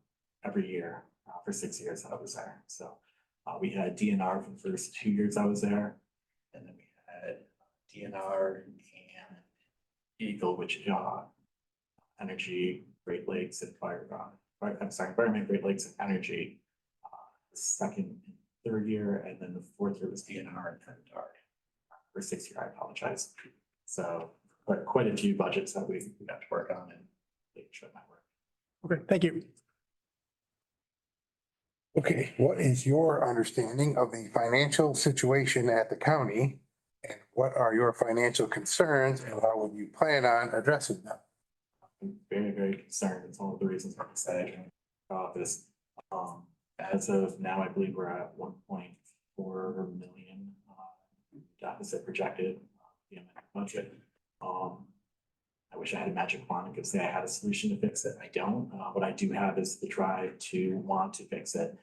every year for 6 years that I was there. So we had DNR for the first 2 years I was there. And then we had DNR and Eagle, which energy, Great Lakes and environment, Great Lakes and energy. The second and third year, and then the fourth year was DNR and DART. For 6 year, I apologize. So quite a few budgets that we got to work on and making sure that work. Okay, thank you. Okay, what is your understanding of the financial situation at the county? And what are your financial concerns and how would you plan on addressing them? I'm very, very concerned. It's one of the reasons why I decided to office. As of now, I believe we're at 1.4 million deficit projected in the budget. I wish I had a magic wand and could say I had a solution to fix it. I don't. What I do have is the drive to want to fix it.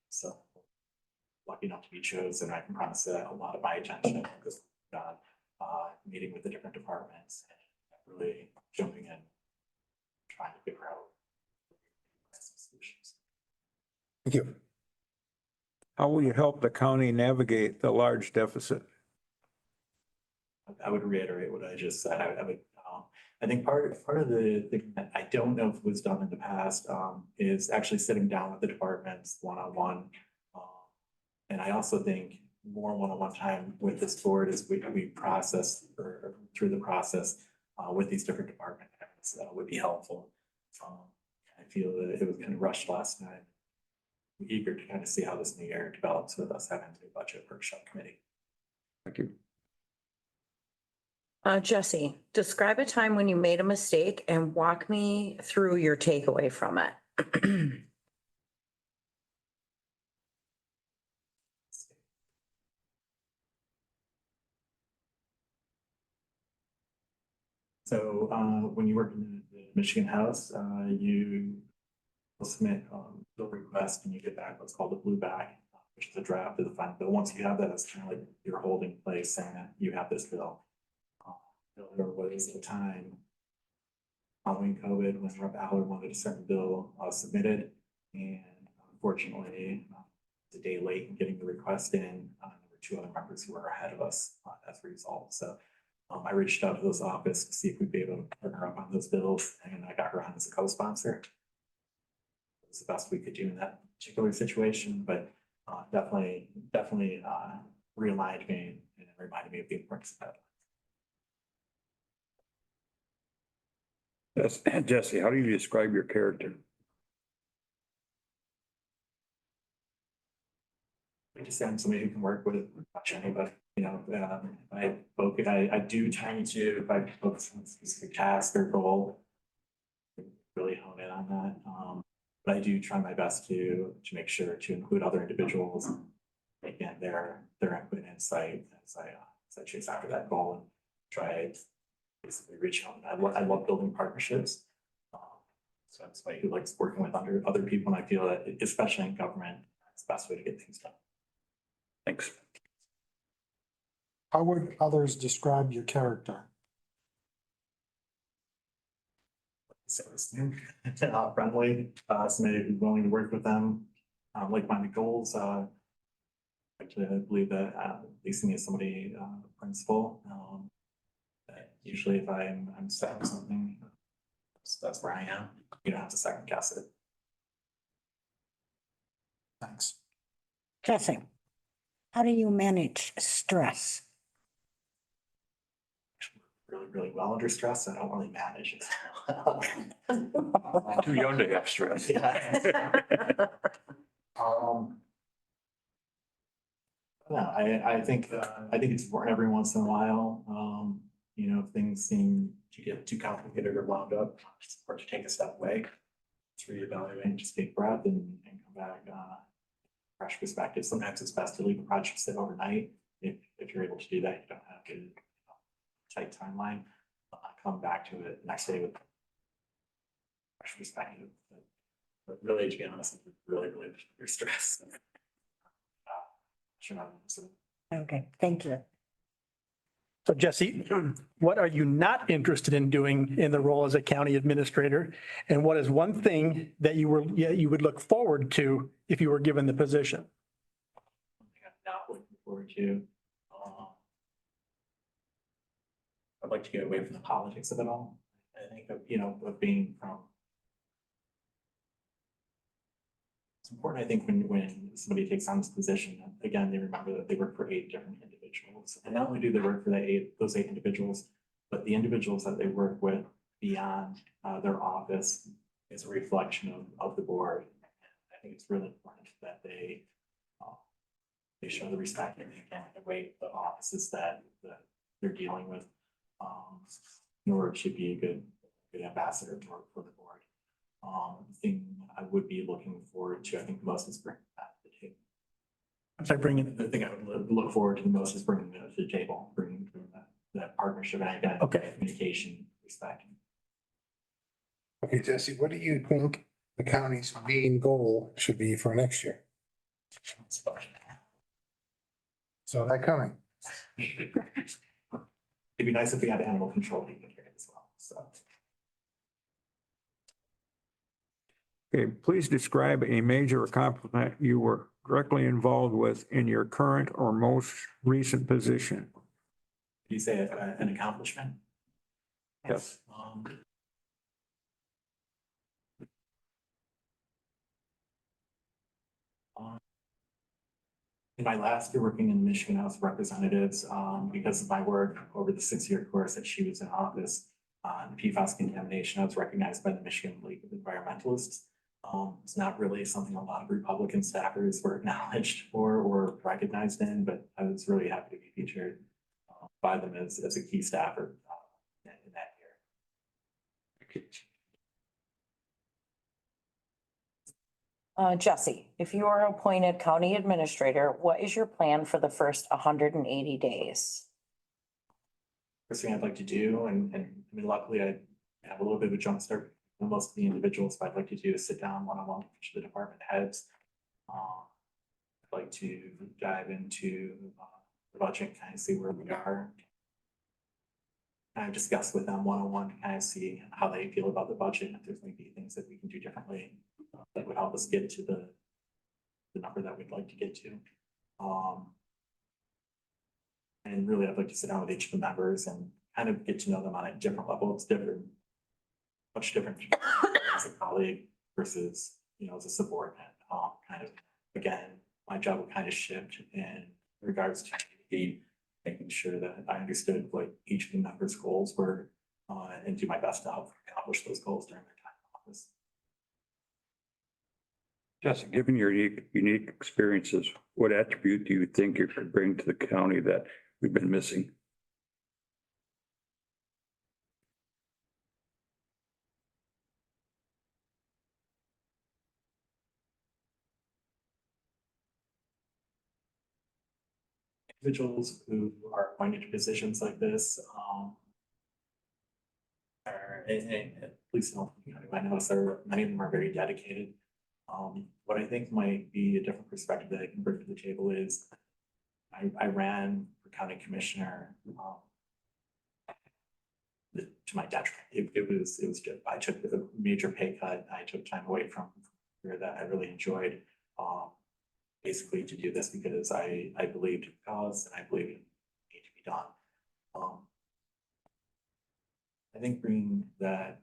So lucky enough to be chosen, I can promise that a lot of my attention is meeting with the different departments and really jumping in, trying to figure out solutions. Thank you. How will you help the county navigate the large deficit? I would reiterate what I just said. I think part of the thing that I don't know if was done in the past is actually sitting down with the departments one-on-one. And I also think more one-on-one time with this board is we process or through the process with these different department heads would be helpful. I feel that it was kind of rushed last night. I'm eager to kind of see how this new year develops with us having the budget workshop committee. Thank you. Jesse, describe a time when you made a mistake and walk me through your takeaway from it. So when you work in the Michigan House, you will submit bill request and you get back what's called a blue bag, which is a draft of the final bill. Once you have that, it's kind of like your holding place saying that you have this bill. There was a time following COVID when Rep. Allard wanted a certain bill submitted, and unfortunately, a day late in getting the request in. There were two other members who were ahead of us as a result. So I reached out to those office to see if we'd be able to partner up on those bills, and I got her on as a co-sponsor. It was the best we could do in that particular situation, but definitely realigned me and reminded me of the importance of that. Jesse, how do you describe your character? I just am somebody who can work with much anybody, you know, I do tend to, if I focus on a specific task or goal, really hone in on that. But I do try my best to make sure to include other individuals, again, their input and insight as I chase after that goal and try basically reach out. I love building partnerships. So I'm somebody who likes working with other people, and I feel that, especially in government, it's the best way to get things done. Thanks. How would others describe your character? So friendly, somebody who's willing to work with them, like-minded goals. Actually, I believe that leasing is somebody principal. Usually if I'm set on something, that's where I am. You don't have to second guess it. Thanks. Jesse, how do you manage stress? Really, really well under stress. I don't really manage it. Too young to have stress. Yeah. No, I think it's important every once in a while. You know, if things seem to get too complicated or wound up, it's important to take a step away, to reevaluate, just take a breath and come back, fresh perspective. Sometimes it's best to leave a project sit overnight. If you're able to do that, you don't have to tight timeline. Come back to it next day with fresh perspective. But really, to be honest, I'm really under stress. Sure. Okay, thank you. So Jesse, what are you not interested in doing in the role as a county administrator? And what is one thing that you would look forward to if you were given the position? I'm not looking forward to. I'd like to get away from the politics of it all. I think of, of being from. It's important, I think, when somebody takes on this position, again, they remember that they work for 8 different individuals. And not only do they work for those eight individuals, but the individuals that they work with beyond their office is a reflection of the board. I think it's really important that they show the respect and the weight of the offices that they're dealing with in order to be a good ambassador for the board. The thing I would be looking forward to, I think most is bringing that to the table. I'm sorry, bringing, The thing I would look forward to the most is bringing that to the table, bringing that partnership and identity, Okay. communication, respect. Okay, Jesse, what do you think the county's main goal should be for next year? So that coming. It'd be nice if we had animal control taken care of as well, so. Okay, please describe a major accomplishment you were directly involved with in your current or most recent position. Did you say an accomplishment? Yes. In my last year working in the Michigan House of Representatives, because of my work over the 6-year course that she was in office on PFAS contamination, I was recognized by the Michigan League of Environmentalists. It's not really something a lot of Republican staffers were acknowledged for or recognized in, but I was really happy to be featured by them as a key staffer in that year. Jesse, if you are appointed county administrator, what is your plan for the first 180 days? First thing I'd like to do, and I mean, luckily I have a little bit of a jump start with most of the individuals, but I'd like to do is sit down one-on-one with each of the department heads. I'd like to dive into the budget, kind of see where we are. Kind of discuss with them one-on-one to kind of see how they feel about the budget, if there's maybe things that we can do differently that would help us get to the number that we'd like to get to. And really, I'd like to sit down with each of the members and kind of get to know them on a different level. It's different, much different as a colleague versus, as a subordinate. Kind of, again, my job would kind of shift in regards to making sure that I understood what each of the members' goals were and do my best to help accomplish those goals during their time in office. Jesse, given your unique experiences, what attribute do you think you could bring to the county that we've been missing? Individuals who are appointed to positions like this at least I notice many of them are very dedicated. What I think might be a different perspective that I can bring to the table is I ran for county commissioner to my detriment. It was just, I took a major pay cut. I took time away from career that I really enjoyed. Basically to do this because I believed in the cause and I believe it needed to be done. I think bringing that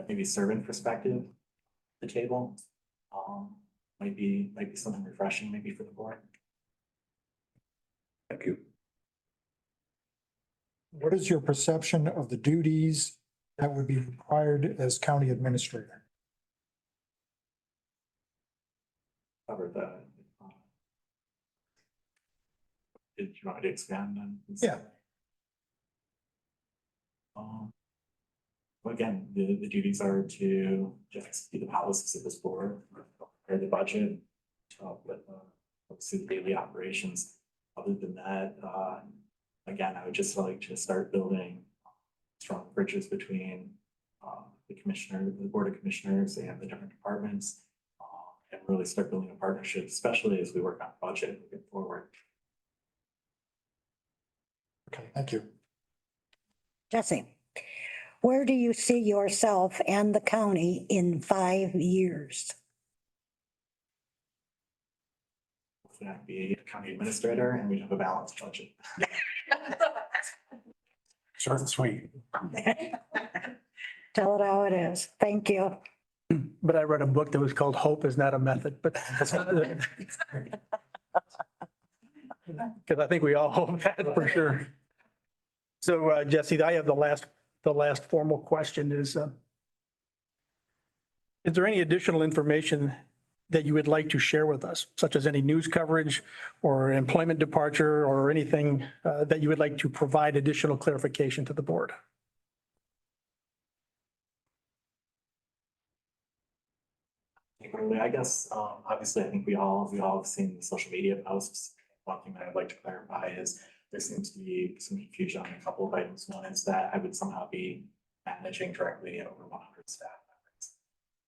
maybe servant perspective to the table might be something refreshing maybe for the board. Thank you. What is your perception of the duties that would be required as county administrator? Cover the. Did you want me to expand on? Yeah. Again, the duties are to execute the policies of this board, prepare the budget, to help with obviously the daily operations. Other than that, again, I would just like to start building strong bridges between the board of commissioners and the different departments, and really start building a partnership, especially as we work on budget moving forward. Okay, thank you. Jesse, where do you see yourself and the county in 5 years? Hopefully I can be a county administrator and we have a balanced budget. Short and sweet. Tell it how it is. Thank you. But I read a book that was called Hope is Not a Method, but because I think we all hope that for sure. So Jesse, I have the last formal question is there any additional information that you would like to share with us, such as any news coverage or employment departure or anything that you would like to provide additional clarification to the board? I guess, obviously, I think we all have seen the social media posts. One thing that I'd like to clarify is there seems to be some confusion on a couple of items. One is that I would somehow be managing directly over 100 staff members.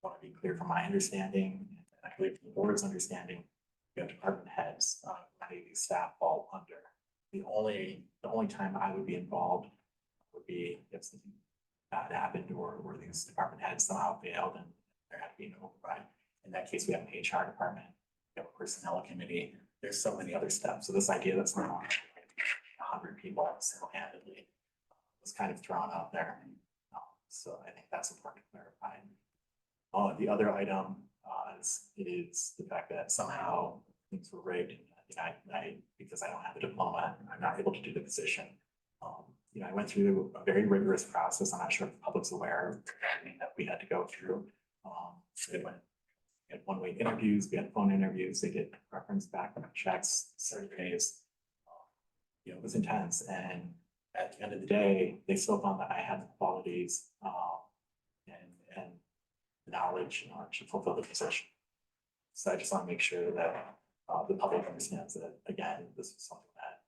I want to be clear from my understanding, and I believe from the board's understanding, we have department heads, many of these staff fall under. The only time I would be involved would be if something bad happened or these department heads somehow failed and there had to be an override. In that case, we have an HR department, we have a personnel committee. There's so many other steps. So this idea that's now 100 people single-handedly was kind of thrown out there. So I think that's important to clarify. The other item is the fact that somehow things were rigged. Because I don't have a diploma, I'm not able to do the position. I went through a very rigorous process. I'm not sure if the public's aware of everything that we had to go through. We had one-way interviews, we had phone interviews, they did reference background checks, surveys. It was intense, and at the end of the day, they still found that I had the qualities and the knowledge to fulfill the position. So I just want to make sure that the public understands that, again, this is something that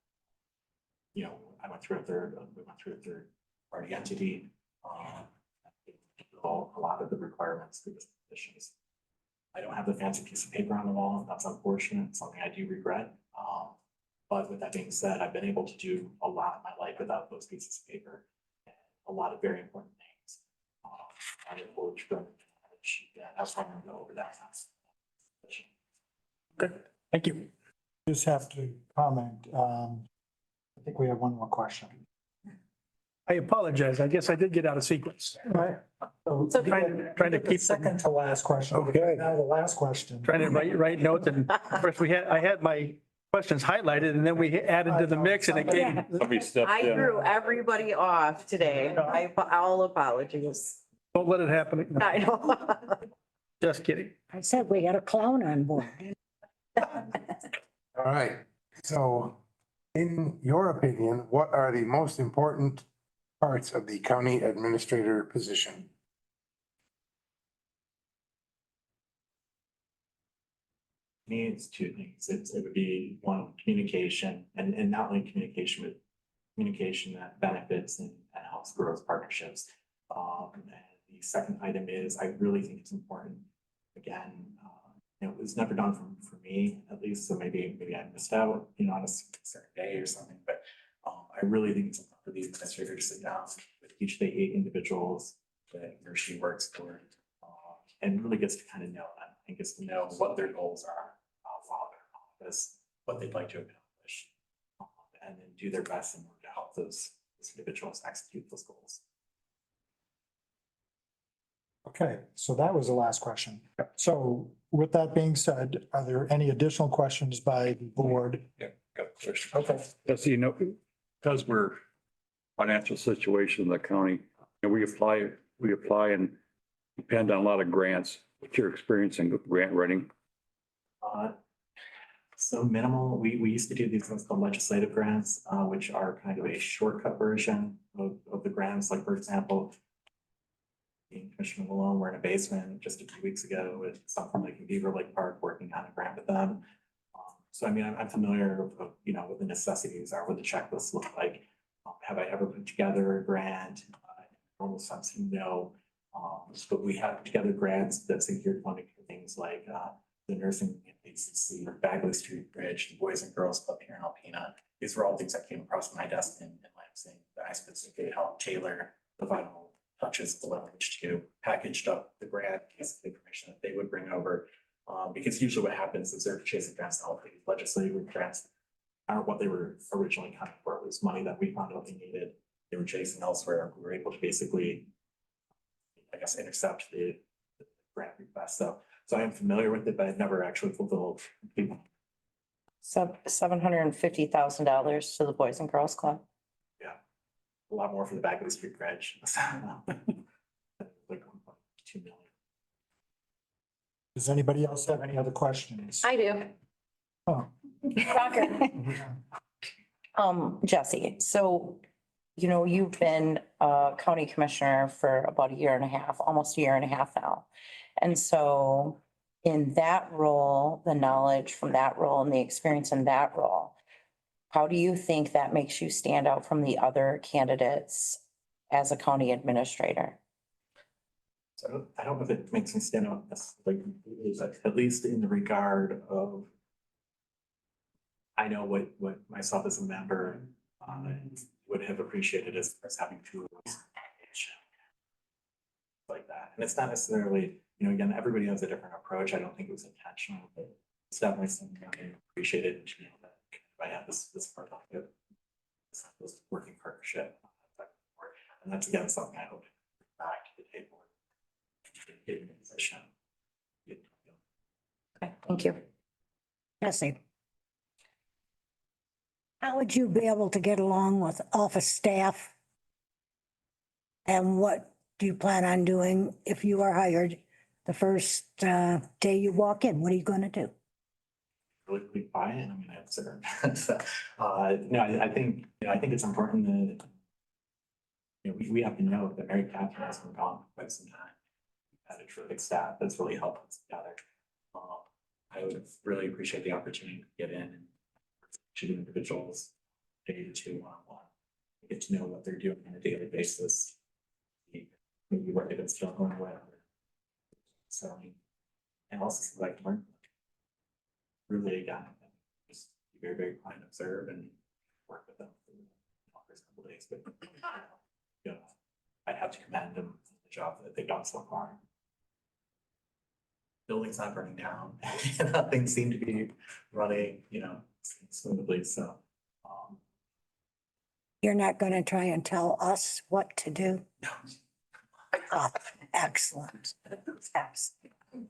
I went through we went through a third party entity. A lot of the requirements for this positions. I don't have the fancy piece of paper on the wall. That's unfortunate. It's something I do regret. But with that being said, I've been able to do a lot in my life without those pieces of paper. And a lot of very important things. I look forward to that's why I'm going to go over that. Okay, thank you. Just have to comment. I think we have one more question. I apologize. I guess I did get out of sequence. So Trying to keep second to last question. Okay. Now the last question. trying to write notes, and first I had my questions highlighted and then we added to the mix and it came. Somebody stepped I in. threw everybody off today. All apologies. Don't let it happen. I know. Just kidding. I said we got a clown on board. All right, so in your opinion, what are the most important parts of the county administrator position? Me, it's two things. It would be one, communication, and not only communication, but communication that benefits and helps grow partnerships. And the second item is I really think it's important. Again, it was never done for me, at least. So maybe I missed out, on a certain day or something. But I really think it's important for the administrator to sit down with each of the 8 individuals that he or she works for, and really gets to kind of know them and gets to know what their goals are while they're in office, what they'd like to accomplish, and then do their best in order to help those individuals execute those goals. Okay, so that was the last question. So with that being said, are there any additional questions by the board? Yeah, got a question. Okay. Yes, because we're financial situation in the county, and we apply and depend on a lot of grants. What's your experience in grant writing? So minimal, we used to do these things called legislative grants, which are kind of a shortcut version of the grants. Like, for example, Commissioner Malone, we're in a basement just a few weeks ago with something like Beaver Lake Park, working on a grant with them. So I mean, I'm familiar with, what the necessities are, what the checklists look like. Have I ever put together a grant? In normal sense, no. But we have put together grants that secured funding for things like the nursing ACC, Bagley Street Bridge, the Boys and Girls Club here in Alpena. these were all things that came across my desk in Lansing that I specifically helped tailor the final touches of the language to, packaged up the grant piece of information that they would bring over. Because usually what happens is they're chasing grants, all the legislative grants aren't what they were originally kind of for. It was money that we found out they needed. They were chasing elsewhere. We were able to basically, I guess, intercept the grant request. So I am familiar with it, but I've never actually fulfilled. $750,000 to the Boys and Girls Club. Yeah, a lot more for the back of the street grudge. Like 1.2 million. Does anybody else have any other questions? I do. Oh. Jesse, so, you know, you've been a county commissioner for about a year and a half, almost a year and a half now. And so in that role, the knowledge from that role and the experience in that role, how do you think that makes you stand out from the other candidates as a county administrator? So I don't know if it makes me stand out as like, at least in the regard of, I know what myself as a member would have appreciated as having tools like that. And it's not necessarily, you know, again, everybody has a different approach. I don't think it was intentional, but it's definitely something I appreciated. You know, that I have this part of it, this working partnership, and that's again something I hope to bring back to the table. Getting a position. Okay, thank you. Jesse. How would you be able to get along with office staff? And what do you plan on doing if you are hired the first day you walk in? What are you going to do? Really quiet. I'm gonna observe. No, I think, you know, I think it's important that, you know, we have to know that Mary Catherine has been gone for quite some time. Had a terrific staff that's really helped us together. I would really appreciate the opportunity to get in and to individuals day to two one-on-one, get to know what they're doing on a daily basis. Maybe what they've been struggling with. So, and also like learn. Really, again, just be very, very quiet, observe and work with them for the first couple of days, but you know, I have to commend them for the job that they've done so far. Building's not burning down, things seem to be running, you know, smoothly, so. You're not going to try and tell us what to do? No. Oh, excellent. Excellent.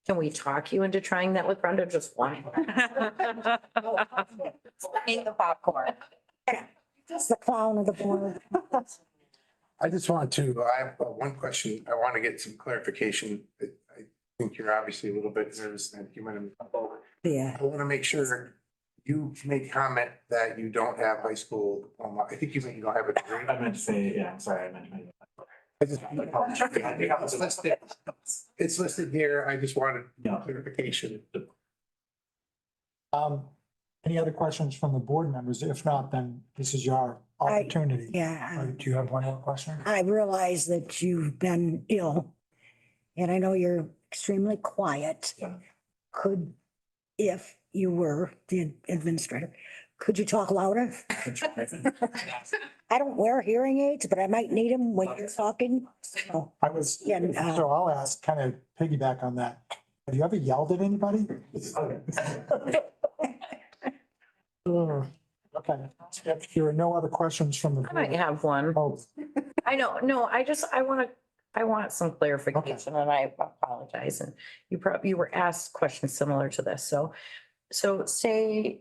Can we talk you into trying that with Brenda? Just one. Eat the popcorn. Just the clown of the board. I just want to, I have one question. I want to get some clarification. I think you're obviously a little bit nervous that you might have. Yeah. I want to make sure you made comment that you don't have high school diploma. I think you meant you don't have a degree. I meant to say, yeah, I'm sorry, I meant. I just, it's listed, it's listed here. I just wanted clarification. Any other questions from the board members? If not, then this is your opportunity. Yeah. Do you have one more question? I realize that you've been ill and I know you're extremely quiet. Yeah. Could, if you were the administrator, could you talk louder? I don't wear hearing aids, but I might need them when you're talking. So, I was, Yeah, so I'll ask, kind of piggyback on that. Have you ever yelled at anybody? Okay, if there are no other questions from the. I might have one. Oh, I know, no, I want some clarification and I apologize. And you were asked questions similar to this. So say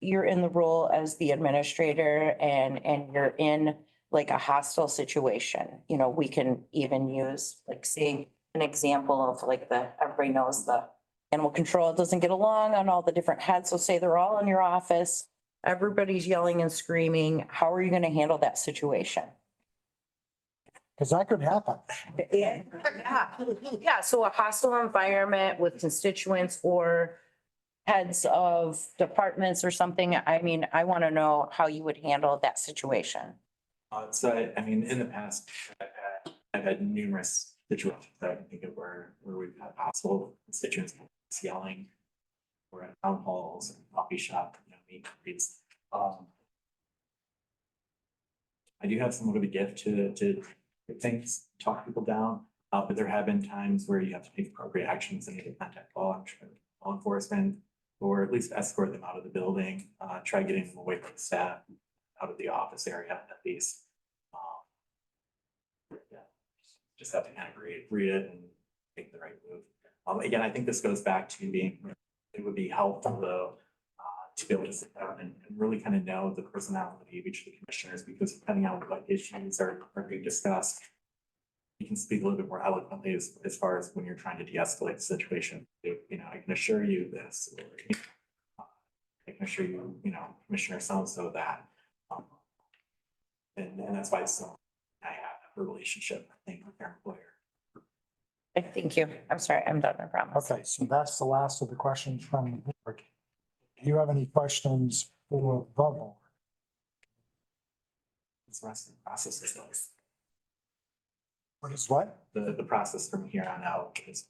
you're in the role as the administrator and you're in like a hostile situation, you know, we can even use like, say, an example of like everybody knows the animal control doesn't get along on all the different heads. So say they're all in your office, everybody's yelling and screaming. How are you going to handle that situation? because that could happen. Yeah. Yeah, so a hostile environment with constituents or heads of departments or something. I mean, I want to know how you would handle that situation. So I mean, in the past, I've had numerous situations that I can think of where we've had hostile constituents yelling. We're at town halls and coffee shop, you know, meet and greets. I do have somewhat of a gift to get things, talk people down. But there have been times where you have to take appropriate actions and either contact law enforcement, or at least escort them out of the building, try getting them away from the staff, out of the office area at least. Yeah, just have to kind of read it and make the right move. Again, I think this goes back to it would be helpful though, to be able to sit down and really kind of know the personality of each of the commissioners, because depending on what issues are being discussed, you can speak a little bit more eloquently as far as when you're trying to de-escalate the situation. You know, I can assure you this, or I can assure you, Commissioner so-and-so that. And that's why I have a relationship, I think, with their employer. Thank you. I'm sorry, I'm done, I promise. Okay, so that's the last of the questions from the board. Do you have any questions for the board? It's the rest of the process is nice. What is what? The process from here on out is.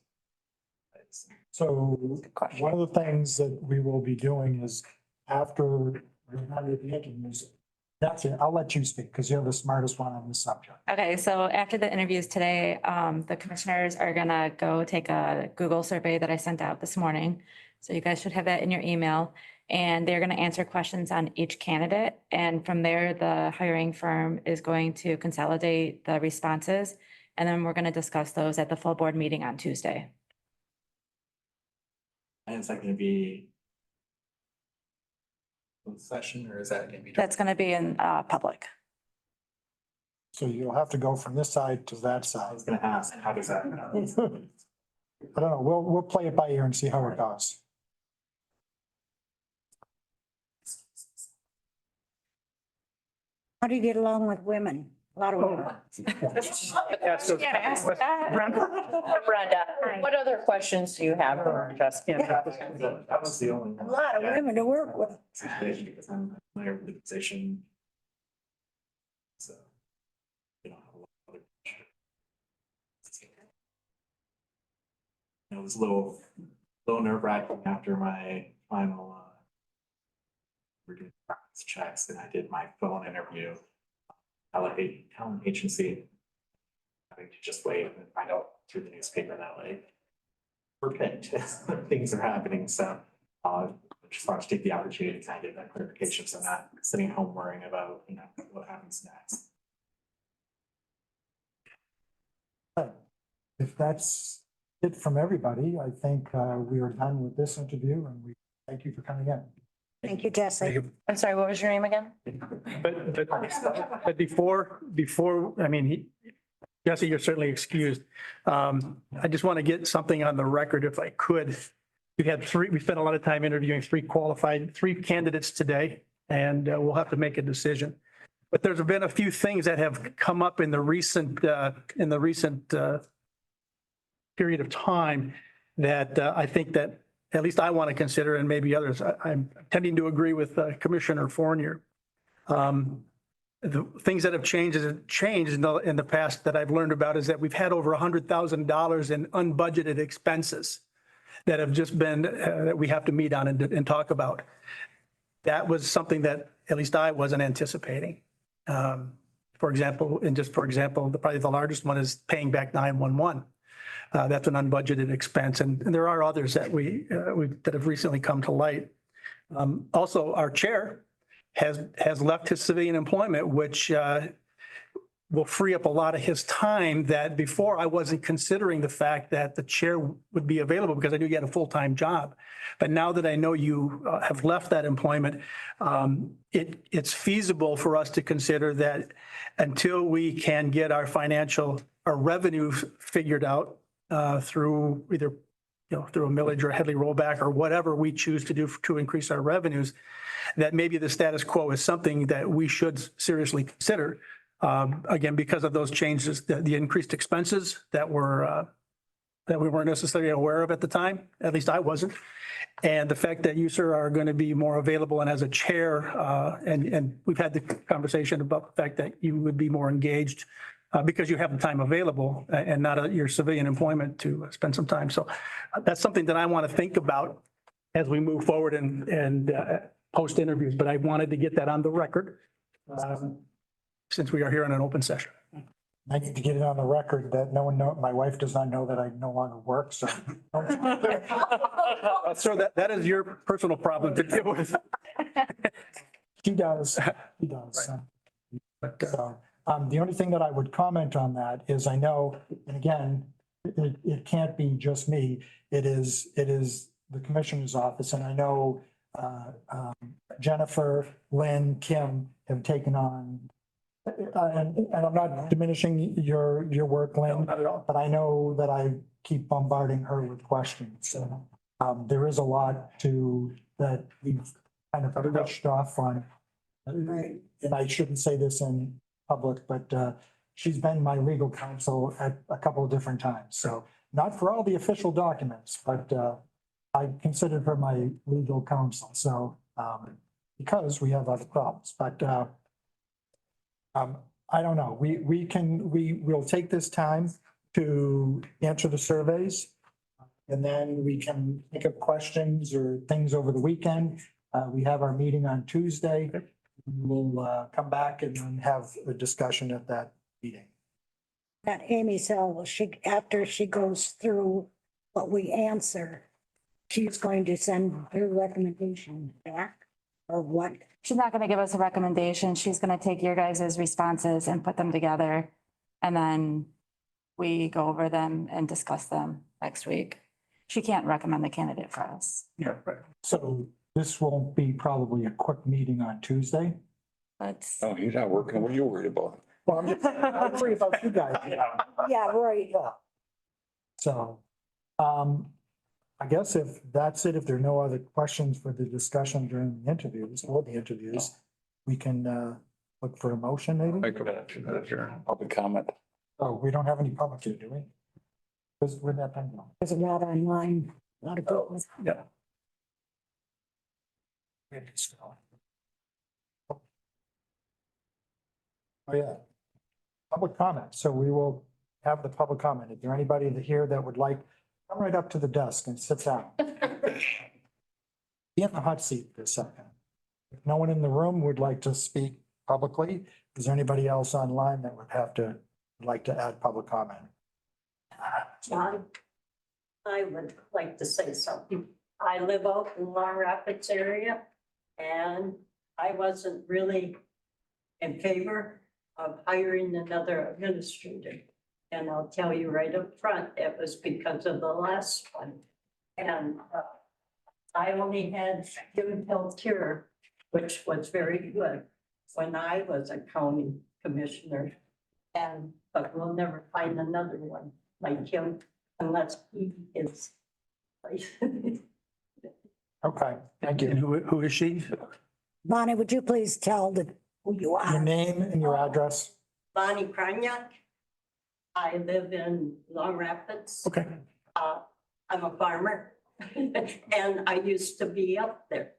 So Good question. one of the things that we will be doing is after we're done with the interviews, that's it. I'll let you speak because you're the smartest one on this subject. Okay, so after the interviews today, the commissioners are gonna go take a Google survey that I sent out this morning. So you guys should have that in your email, and they're gonna answer questions on each candidate. And from there, the hiring firm is going to consolidate the responses. And then we're gonna discuss those at the full board meeting on Tuesday. And is that gonna be closed session, or is that gonna be? That's gonna be in public. So you'll have to go from this side to that I side. was gonna ask, how does that? I don't know. We'll play it by ear and see how it goes. How do you get along with women? A lot of women. Brenda, what other questions do you have for Jessica? That was the only A one. lot of women to work with. Situation, because I'm familiar with the position. So. You know, have a lot of other questions. It was a little nerve wracking after my final, we're doing practice checks, and I did my phone interview. Talent agency. Having to just wait and find out through the newspaper that like we're picked, things are happening, so just want to take the opportunity to kind of get that clarification, so I'm not sitting at home worrying about, what happens next. If that's it from everybody, I think we are done with this interview and we thank you for coming in. Thank you, Jesse. I'm sorry, what was your name again? But before, I mean, Jesse, you're certainly excused. I just want to get something on the record if I could. We spent a lot of time interviewing three candidates today, and we'll have to make a decision. But there's been a few things that have come up in the recent period of time that I think that at least I want to consider, and maybe others. I'm tending to agree with Commissioner Fournier. The things that have changed in the past that I've learned about is that we've had over $100,000 in unbudgeted expenses that have just been, that we have to meet on and talk about. That was something that at least I wasn't anticipating. For example, probably the largest one is paying back 911. That's an unbudgeted expense, and there are others that that have recently come to light. Also, our chair has left his civilian employment, which will free up a lot of his time that before I wasn't considering the fact that the chair would be available because I knew you had a full-time job. But now that I know you have left that employment, it's feasible for us to consider that until we can get our revenue figured out through either, through a millage or a Headley rollback or whatever we choose to do to increase our revenues, that maybe the status quo is something that we should seriously consider. Again, because of those changes, the increased expenses that we weren't necessarily aware of at the time, at least I wasn't. And the fact that you, sir, are going to be more available and as a chair, and we've had the conversation about the fact that you would be more engaged because you have the time available and not your civilian employment to spend some time. So that's something that I want to think about as we move forward and post interviews, but I wanted to get that on the record. Since we are here in an open session. I need to get it on the record that no one know, my wife does not know that I no longer work, so. So that is your personal problem to deal with. She does, she does. But, So, the only thing that I would comment on that is I know, and again, it can't be just me. It is the commissioner's office, and I know, Jennifer, Lynn, Kim have taken on, and I'm not diminishing your work, Lynn, Not at all. but I know that I keep bombarding her with questions. So, there is a lot that we've kind of pushed off on. And I shouldn't say this in public, but she's been my legal counsel at a couple of different times. So not for all the official documents, but I considered her my legal counsel. So because we have other problems, but I don't know. We'll take this time to answer the surveys. And then we can pick up questions or things over the weekend. We have our meeting on Tuesday. We'll come back and then have a discussion at that meeting. That Amy said, well, after she goes through what we answer, she's going to send her recommendation back or what? She's not gonna give us a recommendation. She's gonna take your guys' responses and put them together. And then we go over them and discuss them next week. She can't recommend the candidate for us. Yeah, right. So this won't be probably a quick meeting on Tuesday. But Oh, he's not working. What are you worried about? Well, I'm worried about you guys. Yeah, right. So, I guess if that's it, if there are no other questions for the discussion during the interviews, we can look for a motion maybe? Make a minute, public comment. Oh, we don't have any public here, do we? Because we're that thing. There's a lot online, a lot of people. Yeah. Oh, yeah. Public comment. So we will have the public comment. Is there anybody here that would like, come right up to the desk and sit down? Be in the hot seat for a second. If no one in the room would like to speak publicly, is there anybody else online that would like to add public comment? John, I would like to say something. I live out in Long Rapids area and I wasn't really in favor of hiring another administrator. And I'll tell you right up front, it was because of the last one. And I only had Human Health Care, which was very good when I was a county commissioner. But we'll never find another one like him unless he is. Okay, thank And you. who is she? Bonnie, would you please tell who you Your are? name and your address? Bonnie Kraniak. I live in Long Rapids. Okay. I'm a farmer and I used to be up there.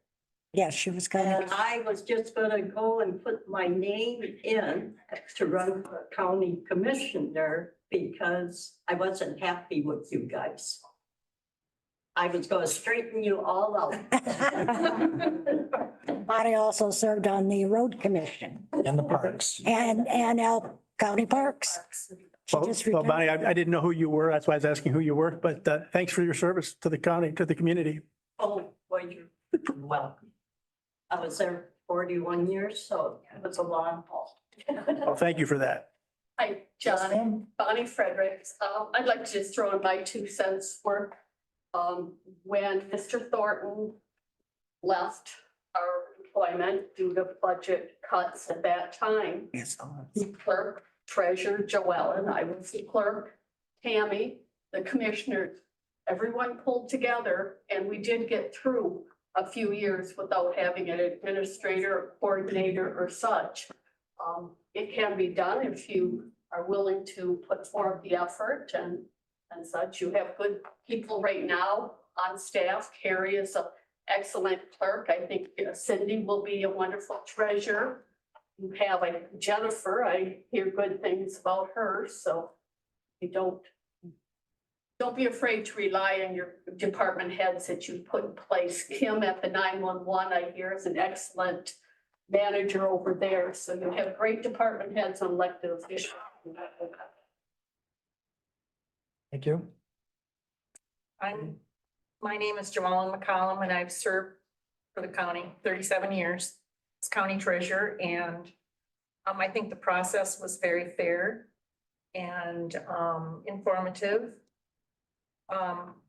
Yes, she was kind And of, I was just gonna go and put my name in to run for county commissioner because I wasn't happy with you guys. I was gonna straighten you all out. Bonnie also served on the road commission And the parks. and county parks. She just Well, retired. Bonnie, I didn't know who you were. That's why I was asking who you were, but thanks for your service to the county, to the community. Oh, well, you're welcome. I was there 41 years, so it was a long haul. Well, thank you for that. Hi, John, Bonnie Fredericks. I'd like to just throw in my 2 cents worth. When Mr. Thornton left our employment due to budget cuts at that time, the clerk, treasurer Joellen, I was the clerk, Tammy, the commissioners, everyone pulled together and we did get through a few years without having an administrator, coordinator or such. It can be done if you are willing to put forth the effort and such. You have good people right now on staff. Carrie is an excellent clerk. I think Cindy will be a wonderful treasurer. You have Jennifer, I hear good things about her, so you don't don't be afraid to rely on your department heads that you put in place. Kim at the 911, I hear, is an excellent manager over there. So you have great department heads and elected officials. Thank you. My name is Jamalyn McCollum and I've served for the county 37 years as county treasurer, and I think the process was very fair and informative.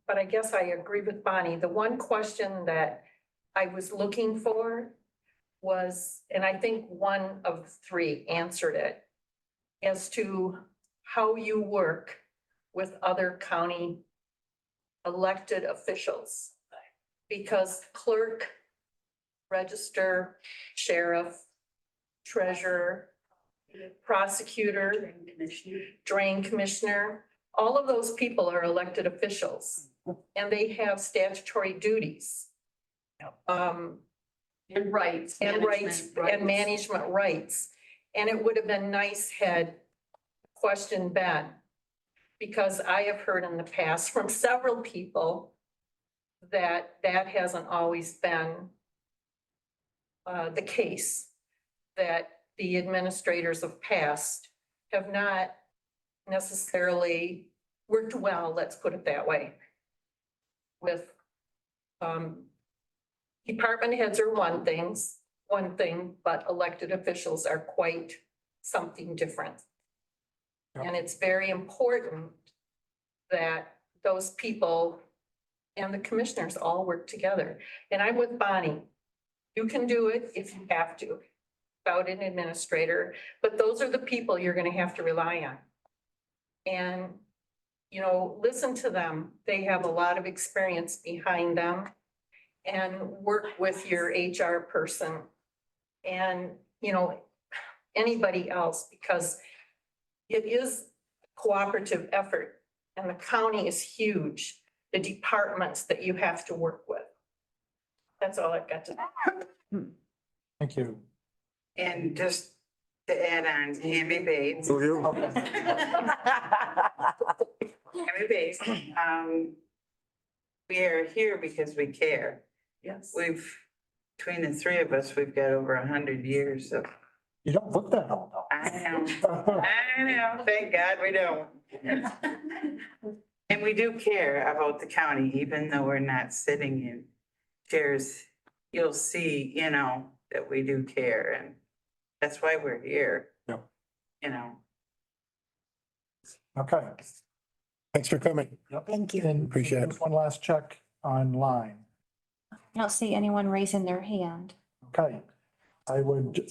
But I guess I agree with Bonnie. The one question that I was looking for was, and I think one of three answered it, as to how you work with other county elected officials. Because clerk, register, sheriff, treasurer, prosecutor, drain commissioner, all of those people are elected officials and they have statutory duties. And rights. And management rights. And it would have been nice had question been, because I have heard in the past from several people that that hasn't always been the case, that the administrators of past have not necessarily worked well, let's put it that way, with department heads are one thing, but elected officials are quite something different. And it's very important that those people and the commissioners all work together. And I'm with Bonnie. You can do it if you have to, without an administrator, but those are the people you're gonna have to rely on. And, you know, listen to them. They have a lot of experience behind them, and work with your HR person and, you know, anybody else, because it is a cooperative effort and the county is huge, the departments that you have to work with. That's all I've got to say. Thank you. And just to add on, Tammy Bates. Tammy Bates, we are here because we care. Yes. Between the three of us, we've got over 100 years of. You don't look that old. I know, thank God we don't. And we do care about the county, even though we're not sitting in chairs. You'll see, you know, that we do care, and that's why we're here. Yep. You know. Okay. Thanks for coming. Thank you. And Appreciate it. just one last check online. I don't see anyone raising their hand. Okay. I would.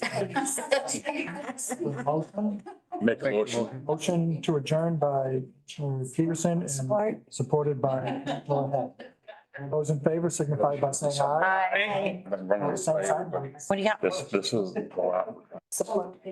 Motion? Make a motion. Motion to adjourn by Commissioner Peterson and supported by Commissioner Head. All those in favor signify by saying aye. Opposed, same sign. What do you got? This is. Support.